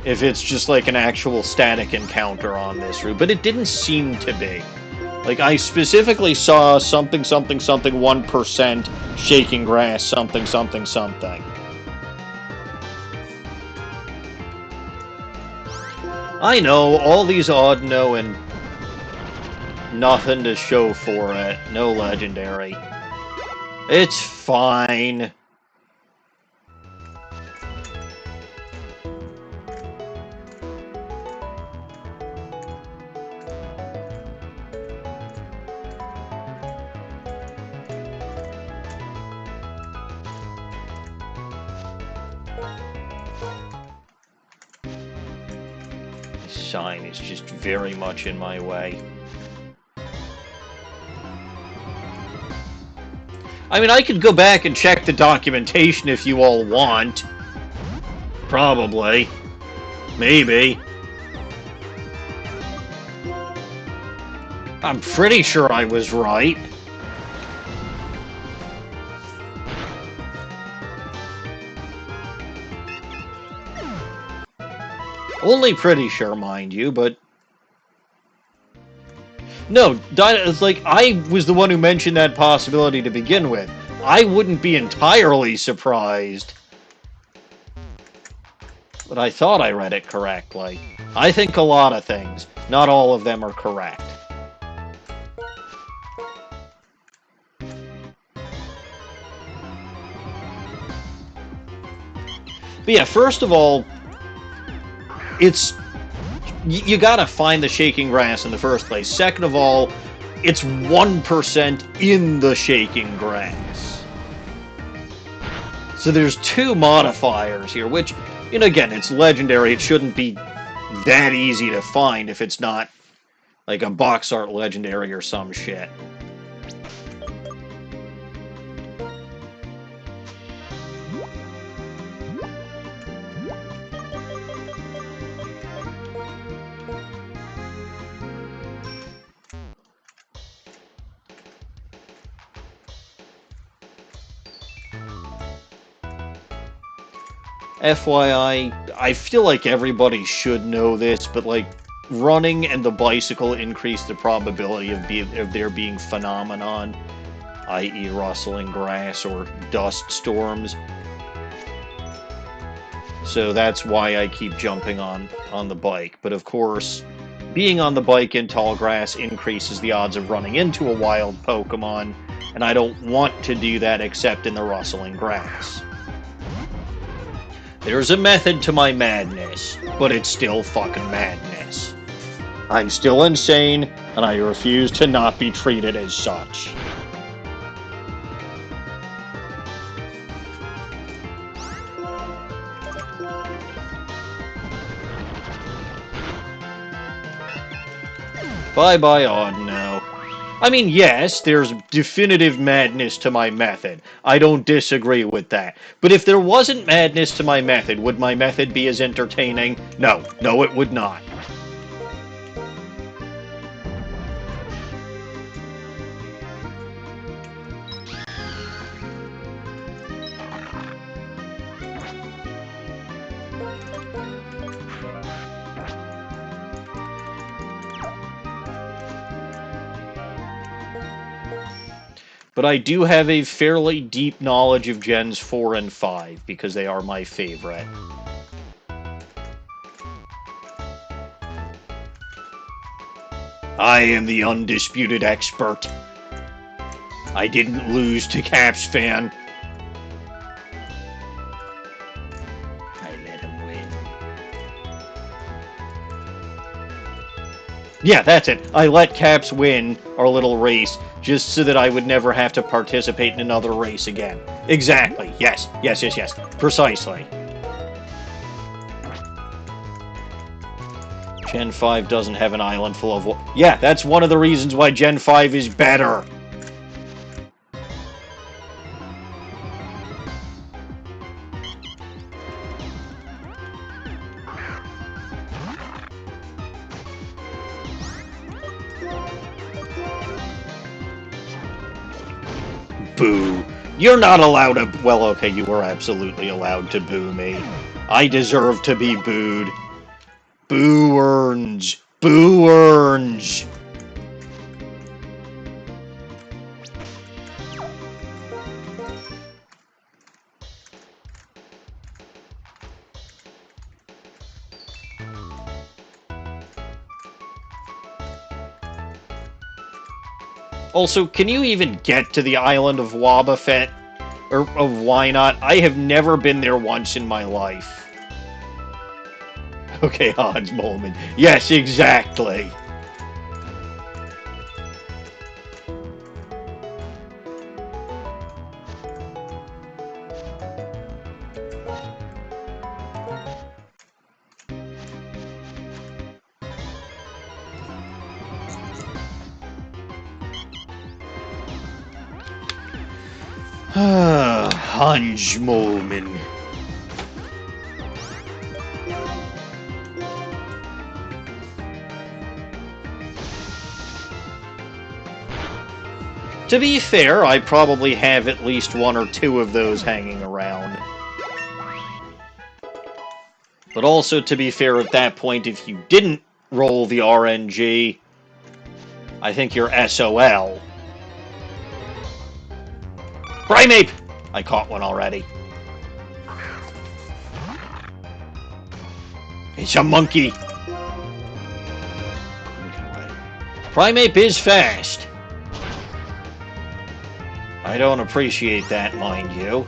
if it's just like an actual static encounter on this route. But it didn't seem to be. Like, I specifically saw something, something, something, 1% shaking grass, something, something, something. I know, all these Audino and nothing to show for it. No legendary. It's fine. Sign is just very much in my way. I mean, I could go back and check the documentation if you all want. Probably. Maybe. I'm pretty sure I was right. Only pretty sure, mind you, but... No, it's like, I was the one who mentioned that possibility to begin with. I wouldn't be entirely surprised. But I thought I read it correctly. I think a lot of things. Not all of them are correct. But yeah, first of all, it's... You gotta find the shaking grass in the first place. Second of all, it's 1% in the shaking grass. So there's two modifiers here, which, you know, again, it's legendary. It shouldn't be that easy to find if it's not like a box art legendary or some shit. FYI, I feel like everybody should know this, but like, running and the bicycle increase the probability of there being phenomenon, i.e. rustling grass or dust storms. So that's why I keep jumping on the bike. But of course, being on the bike in tall grass increases the odds of running into a wild Pokemon, and I don't want to do that except in the rustling grass. There's a method to my madness, but it's still fucking madness. I'm still insane, and I refuse to not be treated as such. Bye-bye, Audino. I mean, yes, there's definitive madness to my method. I don't disagree with that. But if there wasn't madness to my method, would my method be as entertaining? No. No, it would not. But I do have a fairly deep knowledge of Gens 4 and 5, because they are my favorite. I am the undisputed expert. I didn't lose to Caps fan. I let him win. Yeah, that's it. I let Caps win our little race just so that I would never have to participate in another race again. Exactly. Yes. Yes, yes, yes. Precisely. Gen 5 doesn't have an island full of... Yeah, that's one of the reasons why Gen 5 is better. Boo. You're not allowed to... Well, okay, you were absolutely allowed to boo me. I deserve to be booed. Boo earns. Boo earns. Also, can you even get to the island of Wobbuffet? Or of Wynot? I have never been there once in my life. Okay, Hans Molman. Yes, exactly. Hans Molman. To be fair, I probably have at least one or two of those hanging around. But also, to be fair, at that point, if you didn't roll the RNG, I think you're SOL. Primeape! I caught one already. It's a monkey. Primeape is fast. I don't appreciate that, mind you.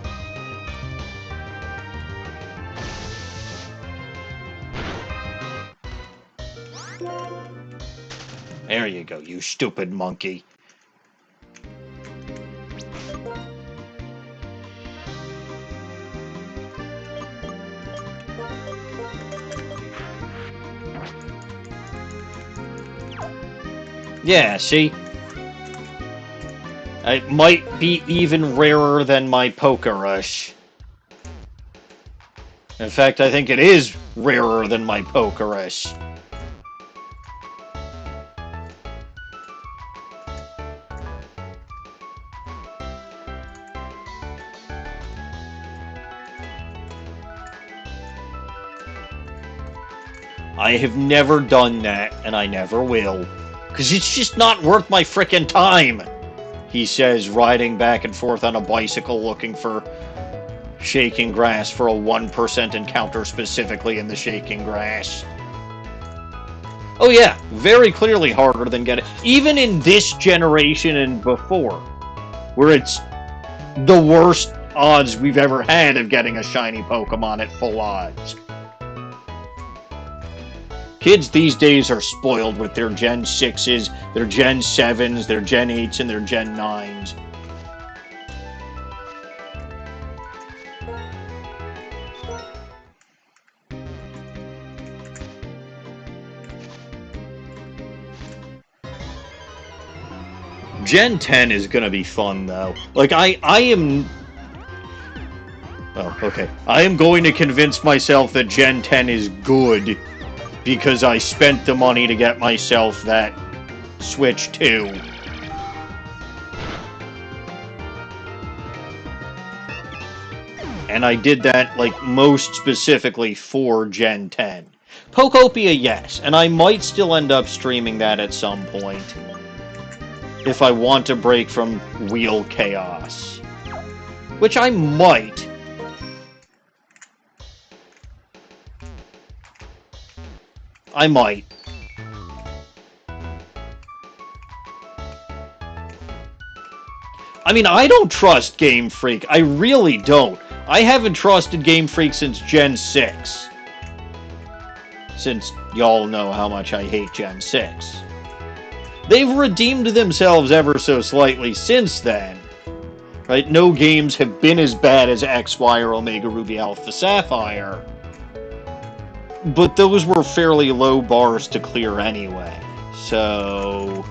There you go, you stupid monkey. Yeah, see? It might be even rarer than my Pokerush. In fact, I think it is rarer than my Pokerush. I have never done that, and I never will. Because it's just not worth my frickin' time, he says, riding back and forth on a bicycle looking for shaking grass for a 1% encounter specifically in the shaking grass. Oh yeah, very clearly harder than getting... Even in this generation and before, where it's the worst odds we've ever had of getting a shiny Pokemon at full odds. Kids these days are spoiled with their Gen 6s, their Gen 7s, their Gen 8s, and their Gen 9s. Gen 10 is gonna be fun, though. Like, I am... Oh, okay. I am going to convince myself that Gen 10 is good because I spent the money to get myself that Switch 2. And I did that, like, most specifically for Gen 10. Pokopia, yes, and I might still end up streaming that at some point if I want to break from Wheel Chaos. Which I might. I might. I mean, I don't trust Game Freak. I really don't. I haven't trusted Game Freak since Gen 6. Since y'all know how much I hate Gen 6. They've redeemed themselves ever so slightly since then. Right? No games have been as bad as X, Y, or Omega Ruby Alpha Sapphire. But those were fairly low bars to clear anyway. So...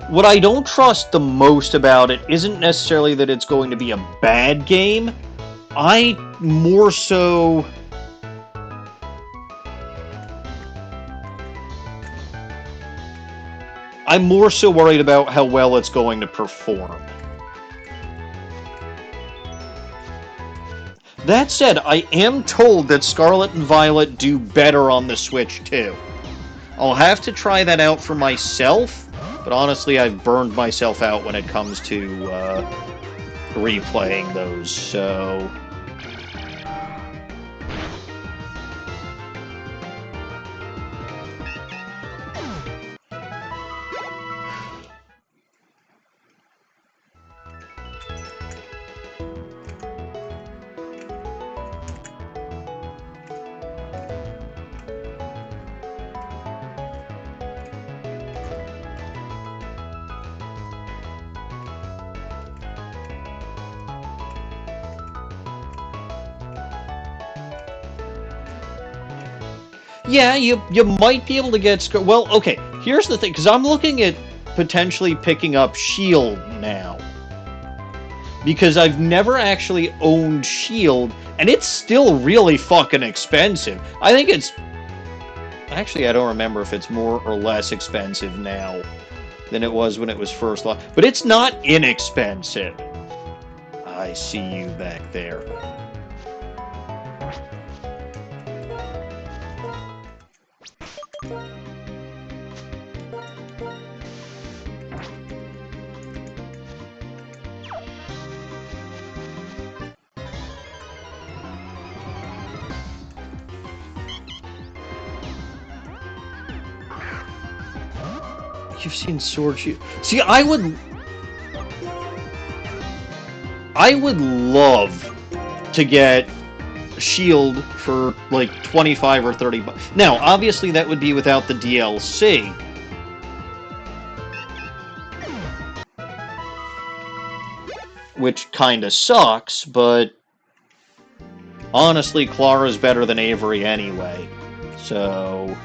what I don't trust the most about it isn't necessarily that it's going to be a bad game. I'm more so worried about how well it's going to perform. That said, I am told that Scarlet and Violet do better on the Switch too. I'll have to try that out for myself, but honestly, I've burned myself out when it comes to replaying those, so... yeah, you might be able to get... well, okay, here's the thing, because I'm looking at potentially picking up S.H.I.E.L.D. now. Because I've never actually owned S.H.I.E.L.D., and it's still really fucking expensive. I think it's... actually, I don't remember if it's more or less expensive now than it was when it was first launched. But it's not inexpensive. I see you back there. You've seen Sword Shield. See, I would love to get Shield for like 25 or 30 bucks. Now, obviously that would be without the DLC. Which kinda sucks, but honestly, Clara's better than Avery anyway. So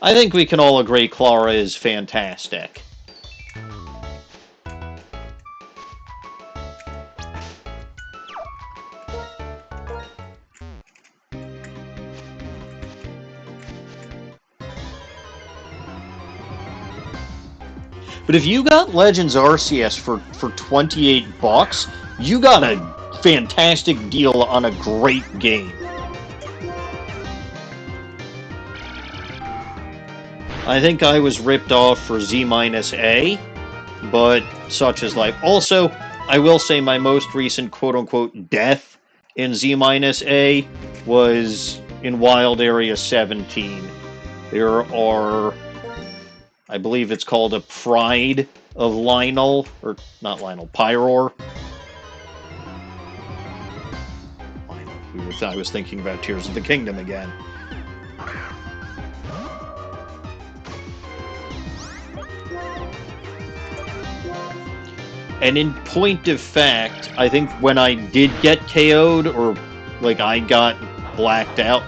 I think we can all agree Clara is fantastic. But if you got Legends Arceus for 28 bucks, you got a fantastic deal on a great game. I think I was ripped off for Z-A, but such is life. Also, I will say my most recent quote-unquote death in Z-A was in Wild Area 17. There are, I believe it's called a Pride of Lynel, or not Lynel, Pyroar. Lynel. I was thinking about Tears of the Kingdom again. And in point of fact, I think when I did get KO'd, or like I got blacked out.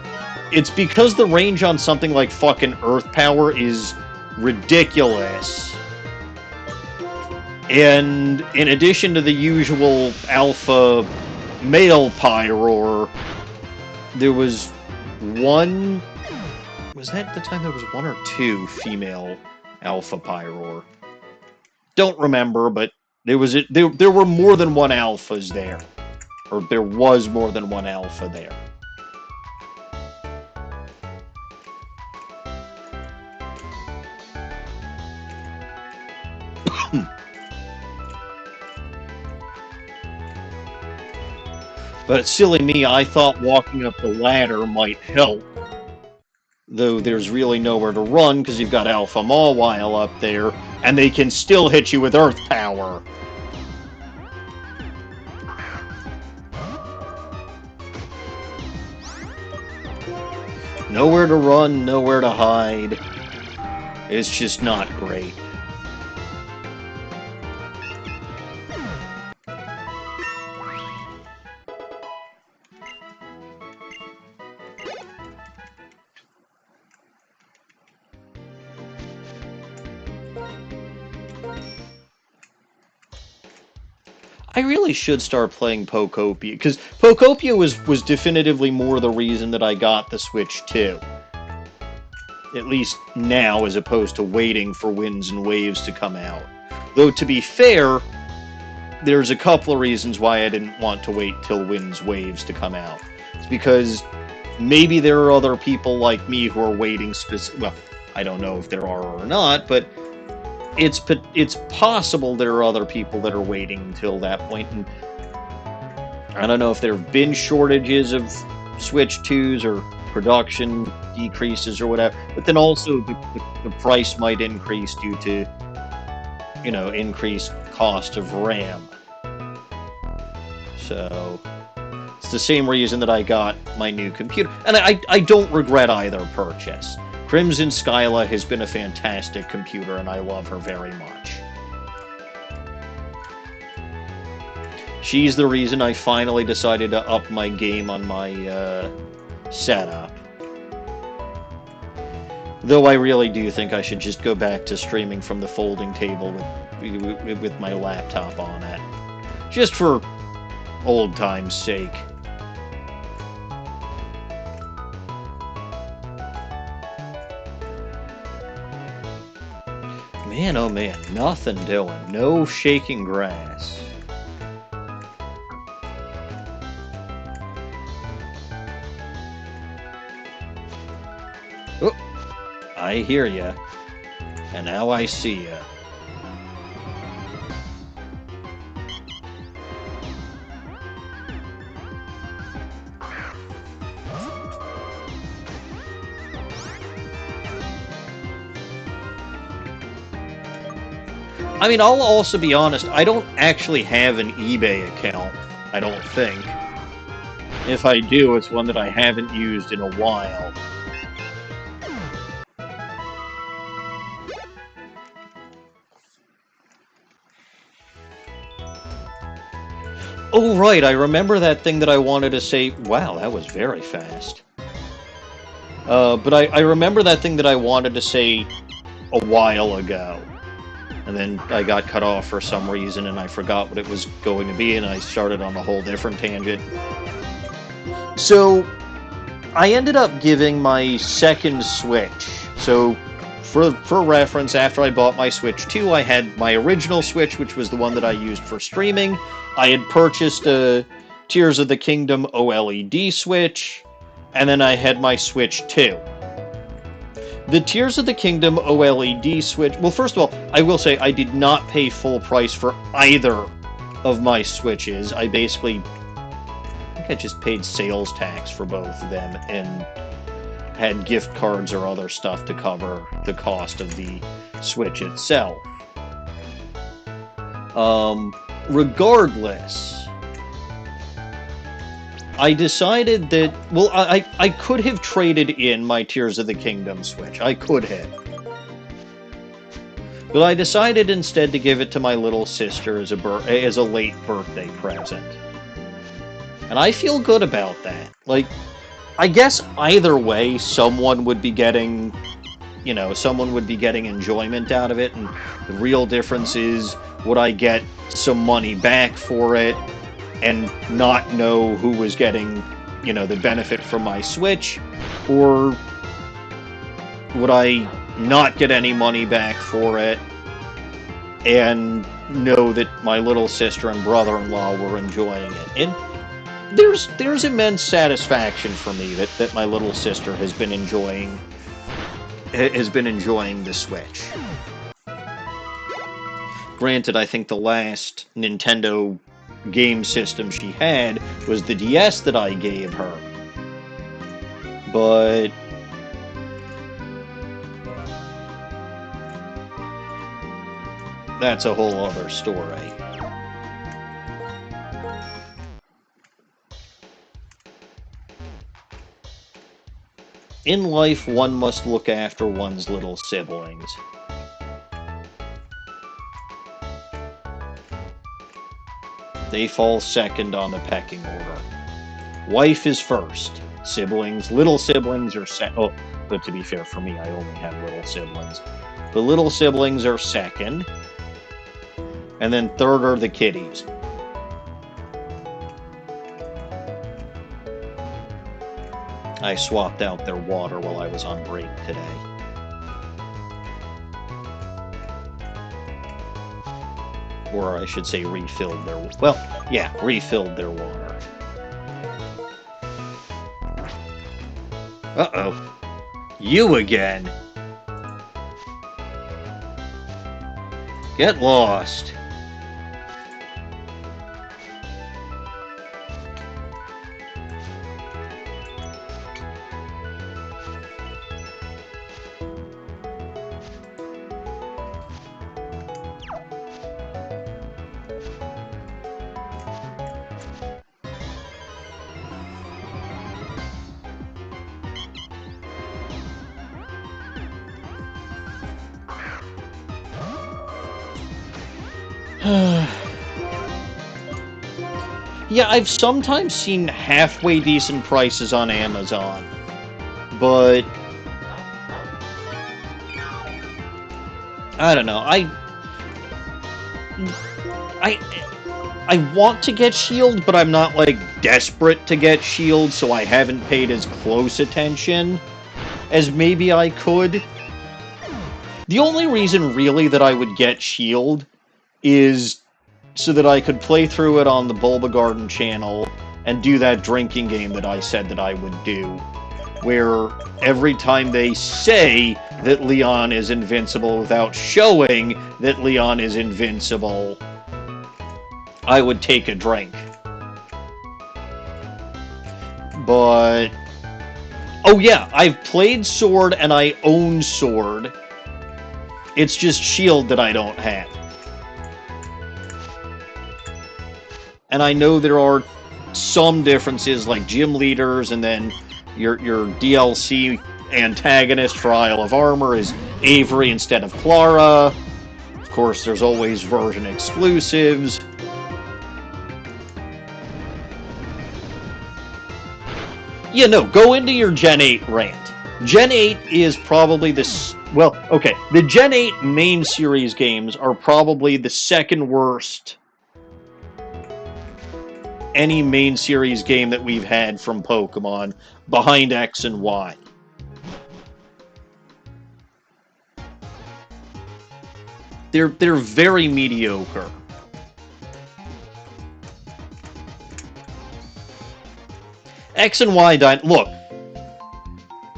It's because the range on something like fucking Earth Power is ridiculous. And in addition to the usual alpha male Pyroar, there was one... Was that the time there was one or two female alpha Pyroar? Don't remember, but there were more than one alphas there. Or there was more than one alpha there. But silly me, I thought walking up the ladder might help. Though there's really nowhere to run because you've got Alpha Mawile up there, and they can still hit you with Earth Power. Nowhere to run, nowhere to hide. It's just not great. I really should start playing Pokopia, because Pokopia was definitively more the reason that I got the Switch 2. At least now, as opposed to waiting for Winds and Waves to come out. Though, to be fair, there's a couple of reasons why I didn't want to wait till Winds Waves to come out. It's because maybe there are other people like me who are waiting well, I don't know if there are or not, but it's possible there are other people that are waiting until that point, and I don't know if there have been shortages of Switch 2s or production decreases or whatever, but then also the price might increase due to, you know, increased cost of RAM. So it's the same reason that I got my new computer, and I don't regret either purchase. Crimson Skyla has been a fantastic computer, and I love her very much. She's the reason I finally decided to up my game on my setup. Though I really do think I should just go back to streaming from the folding table with my laptop on it. Just for old time's sake. Man, oh man, nothing doing. No shaking grass. Oh, I hear ya. And now I see ya. I mean, I'll also be honest, I don't actually have an eBay account, I don't think. If I do, it's one that I haven't used in a while. Oh, right, I remember that thing that I wanted to say. Wow, that was very fast. But I remember that thing that I wanted to say a while ago. And then I got cut off for some reason, and I forgot what it was going to be, and I started on a whole different tangent. So, I ended up giving my second Switch. So, for reference, after I bought my Switch 2, I had my original Switch, which was the one that I used for streaming. I had purchased a Tears of the Kingdom OLED Switch, and then I had my Switch 2. The Tears of the Kingdom OLED Switch... Well, first of all, I will say I did not pay full price for either of my Switches. I basically... I think I just paid sales tax for both of them and had gift cards or other stuff to cover the cost of the Switch itself. Regardless... I decided that, well, I could have traded in my Tears of the Kingdom Switch. I could have. But I decided instead to give it to my little sister as a late birthday present. And I feel good about that. Like, I guess either way, someone would be getting, someone would be getting enjoyment out of it, and the real difference is, would I get some money back for it and not know who was getting, the benefit from my Switch, or would I not get any money back for it and know that my little sister and brother-in-law were enjoying it? And there's immense satisfaction for me that my little sister has been enjoying the Switch. Granted, I think the last Nintendo game system she had was the DS that I gave her. But that's a whole other story. In life, one must look after one's little siblings. They fall second on the pecking order. Wife is first. Siblings, little siblings are second. Oh, but to be fair, for me, I only have little siblings. The little siblings are second. And then third are the kiddies. I swapped out their water while I was on break today. Or I should say refilled their... Well, yeah, refilled their water. Uh-oh. You again. Get lost. Yeah, I've sometimes seen halfway decent prices on Amazon, but I don't know. I want to get Shield, but I'm not like desperate to get Shield, so I haven't paid as close attention as maybe I could. The only reason really that I would get Shield is so that I could play through it on the Bulba Garden channel and do that drinking game that I said that I would do, where every time they say that Leon is invincible without showing that Leon is invincible, I would take a drink. But... oh yeah, I've played Sword and I own Sword. It's just Shield that I don't have. And I know there are some differences, like gym leaders, and then your DLC antagonist for Isle of Armor is Avery instead of Clara. Of course, there's always version exclusives. Yeah, no, go into your Gen 8 rant. Gen 8 is probably the... well, okay, the Gen 8 main series games are probably the second worst any main series game that we've had from Pokemon, behind X and Y. They're very mediocre. X and Y look,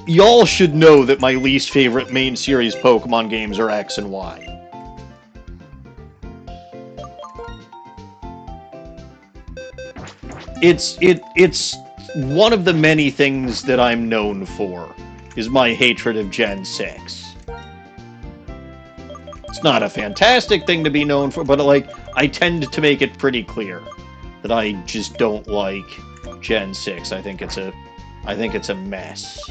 y'all should know that my least favorite main series Pokemon games are X and Y. It's one of the many things that I'm known for, is my hatred of Gen 6. It's not a fantastic thing to be known for, but like, I tend to make it pretty clear that I just don't like Gen 6. I think it's a mess.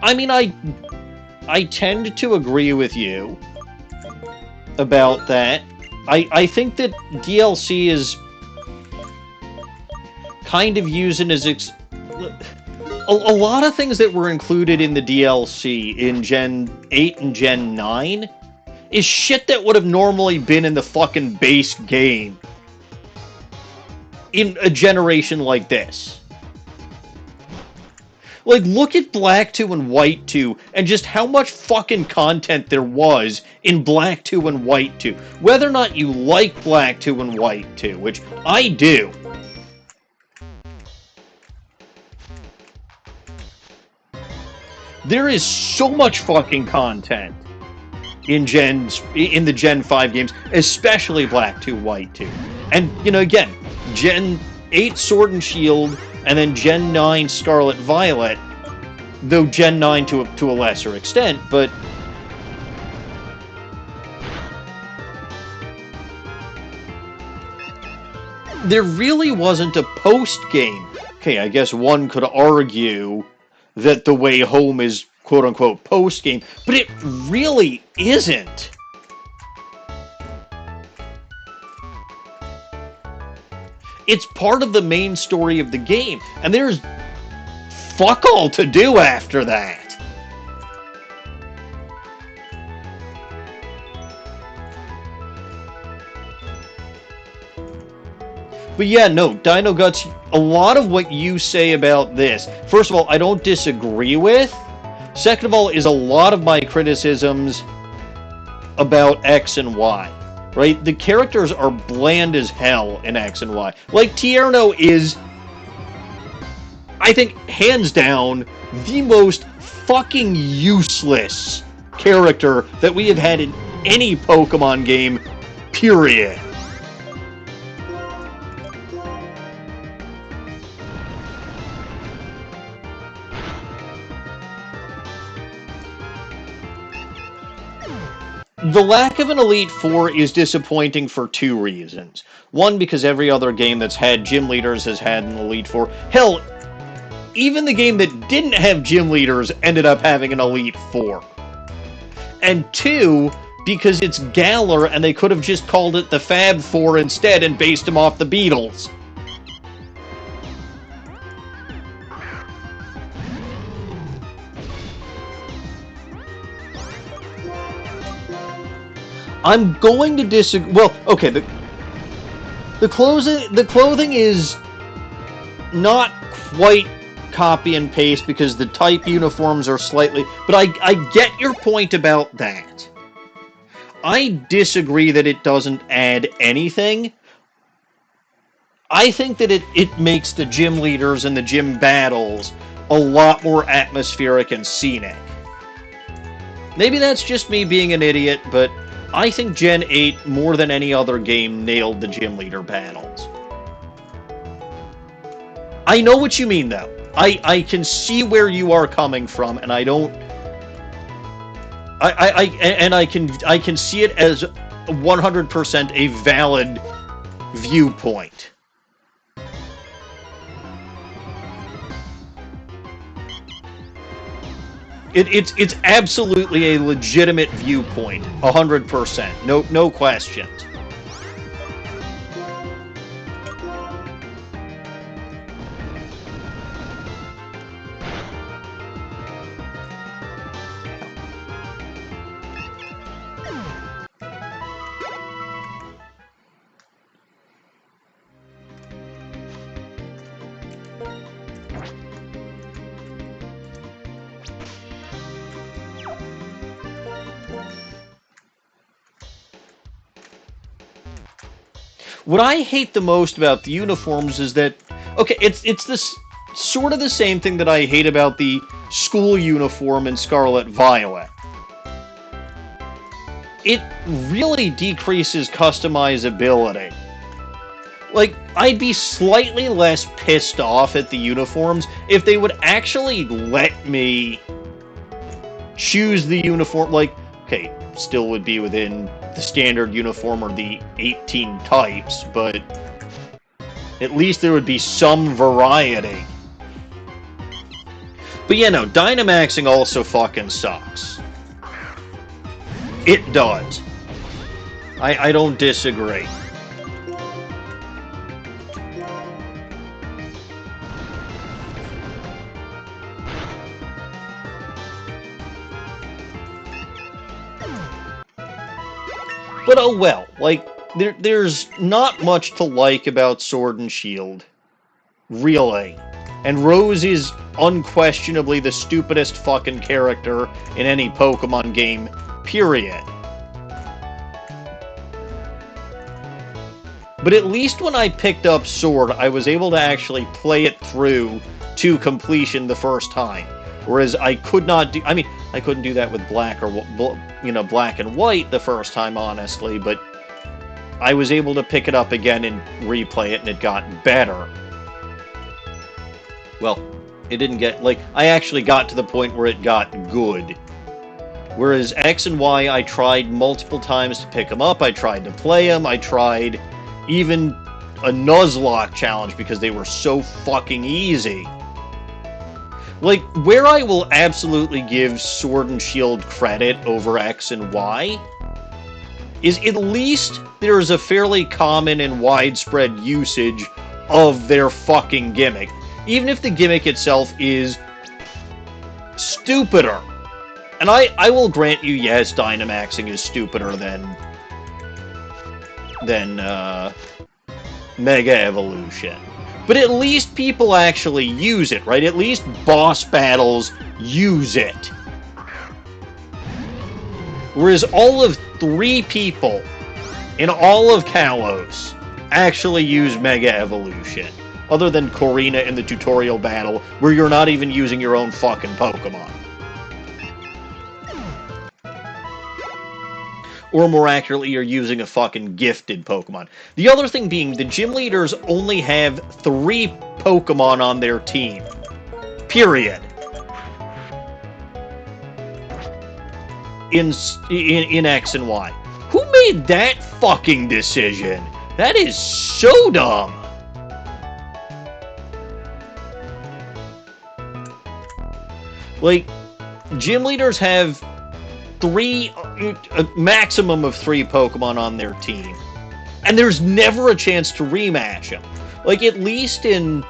I mean, I tend to agree with you about that. I think that DLC is kind of using as a lot of things that were included in the DLC in Gen 8 and Gen 9 is shit that would have normally been in the fucking base game in a generation like this. Like, look at Black 2 and White 2, and just how much fucking content there was in Black 2 and White 2. Whether or not you like Black 2 and White 2, which I do. There is so much fucking content in the Gen 5 games, especially Black 2, White 2. And, you know, again, Gen 8 Sword and Shield, and then Gen 9 Scarlet Violet, though Gen 9 to a lesser extent, but there really wasn't a post-game. Okay, I guess one could argue that The Way Home is quote-unquote post-game, but it really isn't. It's part of the main story of the game, and there's fuck all to do after that. But yeah, no, Dino Guts, a lot of what you say about this, first of all, I don't disagree with. Second of all, is a lot of my criticisms about X and Y. Right? The characters are bland as hell in X and Y. Like, Tierno is, I think, hands down, the most fucking useless character that we have had in any Pokemon game, period. The lack of an Elite Four is disappointing for two reasons. One, because every other game that's had gym leaders has had an Elite Four. Hell, even the game that didn't have gym leaders ended up having an Elite Four. And two, because it's Galar and they could have just called it the Fab Four instead and based him off the Beatles. I'm going to disagree. Well, okay, the clothing is not quite copy and paste because the type uniforms are slightly. But I get your point about that. I disagree that it doesn't add anything. I think that it makes the gym leaders and the gym battles a lot more atmospheric and scenic. Maybe that's just me being an idiot, but I think Gen 8, more than any other game, nailed the gym leader battles. I know what you mean, though. I can see where you are coming from, and I don't... I can see it as 100% a valid viewpoint. It's absolutely a legitimate viewpoint, 100%, no questions. What I hate the most about the uniforms is that, okay, it's this sort of the same thing that I hate about the school uniform in Scarlet Violet. It really decreases customizability. Like, I'd be slightly less pissed off at the uniforms if they would actually let me choose the uniform, like, okay, still would be within the standard uniform or the 18 types, but at least there would be some variety. But yeah, no, Dynamaxing also fucking sucks. It does. I don't disagree. But oh well, like, there's not much to like about Sword and Shield. Really. And Rose is unquestionably the stupidest fucking character in any Pokemon game, period. But at least when I picked up Sword, I was able to actually play it through to completion the first time. Whereas I could not do... I mean, I couldn't do that with Black or, Black and White the first time, honestly, but I was able to pick it up again and replay it, and it got better. Well, it didn't get... Like, I actually got to the point where it got good. Whereas X and Y, I tried multiple times to pick them up. I tried to play them. I tried even a Nuzlocke challenge because they were so fucking easy. Like, where I will absolutely give Sword and Shield credit over X and Y is at least there's a fairly common and widespread usage of their fucking gimmick. Even if the gimmick itself is stupider. And I will grant you, yes, Dynamaxing is stupider than Mega Evolution. But at least people actually use it, right? At least boss battles use it. Whereas all of 3 people in all of Kalos actually use Mega Evolution. Other than Corina in the tutorial battle, where you're not even using your own fucking Pokemon. Or more accurately, you're using a fucking gifted Pokemon. The other thing being, the gym leaders only have 3 Pokemon on their team. Period. In X and Y. Who made that fucking decision? That is so dumb. Like, gym leaders have a maximum of 3 Pokemon on their team. And there's never a chance to rematch them. Like, at least in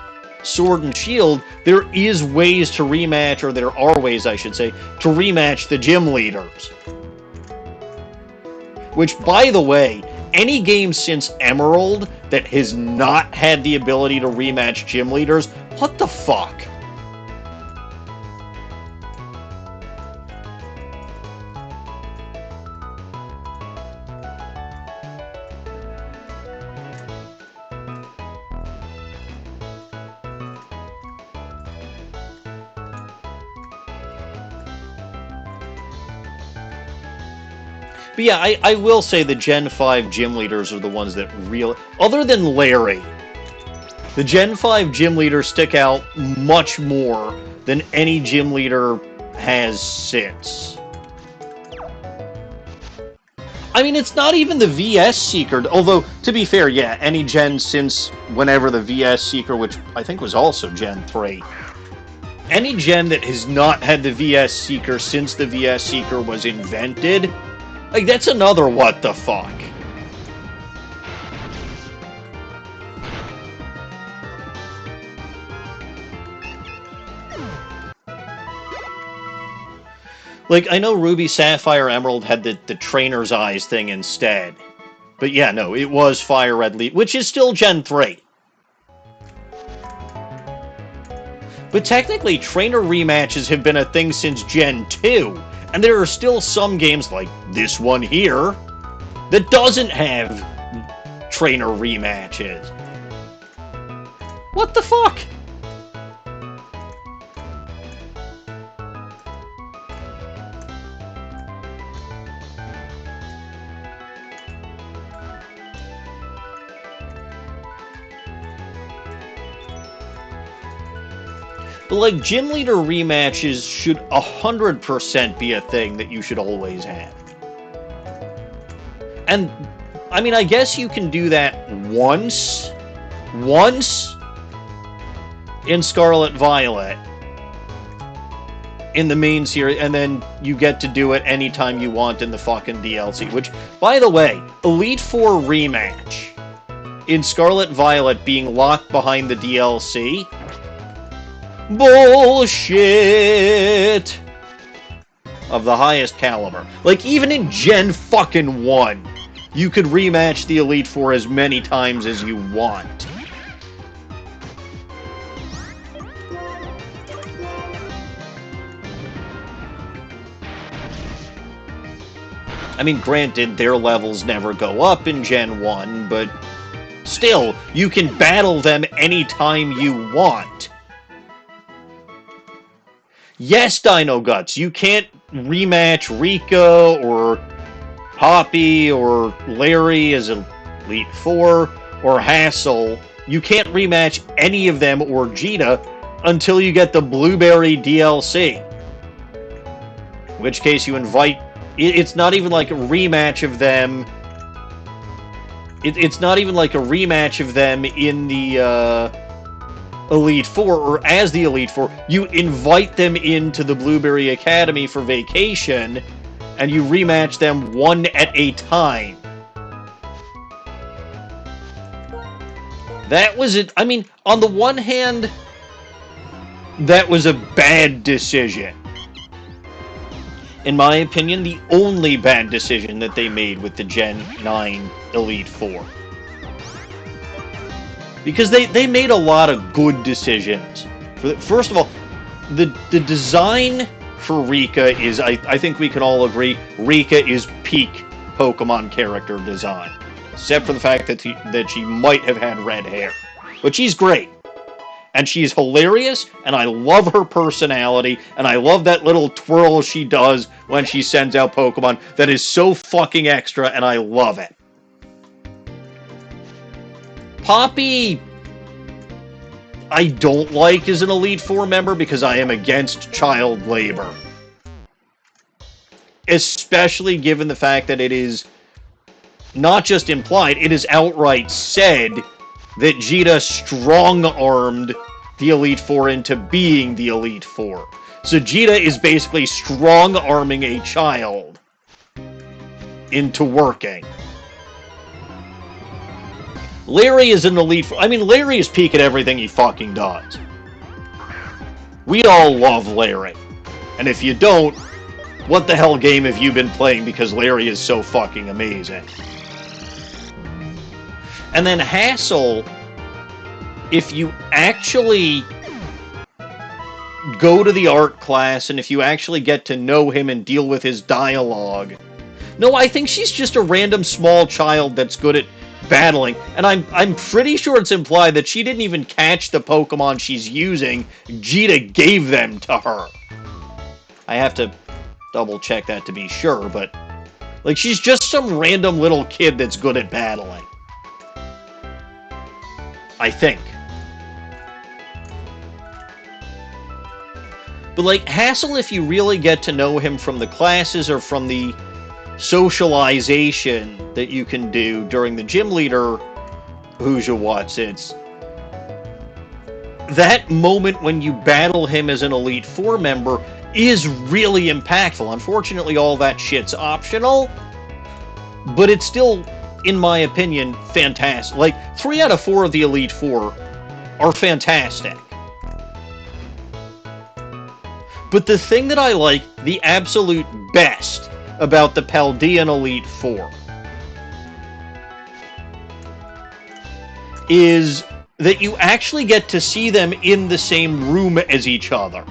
Sword and Shield, there is ways to rematch, or there are ways, I should say, to rematch the gym leaders. Which, by the way, any game since Emerald that has not had the ability to rematch gym leaders, what the fuck? But yeah, I will say the Gen 5 gym leaders are the ones that really... Other than Larry, the Gen 5 gym leaders stick out much more than any gym leader has since. I mean, it's not even the VS Seeker, although, to be fair, yeah, any gen since whenever the VS Seeker, which I think was also Gen 3. Any gen that has not had the VS Seeker since the VS Seeker was invented... Like, that's another what the fuck. Like, I know Ruby, Sapphire, Emerald had the Trainer's Eyes thing instead. But yeah, no, it was Fire Red Leaf, which is still Gen 3. But technically, trainer rematches have been a thing since Gen 2. And there are still some games, like this one here, that doesn't have trainer rematches. What the fuck? But, like, gym leader rematches should 100% be a thing that you should always have. And, I mean, I guess you can do that once in Scarlet Violet. in the main series, and then you get to do it anytime you want in the fucking DLC. Which, by the way, Elite Four rematch in Scarlet Violet being locked behind the DLC. Bullshit! Of the highest caliber. Like, even in Gen fucking 1, you could rematch the Elite Four as many times as you want. I mean, granted, their levels never go up in Gen 1, but still, you can battle them anytime you want. Yes, Dino Guts, you can't rematch Rika or Poppy or Larry as Elite Four or Hassel. You can't rematch any of them or Jita until you get the Blueberry DLC. In which case you invite... It's not even like a rematch of them... It's not even like a rematch of them in the Elite Four, or as the Elite Four. You invite them into the Blueberry Academy for vacation, and you rematch them one at a time. That was it. I mean, on the one hand, that was a bad decision. In my opinion, the only bad decision that they made with the Gen 9 Elite Four. Because they made a lot of good decisions. First of all, the design for Rika is, I think we can all agree, Rika is peak Pokemon character design. Except for the fact that she might have had red hair. But she's great. And she's hilarious, and I love her personality, and I love that little twirl she does when she sends out Pokemon. That is so fucking extra, and I love it. Poppy, I don't like as an Elite Four member because I am against child labor. Especially given the fact that it is not just implied, it is outright said that Jita strong-armed the Elite Four into being the Elite Four. So Jita is basically strong-arming a child into working. Larry is an Elite Four. I mean, Larry is peak at everything he fucking does. We all love Larry. And if you don't, what the hell game have you been playing because Larry is so fucking amazing? And then Hassel, if you actually go to the art class and if you actually get to know him and deal with his dialogue... No, I think she's just a random small child that's good at battling. And I'm pretty sure it's implied that she didn't even catch the Pokemon she's using. Jita gave them to her. I have to double check that to be sure, but... like, she's just some random little kid that's good at battling. I think. But, like, Hassel, if you really get to know him from the classes or from the socialization that you can do during the gym leader Who's Your What's It's, that moment when you battle him as an Elite Four member is really impactful. Unfortunately, all that shit's optional, but it's still, in my opinion, fantastic. Like, 3 out of 4 of the Elite Four are fantastic. But the thing that I like the absolute best about the Paldean Elite Four is that you actually get to see them in the same room as each other.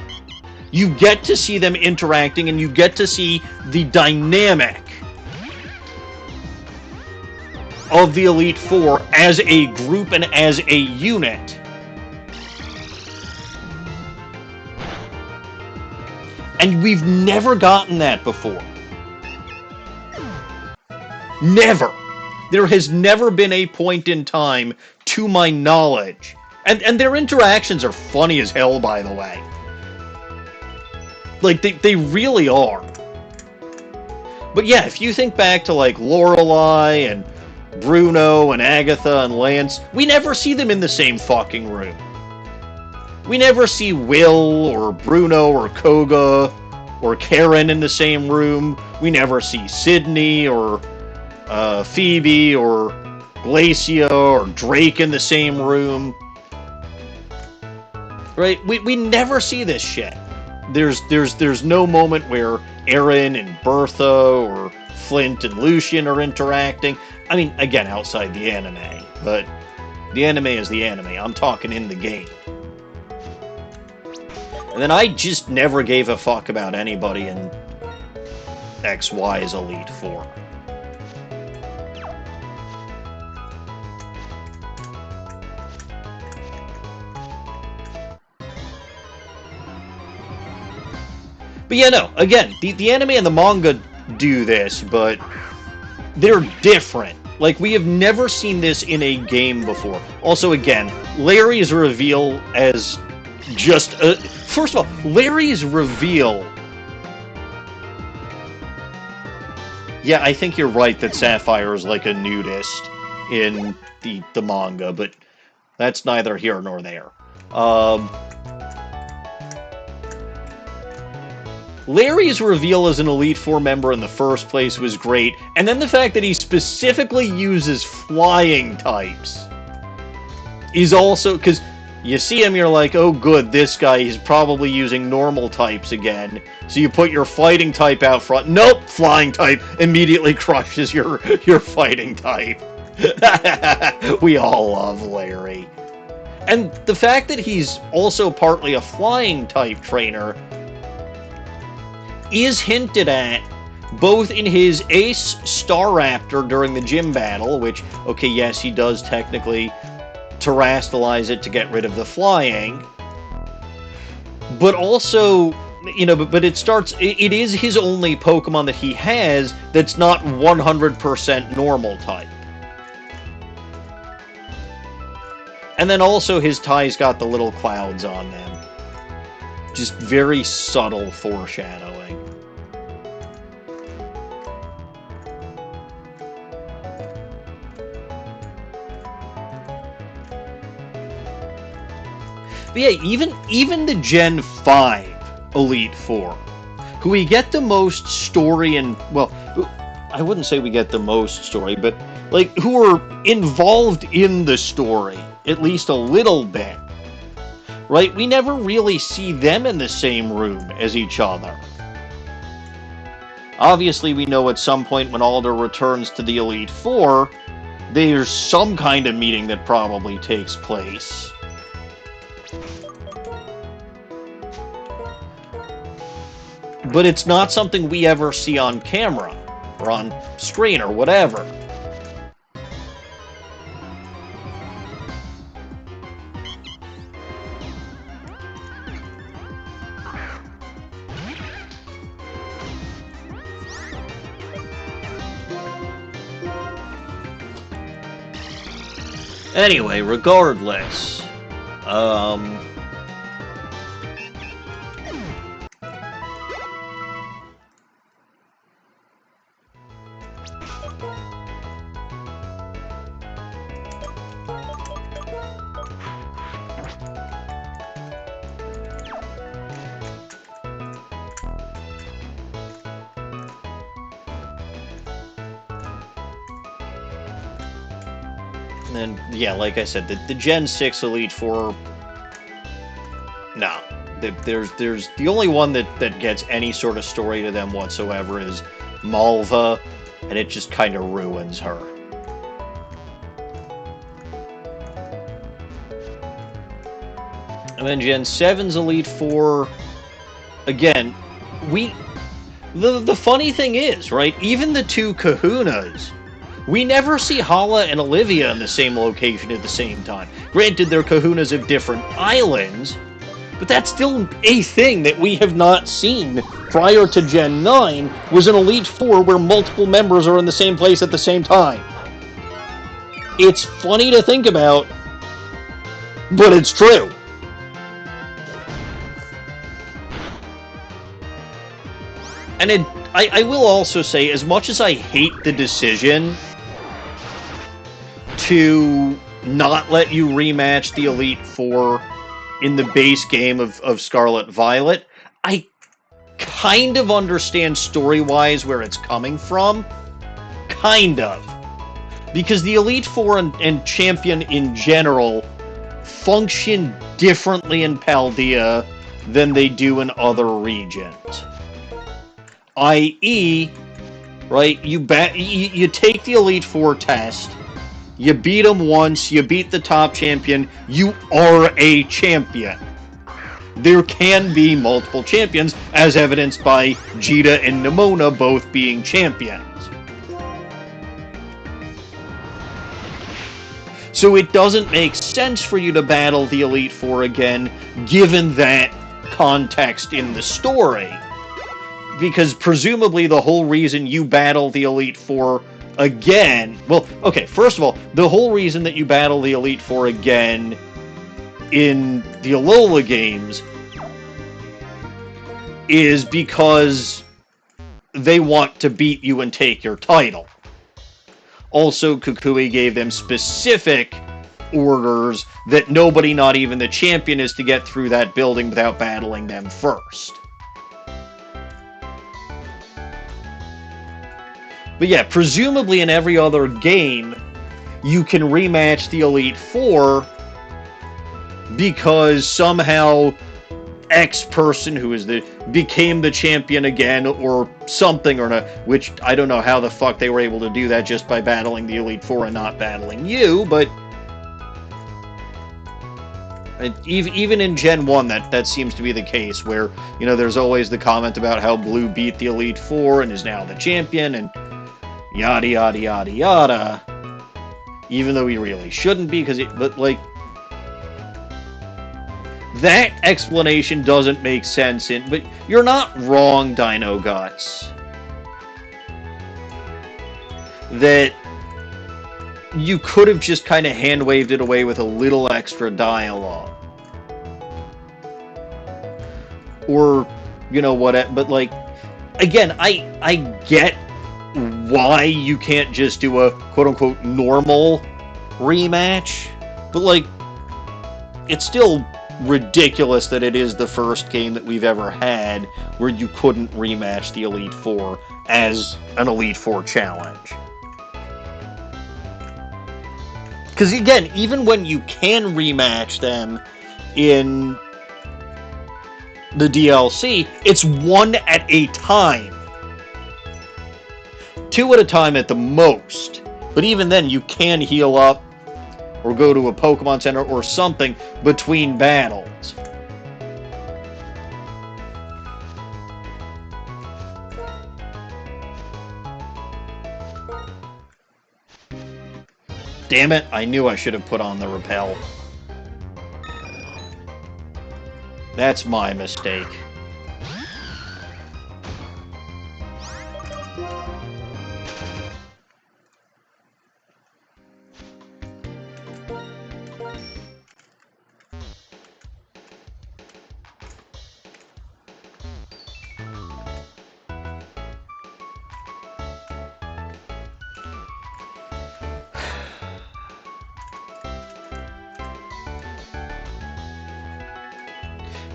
You get to see them interacting, and you get to see the dynamic of the Elite Four as a group and as a unit. And we've never gotten that before. Never. There has never been a point in time, to my knowledge. And their interactions are funny as hell, by the way. Like, they really are. But yeah, if you think back to, like, Lorelei and Bruno and Agatha and Lance, we never see them in the same fucking room. We never see Will or Bruno or Koga or Karen in the same room. We never see Sydney or Phoebe or Glacia or Drake in the same room. Right? We never see this shit. There's no moment where Aaron and Bertha or Flint and Lucian are interacting. I mean, again, outside the anime, but the anime is the anime. I'm talking in the game. And then I just never gave a fuck about anybody in XY's Elite Four. But yeah, no, again, the anime and the manga do this, but they're different. Like, we have never seen this in a game before. Also, again, Larry's reveal as just a... First of all, Larry's reveal... Yeah, I think you're right that Sapphire is like a nudist in the manga, but that's neither here nor there. Larry's reveal as an Elite Four member in the first place was great, and then the fact that he specifically uses flying types is also... Because you see him, you're like, oh good, this guy is probably using normal types again. So you put your fighting type out front. Nope, flying type immediately crushes your fighting type. We all love Larry. And the fact that he's also partly a flying type trainer is hinted at both in his Ace Star Raptor during the gym battle, which, okay, yes, he does technically terrestrialize it to get rid of the flying, but also, you know, but it starts, it is his only Pokemon that he has that's not 100% normal type. And then also his tie's got the little clouds on them. Just very subtle foreshadowing. But yeah, even the Gen 5 Elite Four, who we get the most story and, well, I wouldn't say we get the most story, but, like, who are involved in the story, at least a little bit. Right? We never really see them in the same room as each other. Obviously, we know at some point when Alder returns to the Elite Four, there's some kind of meeting that probably takes place. But it's not something we ever see on camera, or on screen, or whatever. Anyway, regardless, and yeah, like I said, the Gen 6 Elite Four, no. There's the only one that gets any sort of story to them whatsoever is Malva, and it just kind of ruins her. And then Gen 7's Elite Four, again, the funny thing is, right, even the two Kahunas, we never see Hala and Olivia in the same location at the same time. Granted, they're Kahunas of different islands, but that's still a thing that we have not seen prior to Gen 9, was an Elite Four where multiple members are in the same place at the same time. It's funny to think about, but it's true. And I will also say, as much as I hate the decision to not let you rematch the Elite Four in the base game of Scarlet Violet. I kind of understand story-wise where it's coming from. Kind of. Because the Elite Four and Champion in general function differently in Paldea than they do in other regions. I.e., right, you take the Elite Four test, you beat them once, you beat the top champion, you are a champion. There can be multiple champions, as evidenced by Jita and Nimona both being champions. So it doesn't make sense for you to battle the Elite Four again, given that context in the story. Because presumably the whole reason you battle the Elite Four again... Well, okay, first of all, the whole reason that you battle the Elite Four again in the Alola games is because they want to beat you and take your title. Also, Kukui gave them specific orders that nobody, not even the champion, is to get through that building without battling them first. But yeah, presumably in every other game, you can rematch the Elite Four because somehow X person who is became the champion again or something or not, which I don't know how the fuck they were able to do that just by battling the Elite Four and not battling you, but even in Gen 1 that seems to be the case where, you know, there's always the comment about how Blue beat the Elite Four and is now the champion and yada yada yada yada, even though he really shouldn't be, but like, that explanation doesn't make sense, but you're not wrong, Dino Guts. That you could have just kind of hand-waved it away with a little extra dialogue. Or, you know what, but like, again, I get why you can't just do a quote-unquote normal rematch, but like, it's still ridiculous that it is the first game that we've ever had where you couldn't rematch the Elite Four as an Elite Four challenge. Because again, even when you can rematch them in the DLC, it's one at a time. 2 at a time at the most. But even then, you can heal up or go to a Pokemon Center or something between battles. Damn it, I knew I should have put on the repel. That's my mistake.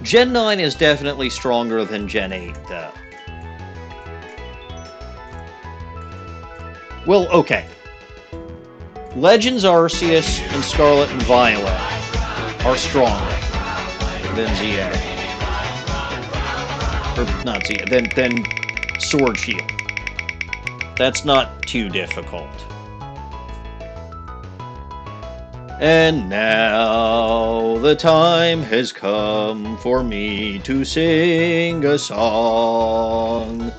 Gen 9 is definitely stronger than Gen 8, though. Well, okay. Legends Arceus and Scarlet and Violet are stronger than ZA. Or, not ZA, than Sword Shield. That's not too difficult. And now the time has come for me to sing a song.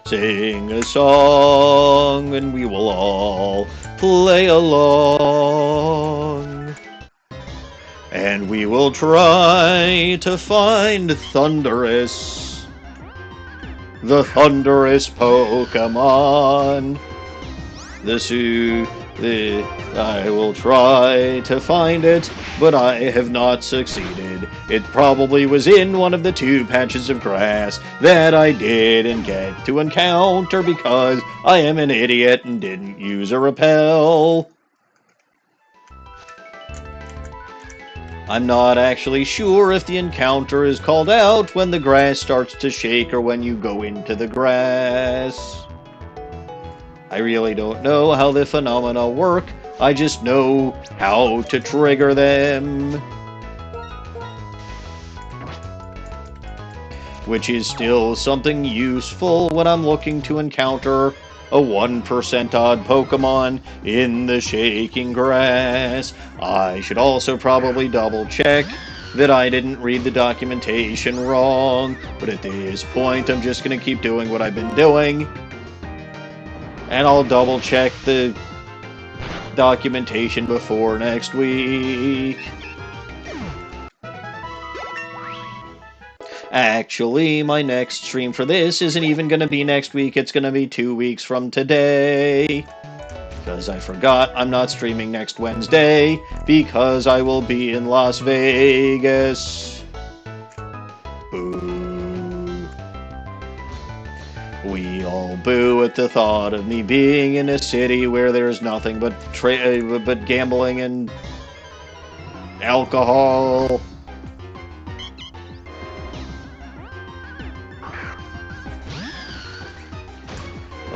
Sing a song and we will all play along. And we will try to find Thunderous, the Thunderous Pokemon. I will try to find it, but I have not succeeded. It probably was in one of the 2 patches of grass that I didn't get to encounter because I am an idiot and didn't use a repel. I'm not actually sure if the encounter is called out when the grass starts to shake or when you go into the grass. I really don't know how the phenomena work, I just know how to trigger them. Which is still something useful when I'm looking to encounter a 1% odd Pokemon in the shaking grass. I should also probably double check that I didn't read the documentation wrong, but at this point I'm just going to keep doing what I've been doing, and I'll double check the documentation before next week. Actually, my next stream for this isn't even going to be next week, it's going to be 2 weeks from today. Because I forgot I'm not streaming next Wednesday, because I will be in Las Vegas. Boo. We all boo at the thought of me being in a city where there's nothing but gambling and alcohol.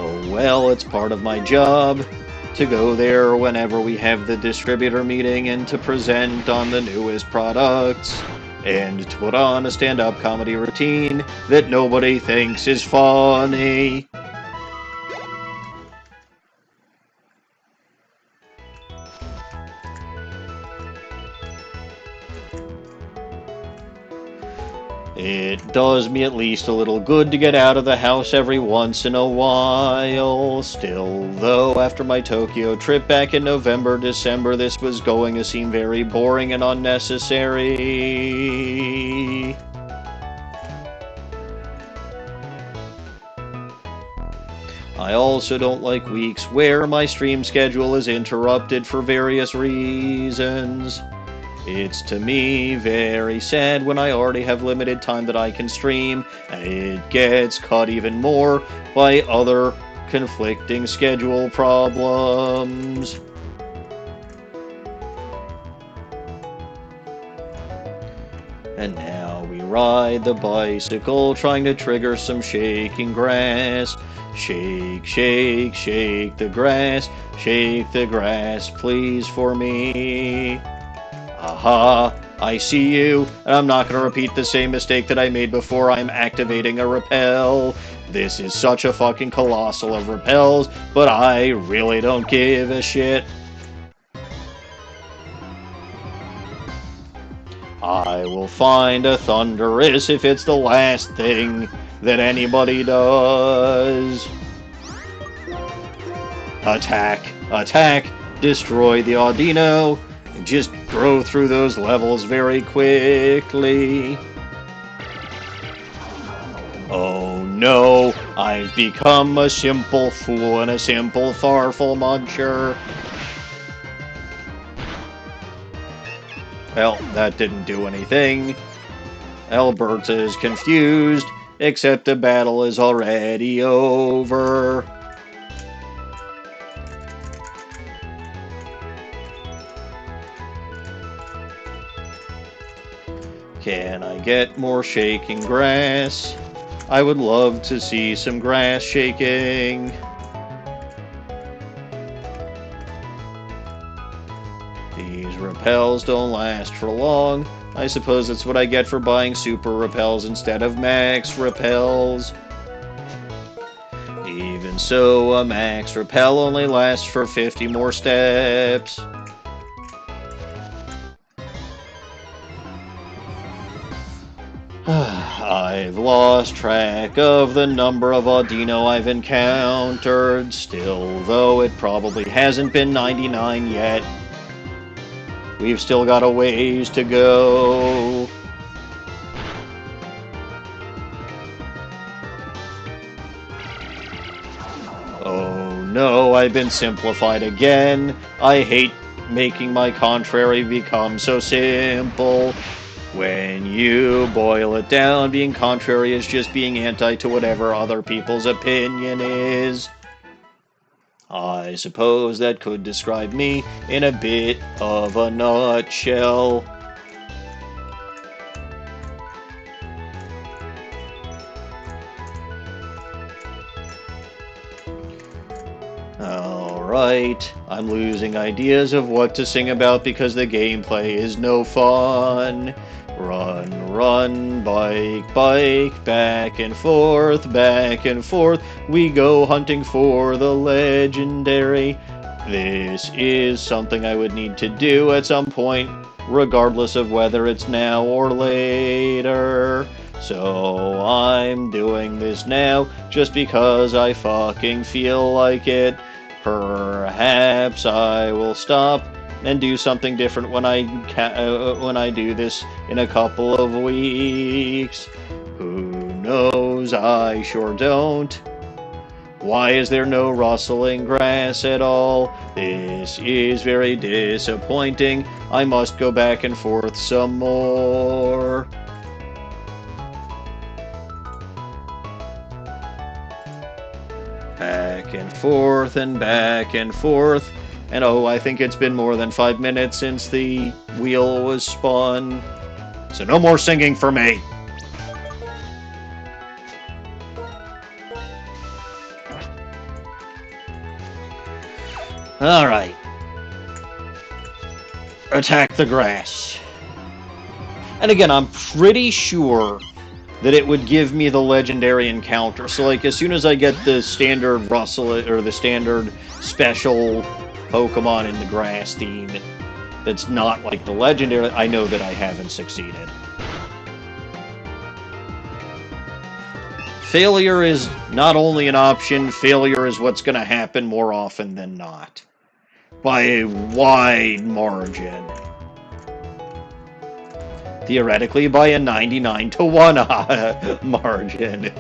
Oh well, it's part of my job to go there whenever we have the distributor meeting and to present on the newest products and to put on a stand-up comedy routine that nobody thinks is funny. It does me at least a little good to get out of the house every once in a while. Still, though, after my Tokyo trip back in November, December, this was going to seem very boring and unnecessary. I also don't like weeks where my stream schedule is interrupted for various reasons. It's to me very sad when I already have limited time that I can stream, and it gets cut even more by other conflicting schedule problems. And now we ride the bicycle, trying to trigger some shaking grass. Shake, shake, shake the grass, please, for me. Aha, I see you, and I'm not going to repeat the same mistake that I made before. I'm activating a repel. This is such a fucking colossal of repels, but I really don't give a shit. I will find a Thunderous if it's the last thing that anybody does. Attack, attack, destroy the Audino. Just grow through those levels very quickly. Oh no, I've become a simple fool and a simple farful muncher. Well, that didn't do anything. Alberta is confused, except the battle is already over. Can I get more shaking grass? I would love to see some grass shaking. These repels don't last for long. I suppose that's what I get for buying super repels instead of max repels. Even so, a max repel only lasts for 50 more steps. I've lost track of the number of Audino I've encountered. Still, though, it probably hasn't been 99 yet. We've still got a ways to go. Oh no, I've been simplified again. I hate making my contrary become so simple. When you boil it down, being contrary is just being anti to whatever other people's opinion is. I suppose that could describe me in a bit of a nutshell. Alright, I'm losing ideas of what to sing about because the gameplay is no fun. Run, run, bike, bike, back and forth, we go hunting for the legendary. This is something I would need to do at some point, regardless of whether it's now or later. So I'm doing this now just because I fucking feel like it. Perhaps I will stop and do something different when I do this in a couple of weeks. Who knows? I sure don't. Why is there no rustling grass at all? This is very disappointing. I must go back and forth some more. Back and forth and back and forth. And oh, I think it's been more than 5 minutes since the wheel was spun. So no more singing for me. Alright. Attack the grass. And again, I'm pretty sure that it would give me the legendary encounter. So, like, as soon as I get the standard or the standard special Pokemon in the grass theme that's not like the legendary, I know that I haven't succeeded. Failure is not only an option, failure is what's going to happen more often than not. By a wide margin. Theoretically, by a 99-to-1 margin.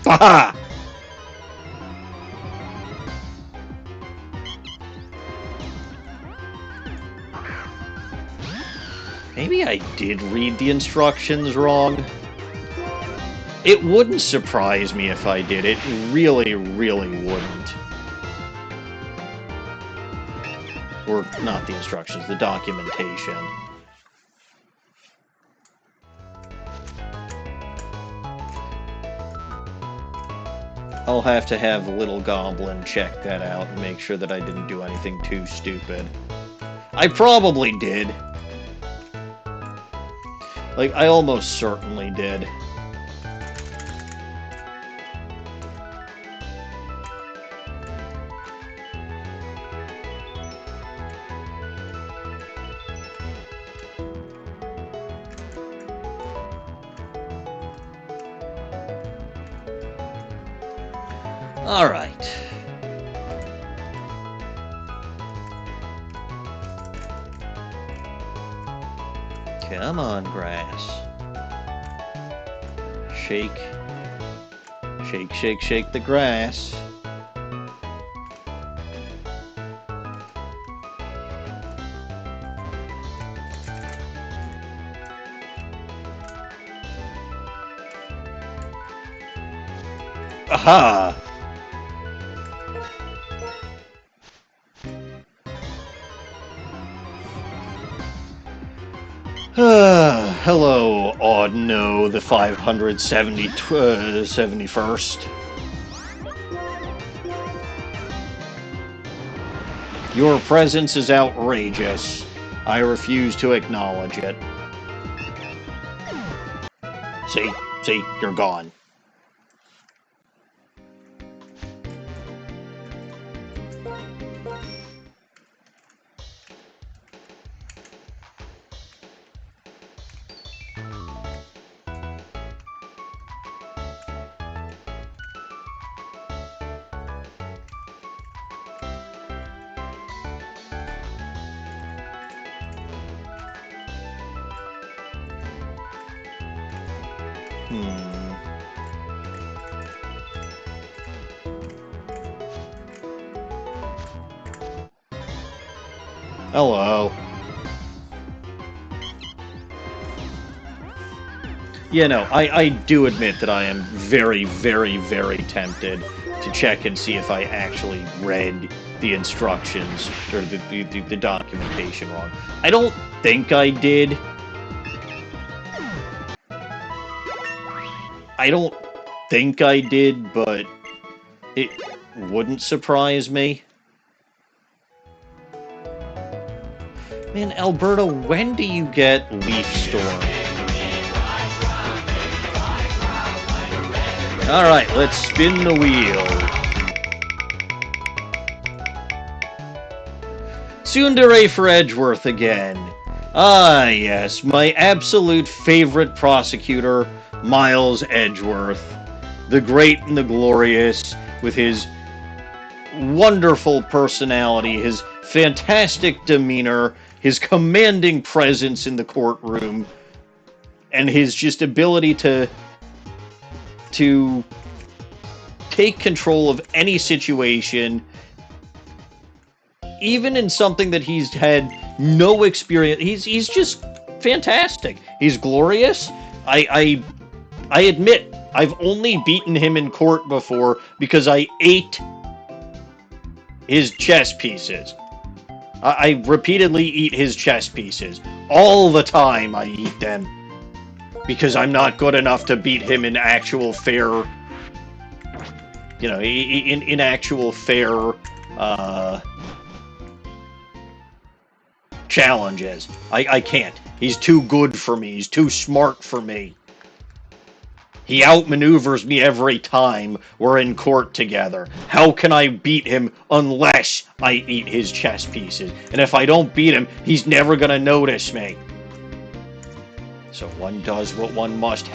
Haha! Maybe I did read the instructions wrong. It wouldn't surprise me if I did. It really, really wouldn't. Or, not the instructions, the documentation. I'll have to have Little Goblin check that out and make sure that I didn't do anything too stupid. I probably did. Like, I almost certainly did. All right. Come on, grass. Shake. Shake, shake, shake the grass. Aha! Hello, Audno, the 571st. Your presence is outrageous. I refuse to acknowledge it. See, you're gone. Hello. Yeah, no, I do admit that I am very, very, very tempted to check and see if I actually read the instructions or the documentation wrong. I don't think I did. I don't think I did, but It wouldn't surprise me. Man, Alberta, when do you get Leaf Storm? Alright, let's spin the wheel. Tsundere for Edgeworth again. Ah, yes, my absolute favorite prosecutor, Miles Edgeworth. The great and the glorious, with his wonderful personality, his fantastic demeanor, his commanding presence in the courtroom, and his just ability to take control of any situation, even in something that he's had no experience. He's just fantastic. He's glorious. I admit, I've only beaten him in court before because I ate his chess pieces. I repeatedly eat his chess pieces. All the time I eat them. Because I'm not good enough to beat him in actual fair... You know, in actual fair... challenges. I can't. He's too good for me. He's too smart for me. He outmaneuvers me every time we're in court together. How can I beat him unless I eat his chess pieces? And if I don't beat him, he's never gonna notice me. So one does what one must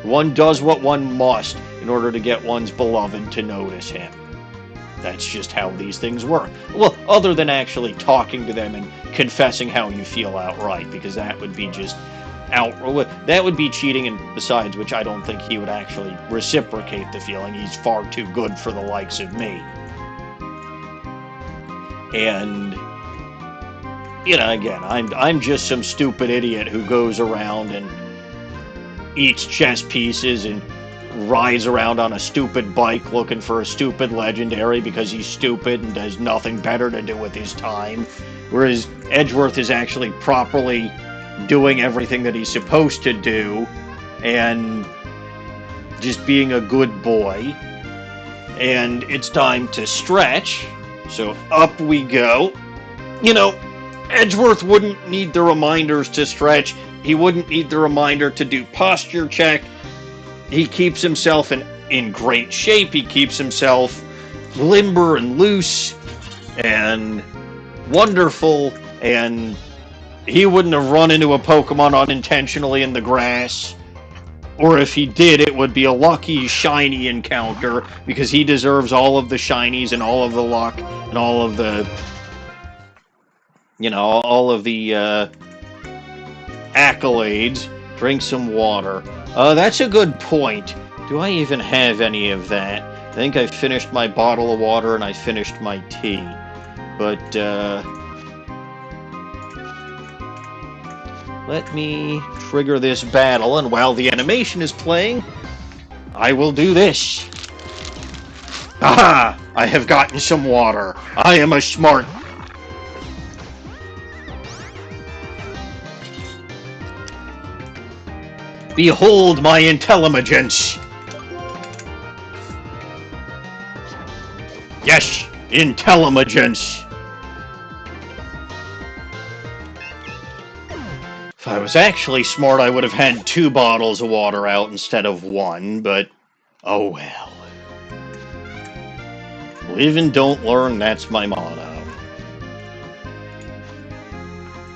one does what one must in order to get one's beloved to notice him. That's just how these things work. Well, other than actually talking to them and confessing how you feel outright, because that would be just that would be cheating, and besides which I don't think he would actually reciprocate the feeling. He's far too good for the likes of me. And you know, again, I'm just some stupid idiot who goes around and eats chess pieces and rides around on a stupid bike looking for a stupid legendary because he's stupid and has nothing better to do with his time. Whereas Edgeworth is actually properly doing everything that he's supposed to do and just being a good boy. And it's time to stretch. So up we go. You know, Edgeworth wouldn't need the reminders to stretch. He wouldn't need the reminder to do posture check. He keeps himself in great shape. He keeps himself limber and loose and wonderful, and he wouldn't have run into a Pokemon unintentionally in the grass. Or if he did, it would be a lucky shiny encounter, because he deserves all of the shinies and all of the luck and all of the, you know, all of the accolades. Drink some water. That's a good point. Do I even have any of that? I think I finished my bottle of water and I finished my tea. But, let me trigger this battle, and while the animation is playing, I will do this. Aha! I have gotten some water. I am a smart... Behold my intelligence! Yes, intelligence! If I was actually smart, I would have had 2 bottles of water out instead of 1, but oh well. Live and don't learn, that's my motto.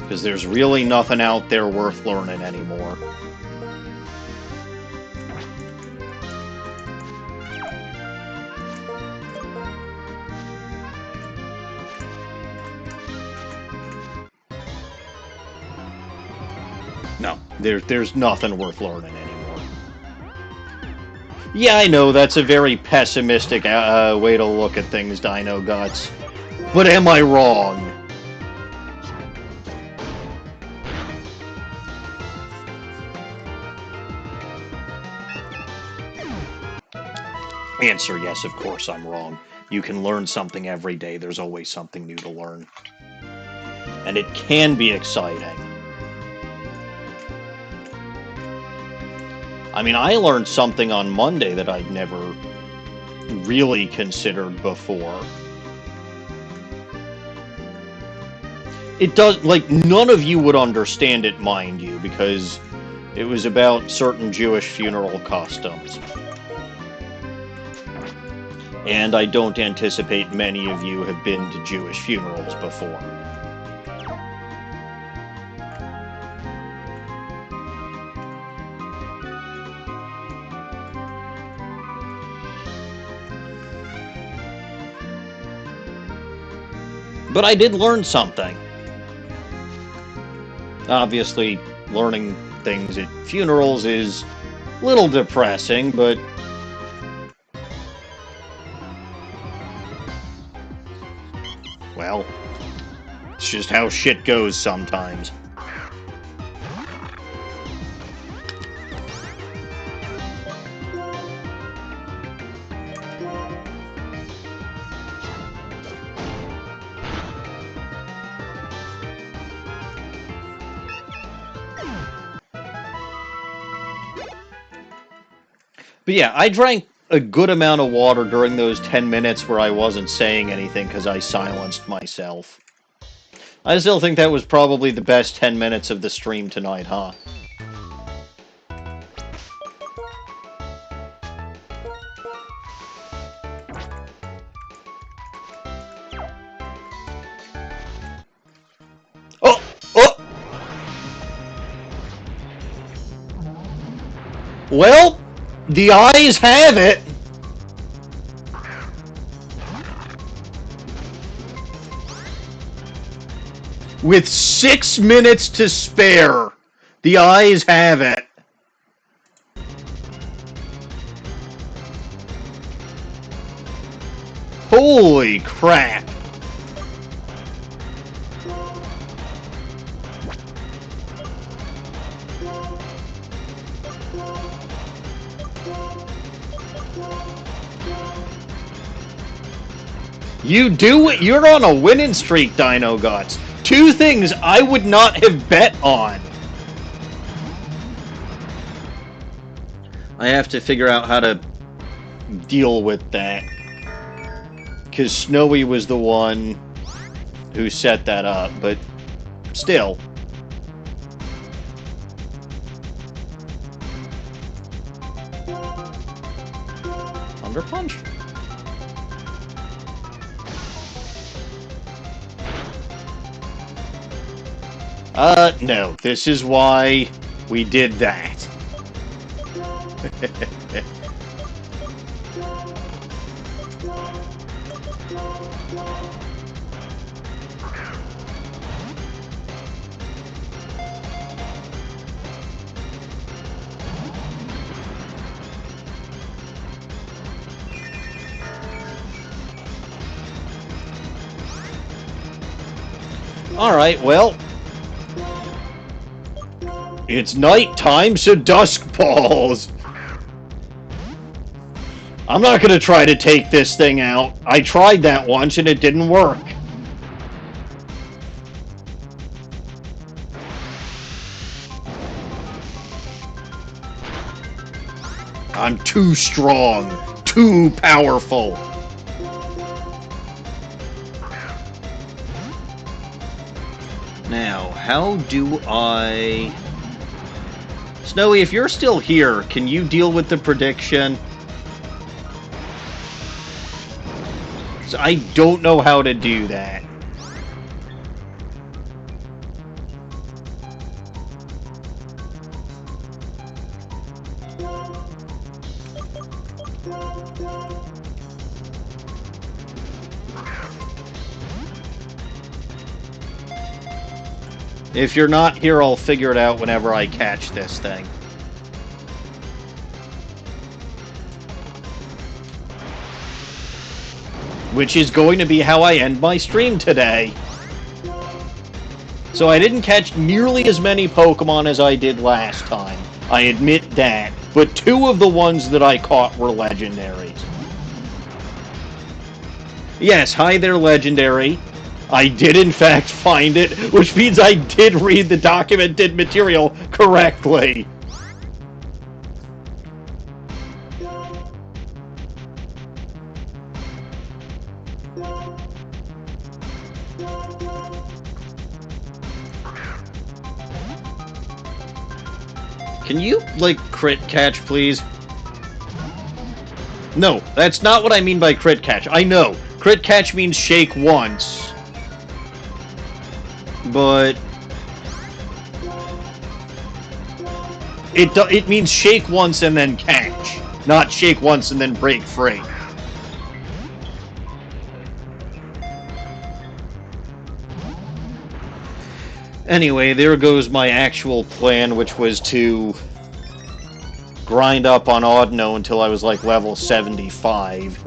Because there's really nothing out there worth learning anymore. No, there's nothing worth learning anymore. Yeah, I know, that's a very pessimistic way to look at things, Dino Guts. But am I wrong? Answer, yes, of course I'm wrong. You can learn something every day. There's always something new to learn. And it can be exciting. I mean, I learned something on Monday that I'd never really considered before. It does, like, none of you would understand it, mind you, because it was about certain Jewish funeral customs. And I don't anticipate many of you have been to Jewish funerals before. But I did learn something. Obviously, learning things at funerals is a little depressing, but well, it's just how shit goes sometimes. But yeah, I drank a good amount of water during those 10 minutes where I wasn't saying anything because I silenced myself. I still think that was probably the best 10 minutes of the stream tonight, huh? Oh! Oh! Well, the eyes have it! With 6 minutes to spare, the eyes have it. Holy crap. You do it. You're on a winning streak, Dino Guts. 2 things I would not have bet on. I have to figure out how to deal with that. Because Snowy was the one who set that up, but still. Thunder Punch? No. This is why we did that. Alright, well. It's night time, so dusk falls. I'm not going to try to take this thing out. I tried that once and it didn't work. I'm too strong, too powerful. Now, how do I... Snowy, if you're still here, can you deal with the prediction? I don't know how to do that. If you're not here, I'll figure it out whenever I catch this thing. Which is going to be how I end my stream today. So I didn't catch nearly as many Pokemon as I did last time. I admit that. But 2 of the ones that I caught were legendaries. Yes, hi there, Legendary. I did in fact find it, which means I did read the documented material correctly. Can you, like, crit catch, please? No, that's not what I mean by crit catch. I know. Crit catch means shake once. But... It means shake once and then catch. Not shake once and then break free. Anyway, there goes my actual plan, which was to grind up on Audino until I was like level 75.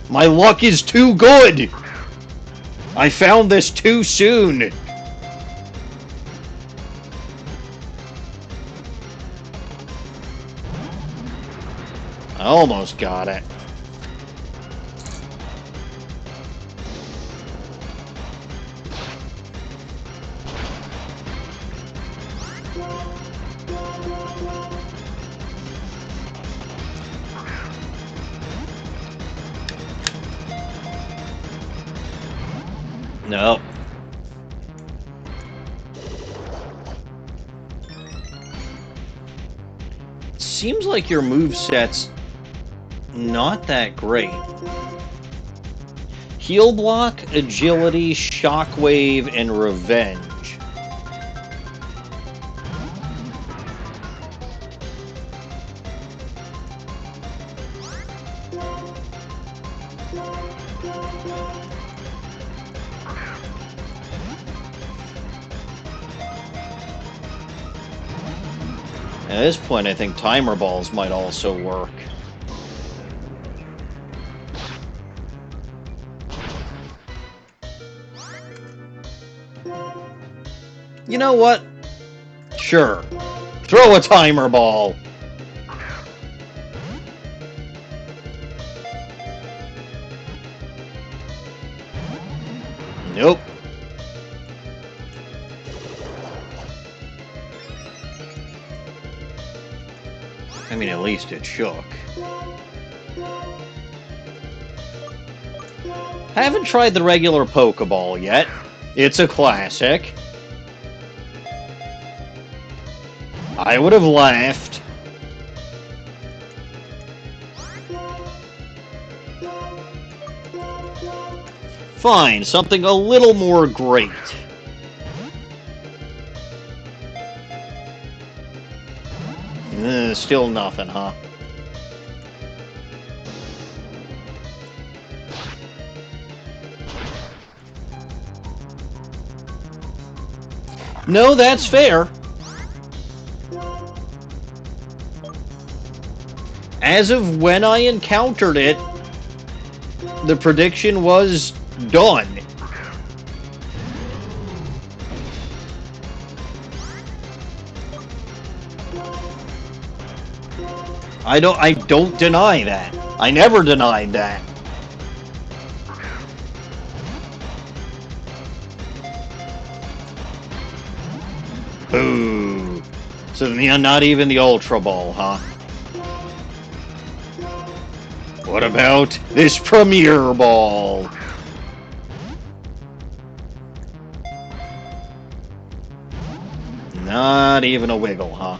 My luck is too good! I found this too soon! I almost got it. Nope. Seems like your moveset's not that great. Heal block, agility, shockwave, and revenge. At this point, I think timer balls might also work. You know what? Sure. Throw a timer ball! Nope. I mean, at least it shook. Haven't tried the regular Pokeball yet. It's a classic. I would have laughed. Fine, something a little more great. Still nothing, huh? No, that's fair. As of when I encountered it, the prediction was done. I don't deny that. I never denied that. Boo. So not even the Ultra Ball, huh? What about this Premier Ball? Not even a wiggle, huh?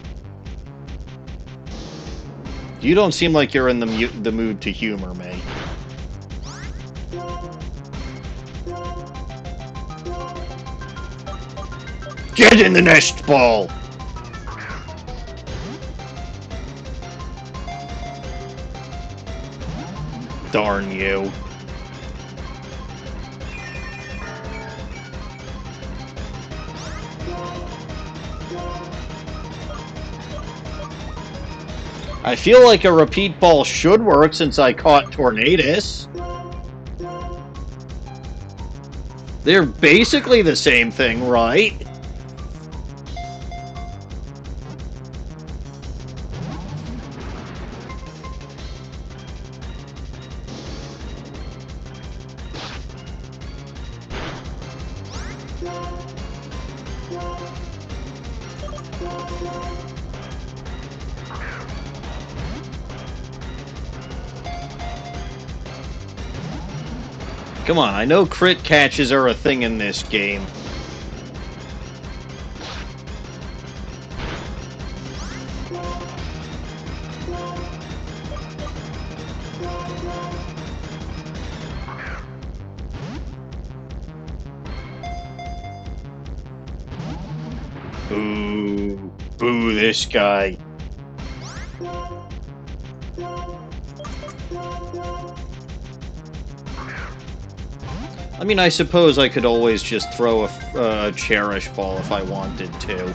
You don't seem like you're in the mood to humor me. Get in the nest ball! Darn you. I feel like a repeat ball should work since I caught Tornadus. They're basically the same thing, right? Come on, I know crit catches are a thing in this game. Boo. Boo this guy. I mean, I suppose I could always just throw a cherish ball if I wanted to.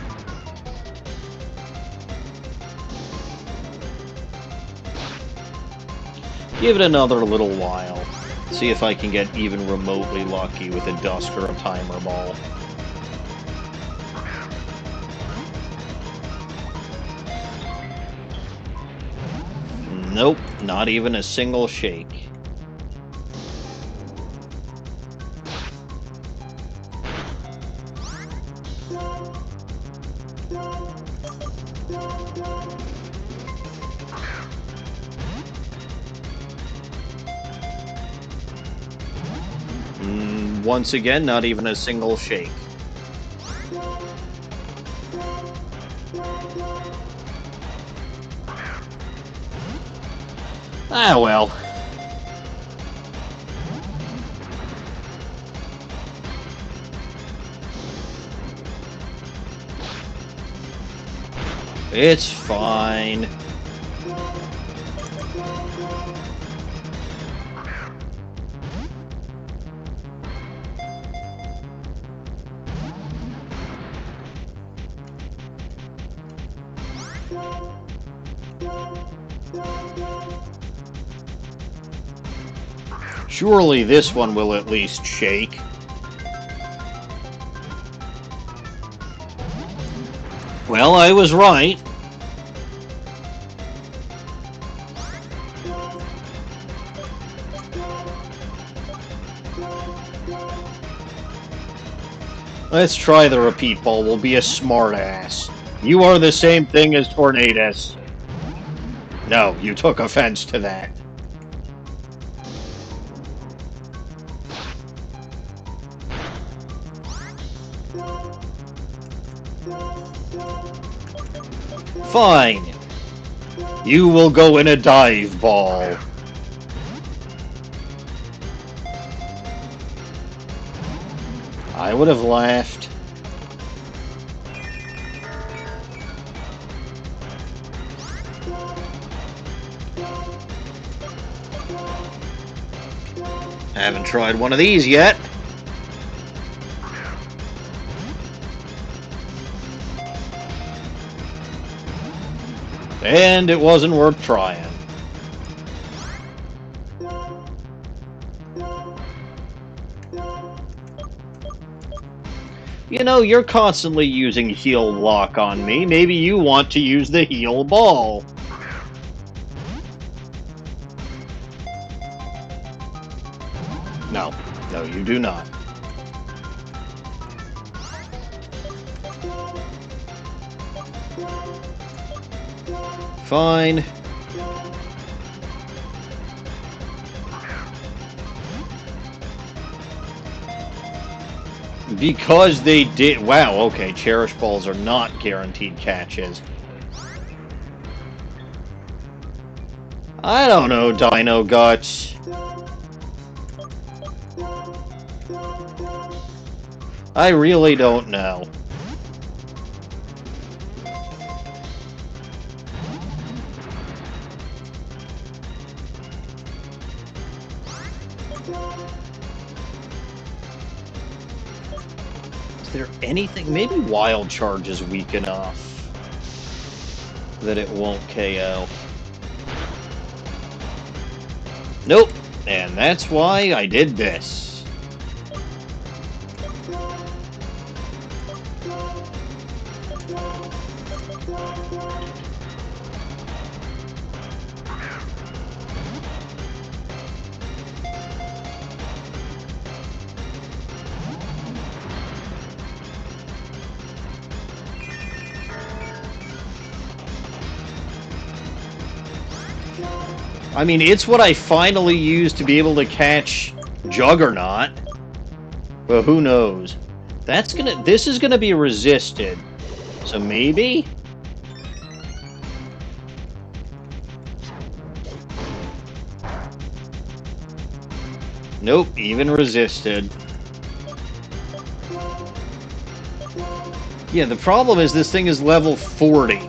Give it another little while. See if I can get even remotely lucky with a dusk or a timer ball. Nope, not even a single shake. Once again, not even a single shake. Ah, well. It's fine. Surely this one will at least shake. Well, I was right. Let's try the repeat ball. We'll be a smartass. You are the same thing as Tornadus. No, you took offense to that. Fine. You will go in a dive ball. I would have laughed. Haven't tried one of these yet. And it wasn't worth trying. You know, you're constantly using heal block on me. Maybe you want to use the heal ball. No. No, you do not. Fine. Because they did... Wow, okay, Cherish Balls are not guaranteed catches. I don't know, Dino Guts. I really don't know. Is there anything? Maybe Wild Charge is weak enough that it won't KO. Nope. And that's why I did this. I mean, it's what I finally used to be able to catch Juggernaut. But who knows? This is gonna be resisted. So maybe? Nope, even resisted. Yeah, the problem is this thing is level 40,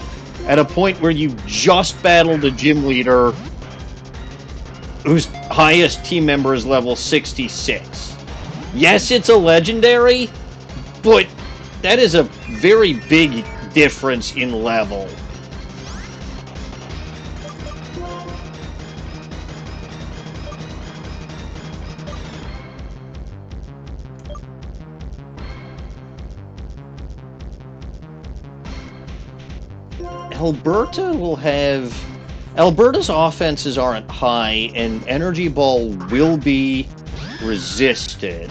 at a point where you just battled a gym leader whose highest team member is level 66. Yes, it's a legendary, but that is a very big difference in level. Alberta's offenses aren't high, and Energy Ball will be resisted.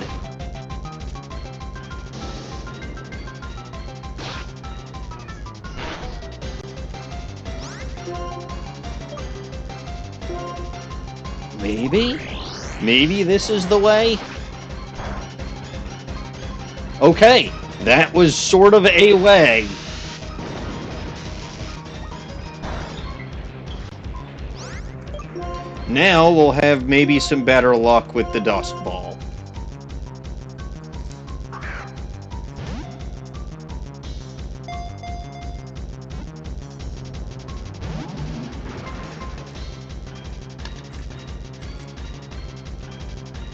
Maybe? Maybe this is the way? Okay, that was sort of a way. Now we'll have maybe some better luck with the Dust Ball.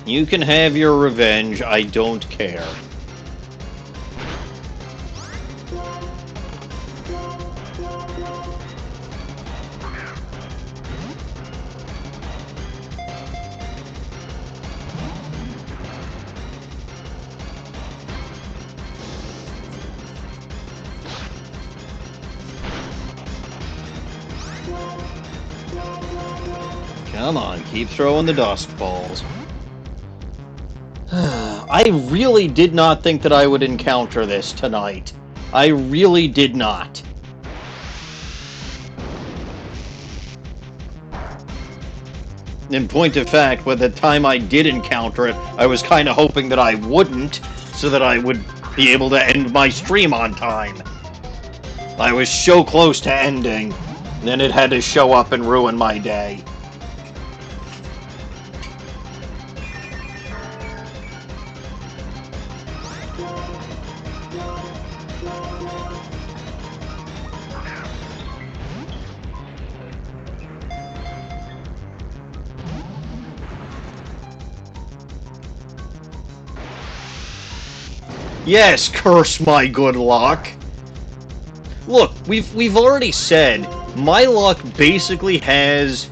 You can have your revenge, I don't care. Come on, keep throwing the dust balls. I really did not think that I would encounter this tonight. I really did not. In point of fact, by the time I did encounter it, I was kind of hoping that I wouldn't, so that I would be able to end my stream on time. I was so close to ending, and then it had to show up and ruin my day. Yes, curse my good luck. Look, we've already said my luck basically has.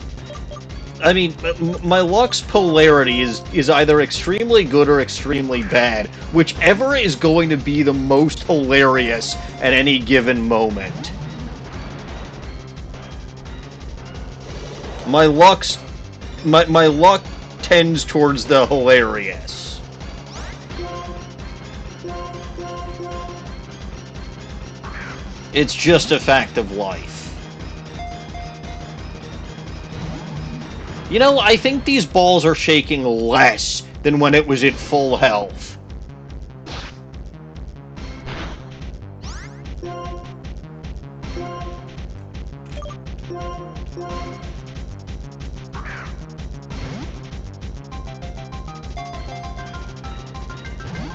I mean, my luck's polarity is either extremely good or extremely bad, whichever is going to be the most hilarious at any given moment. My luck tends towards the hilarious. It's just a fact of life. You know, I think these balls are shaking less than when it was at full health.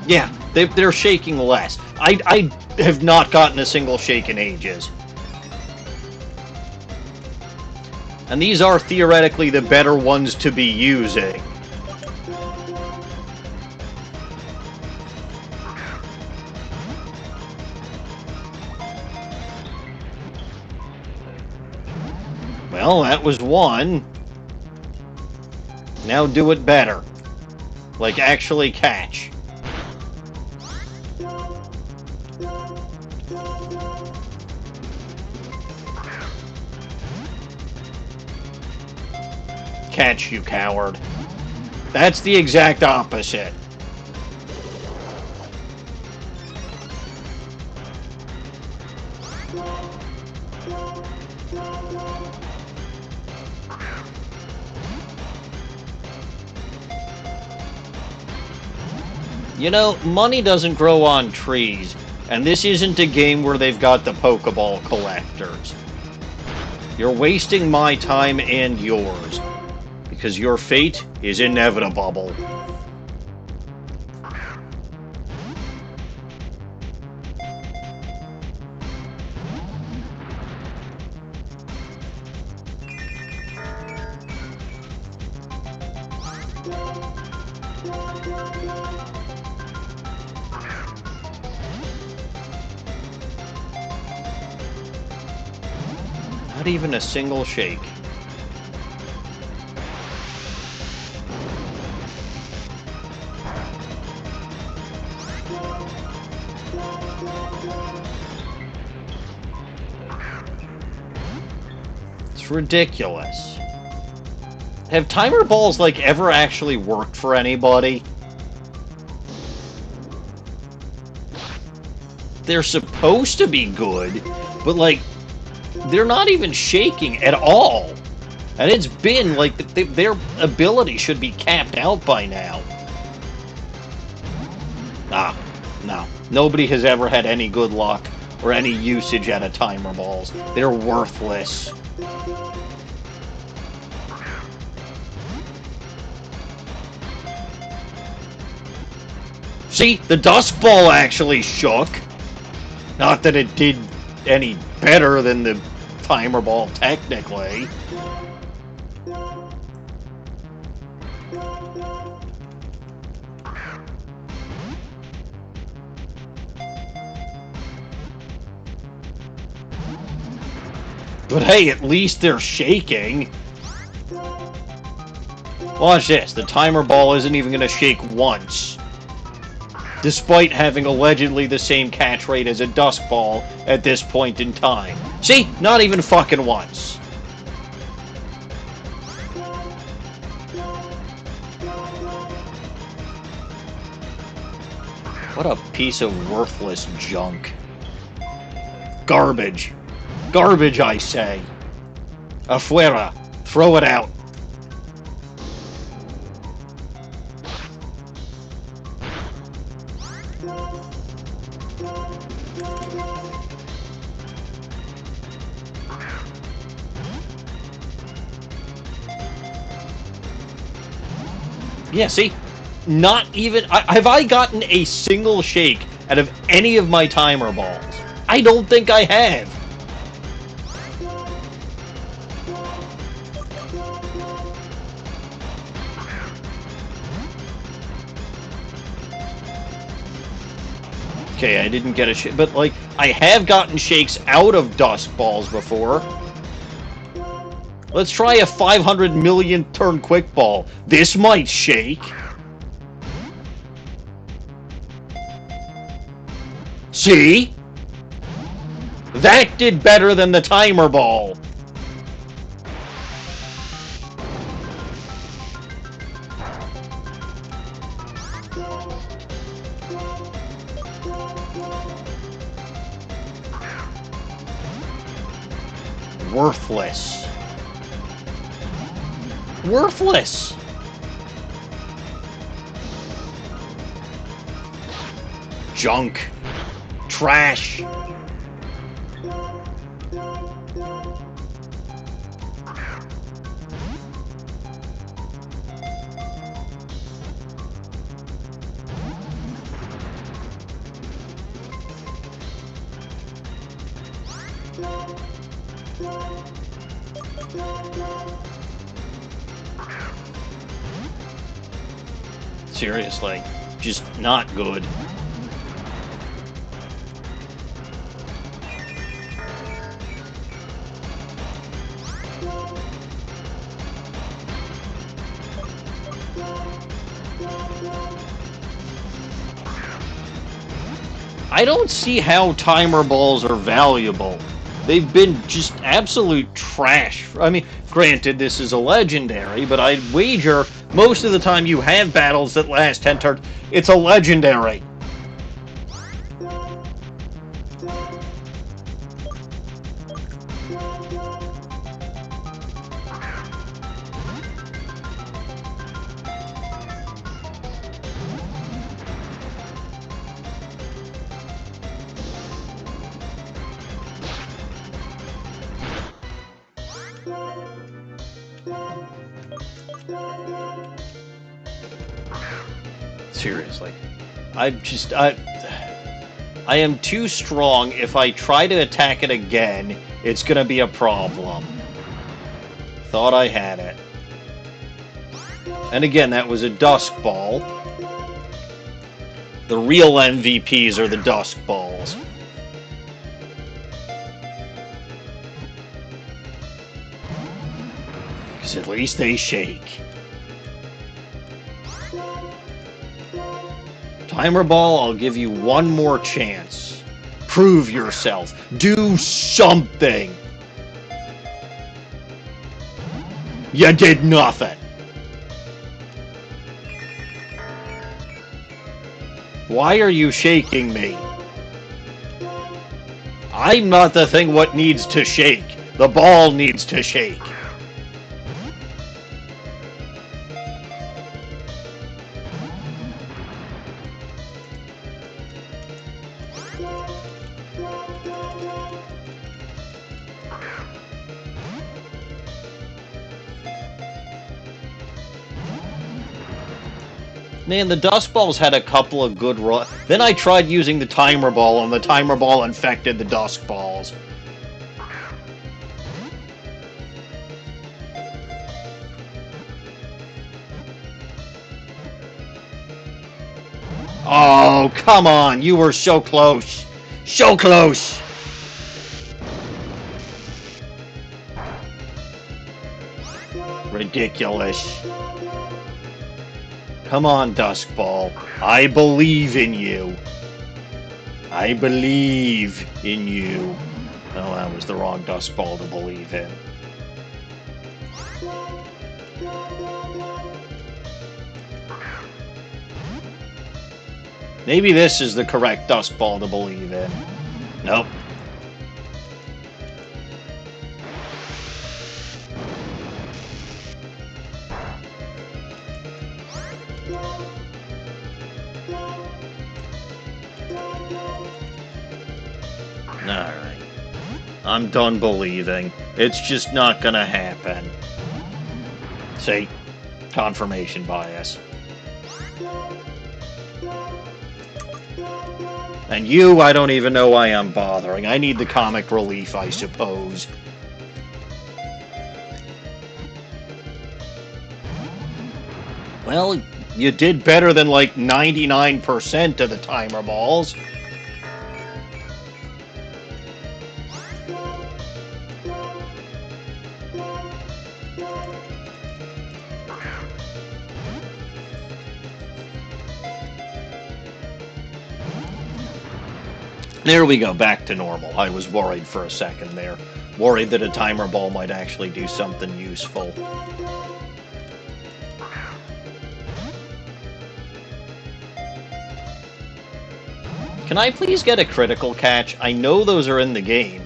Yeah, they're shaking less. I have not gotten a single shake in ages. And these are theoretically the better ones to be using. Well, that was one. Now do it better. Like, actually catch. Catch, you coward. That's the exact opposite. You know, money doesn't grow on trees, and this isn't a game where they've got the Pokeball collectors. You're wasting my time and yours, because your fate is inevitable. Not even a single shake. It's ridiculous. Have timer balls, like, ever actually worked for anybody? They're supposed to be good, but, like, they're not even shaking at all. And it's been, like, their ability should be capped out by now. No. Nobody has ever had any good luck or any usage out of timer balls. They're worthless. See, the dust ball actually shook. Not that it did any better than the timer ball, technically. But hey, at least they're shaking. Watch this. The timer ball isn't even going to shake once. Despite having allegedly the same catch rate as a dust ball at this point in time. See? Not even fucking once. What a piece of worthless junk. Garbage. Garbage, I say. Afuera. Throw it out. Yeah, see? Not even... have I gotten a single shake out of any of my timer balls? I don't think I have. Okay, I didn't get a shake, but, like, I have gotten shakes out of dust balls before. Let's try a 500 million turn quick ball. This might shake. See? That did better than the timer ball. Worthless. Worthless. Junk. Trash. Seriously, just not good. I don't see how timer balls are valuable. They've been just absolute trash. I mean, granted, this is a legendary, but I'd wager most of the time you have battles that last 10 turns, it's a legendary. Seriously. I am too strong. If I try to attack it again, it's gonna be a problem. Thought I had it. And again, that was a dusk ball. The real MVPs are the Dusk Balls. Because at least they shake. Timer Ball, I'll give you one more chance. Prove yourself. Do something. You did nothing. Why are you shaking me? I'm not the thing what needs to shake. The ball needs to shake. Man, the Dust Balls had a couple of good runs. Then I tried using the Timer Ball, and the Timer Ball infected the Dusk Balls. Oh, come on. You were so close. So close. Ridiculous. Come on, Dusk Ball. I believe in you. I believe in you. Oh, that was the wrong Dusk Ball to believe in. Maybe this is the correct Dusk Ball to believe in. Nope. Alright. I'm done believing. It's just not gonna happen. See? Confirmation bias. And you, I don't even know why I'm bothering. I need the comic relief, I suppose. Well, you did better than like 99% of the Timer Balls. There we go, back to normal. I was worried for a second there. Worried that a Timer Ball might actually do something useful. Can I please get a critical catch? I know those are in the game.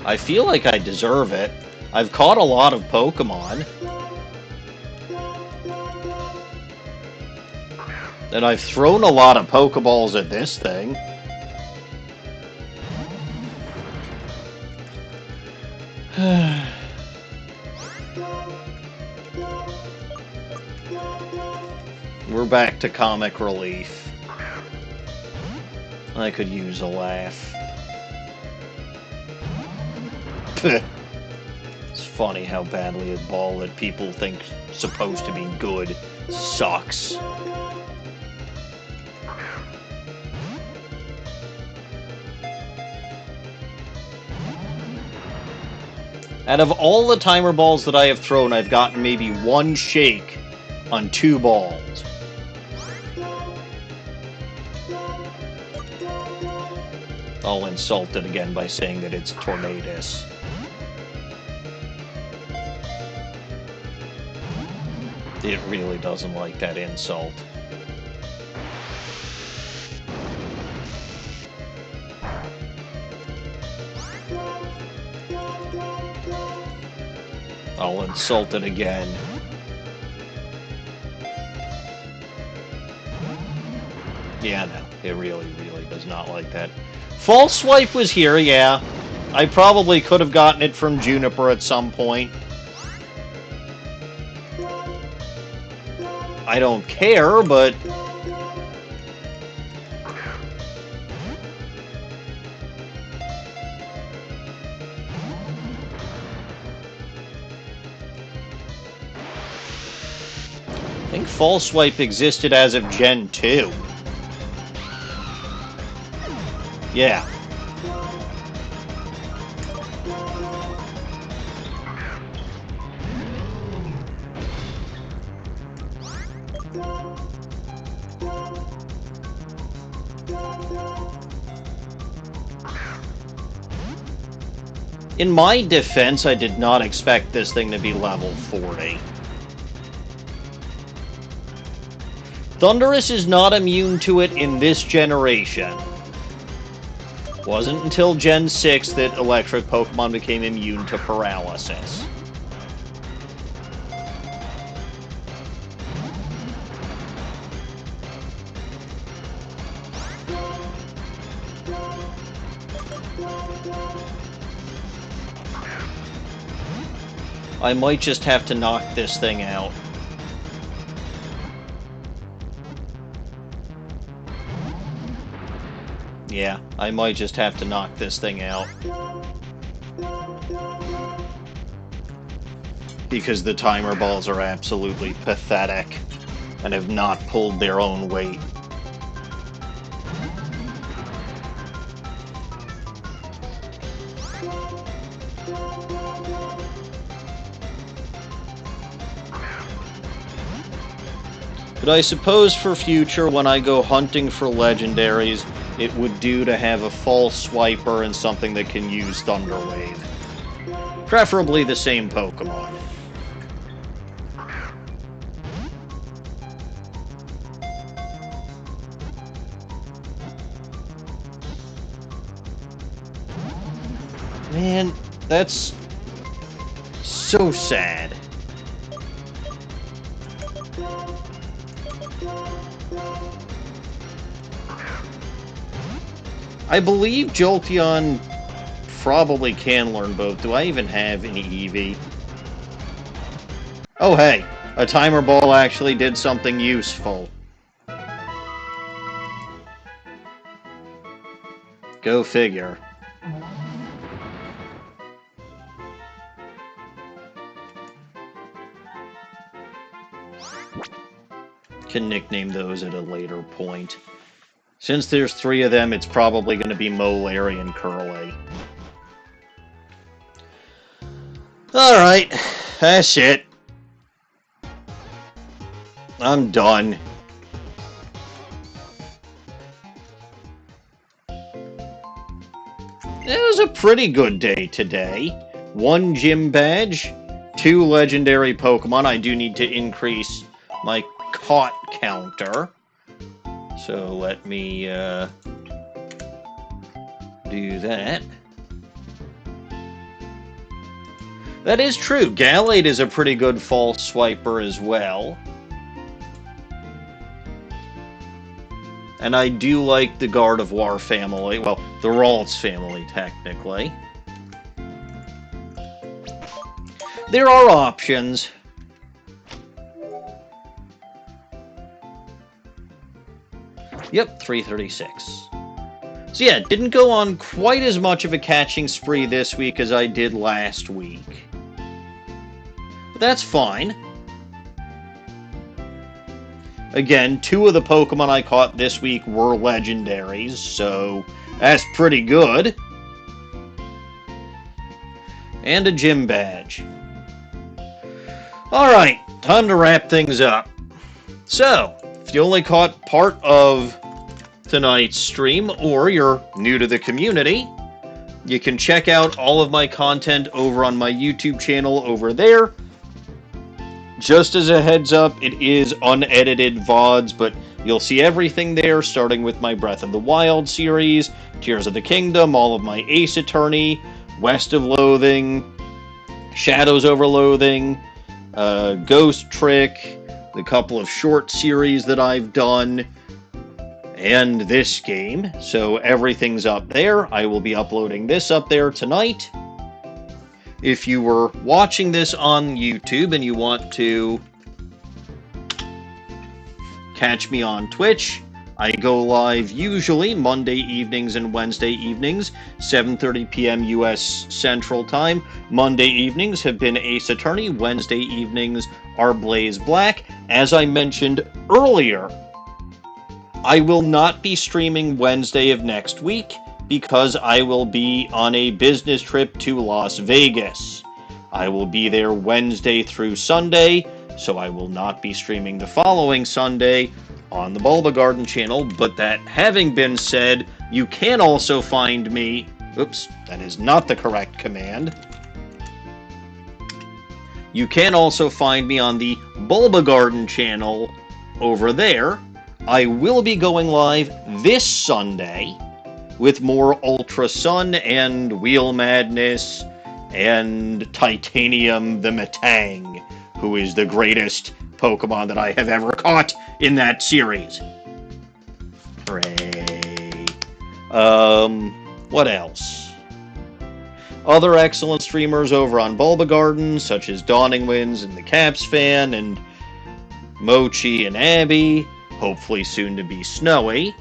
I feel like I deserve it. I've caught a lot of Pokemon. And I've thrown a lot of Pokeballs at this thing. We're back to comic relief. I could use a laugh. It's funny how badly a ball that people think is supposed to be good sucks. Out of all the Timer Balls that I have thrown, I've gotten maybe one shake on 2 balls. I'll insult it again by saying that it's Tornadus. It really doesn't like that insult. I'll insult it again. Yeah, no, it really does not like that. False Swipe was here, yeah. I probably could have gotten it from Juniper at some point. I don't care, but... think False Swipe existed as of Gen 2. Yeah. In my defense, I did not expect this thing to be level 40. Thunderous is not immune to it in this generation. Wasn't until Gen 6 that electric Pokemon became immune to paralysis. I might just have to knock this thing out. Yeah, I might just have to knock this thing out. Because the timer balls are absolutely pathetic and have not pulled their own weight. But I suppose for future, when I go hunting for legendaries, it would do to have a False Swiper and something that can use Thunder Wave. Preferably the same Pokemon. Man, that's so sad. I believe Jolteon probably can learn both. Do I even have any Eevee? Oh hey, a timer ball actually did something useful. Go figure. Can nickname those at a later point. Since there's 3 of them, it's probably going to be Molari and Curly. Alright, that's it. I'm done. It was a pretty good day today. 1 gym badge, 2 legendary Pokemon. I do need to increase my caught counter. So let me do that. That is true. Gallade is a pretty good False Swiper as well. And I do like the Gardevoir family. Well, the Ralts family, technically. There are options. Yep, 336. So yeah, didn't go on quite as much of a catching spree this week as I did last week. But that's fine. Again, 2 of the Pokemon I caught this week were legendaries, so that's pretty good. And a gym badge. Alright, time to wrap things up. So, if you only caught part of tonight's stream, or you're new to the community, you can check out all of my content over on my YouTube channel over there. Just as a heads up, it is unedited VODs, but you'll see everything there, starting with my Breath of the Wild series, Tears of the Kingdom, all of my Ace Attorney, West of Loathing, Shadows over Loathing, Ghost Trick, the couple of short series that I've done, and this game. So everything's up there. I will be uploading this up there tonight. If you were watching this on YouTube and you want to catch me on Twitch, I go live usually Monday evenings and Wednesday evenings, 7:30 p.m. U.S. Central Time. Monday evenings have been Ace Attorney. Wednesday evenings are Blaze Black. As I mentioned earlier, I will not be streaming Wednesday of next week because I will be on a business trip to Las Vegas. I will be there Wednesday through Sunday, so I will not be streaming the following Sunday on the Bulba Garden channel. But that having been said, you can also find me... Oops, that is not the correct command. You can also find me on the Bulba Garden channel over there. I will be going live this Sunday with more Ultra Sun and Wheel Madness and Titanium the Metang, who is the greatest Pokemon that I have ever caught in that series. Hooray. What else? Other excellent streamers over on Bulba Garden, such as Dawning Winds and the Caps Fan, and Mochi and Abby. Hopefully soon to be Snowy.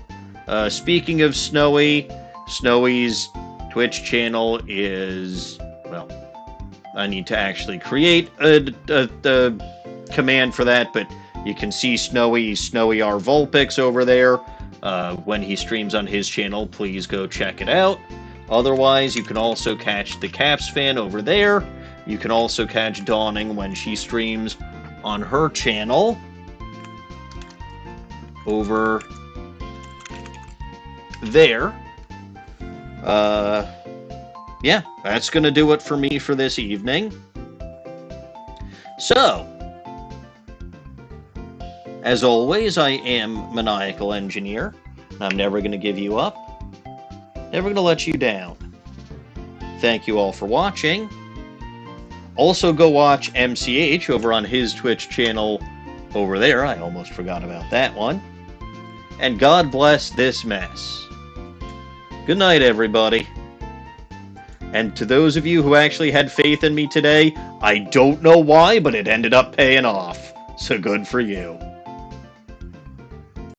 Speaking of Snowy, Snowy's Twitch channel is, well, I need to actually create a command for that, but you can see SnowyRVulpix over there. When he streams on his channel, please go check it out. Otherwise, you can also catch the Caps Fan over there. You can also catch Dawning when she streams on her channel over there. Yeah, that's going to do it for me for this evening. So, as always, I am Maniacal Engineer, and I'm never going to give you up. Never going to let you down. Thank you all for watching. Also, go watch MCH over on his Twitch channel over there. I almost forgot about that one. And God bless this mess. Good night, everybody. And to those of you who actually had faith in me today, I don't know why, but it ended up paying off. So good for you.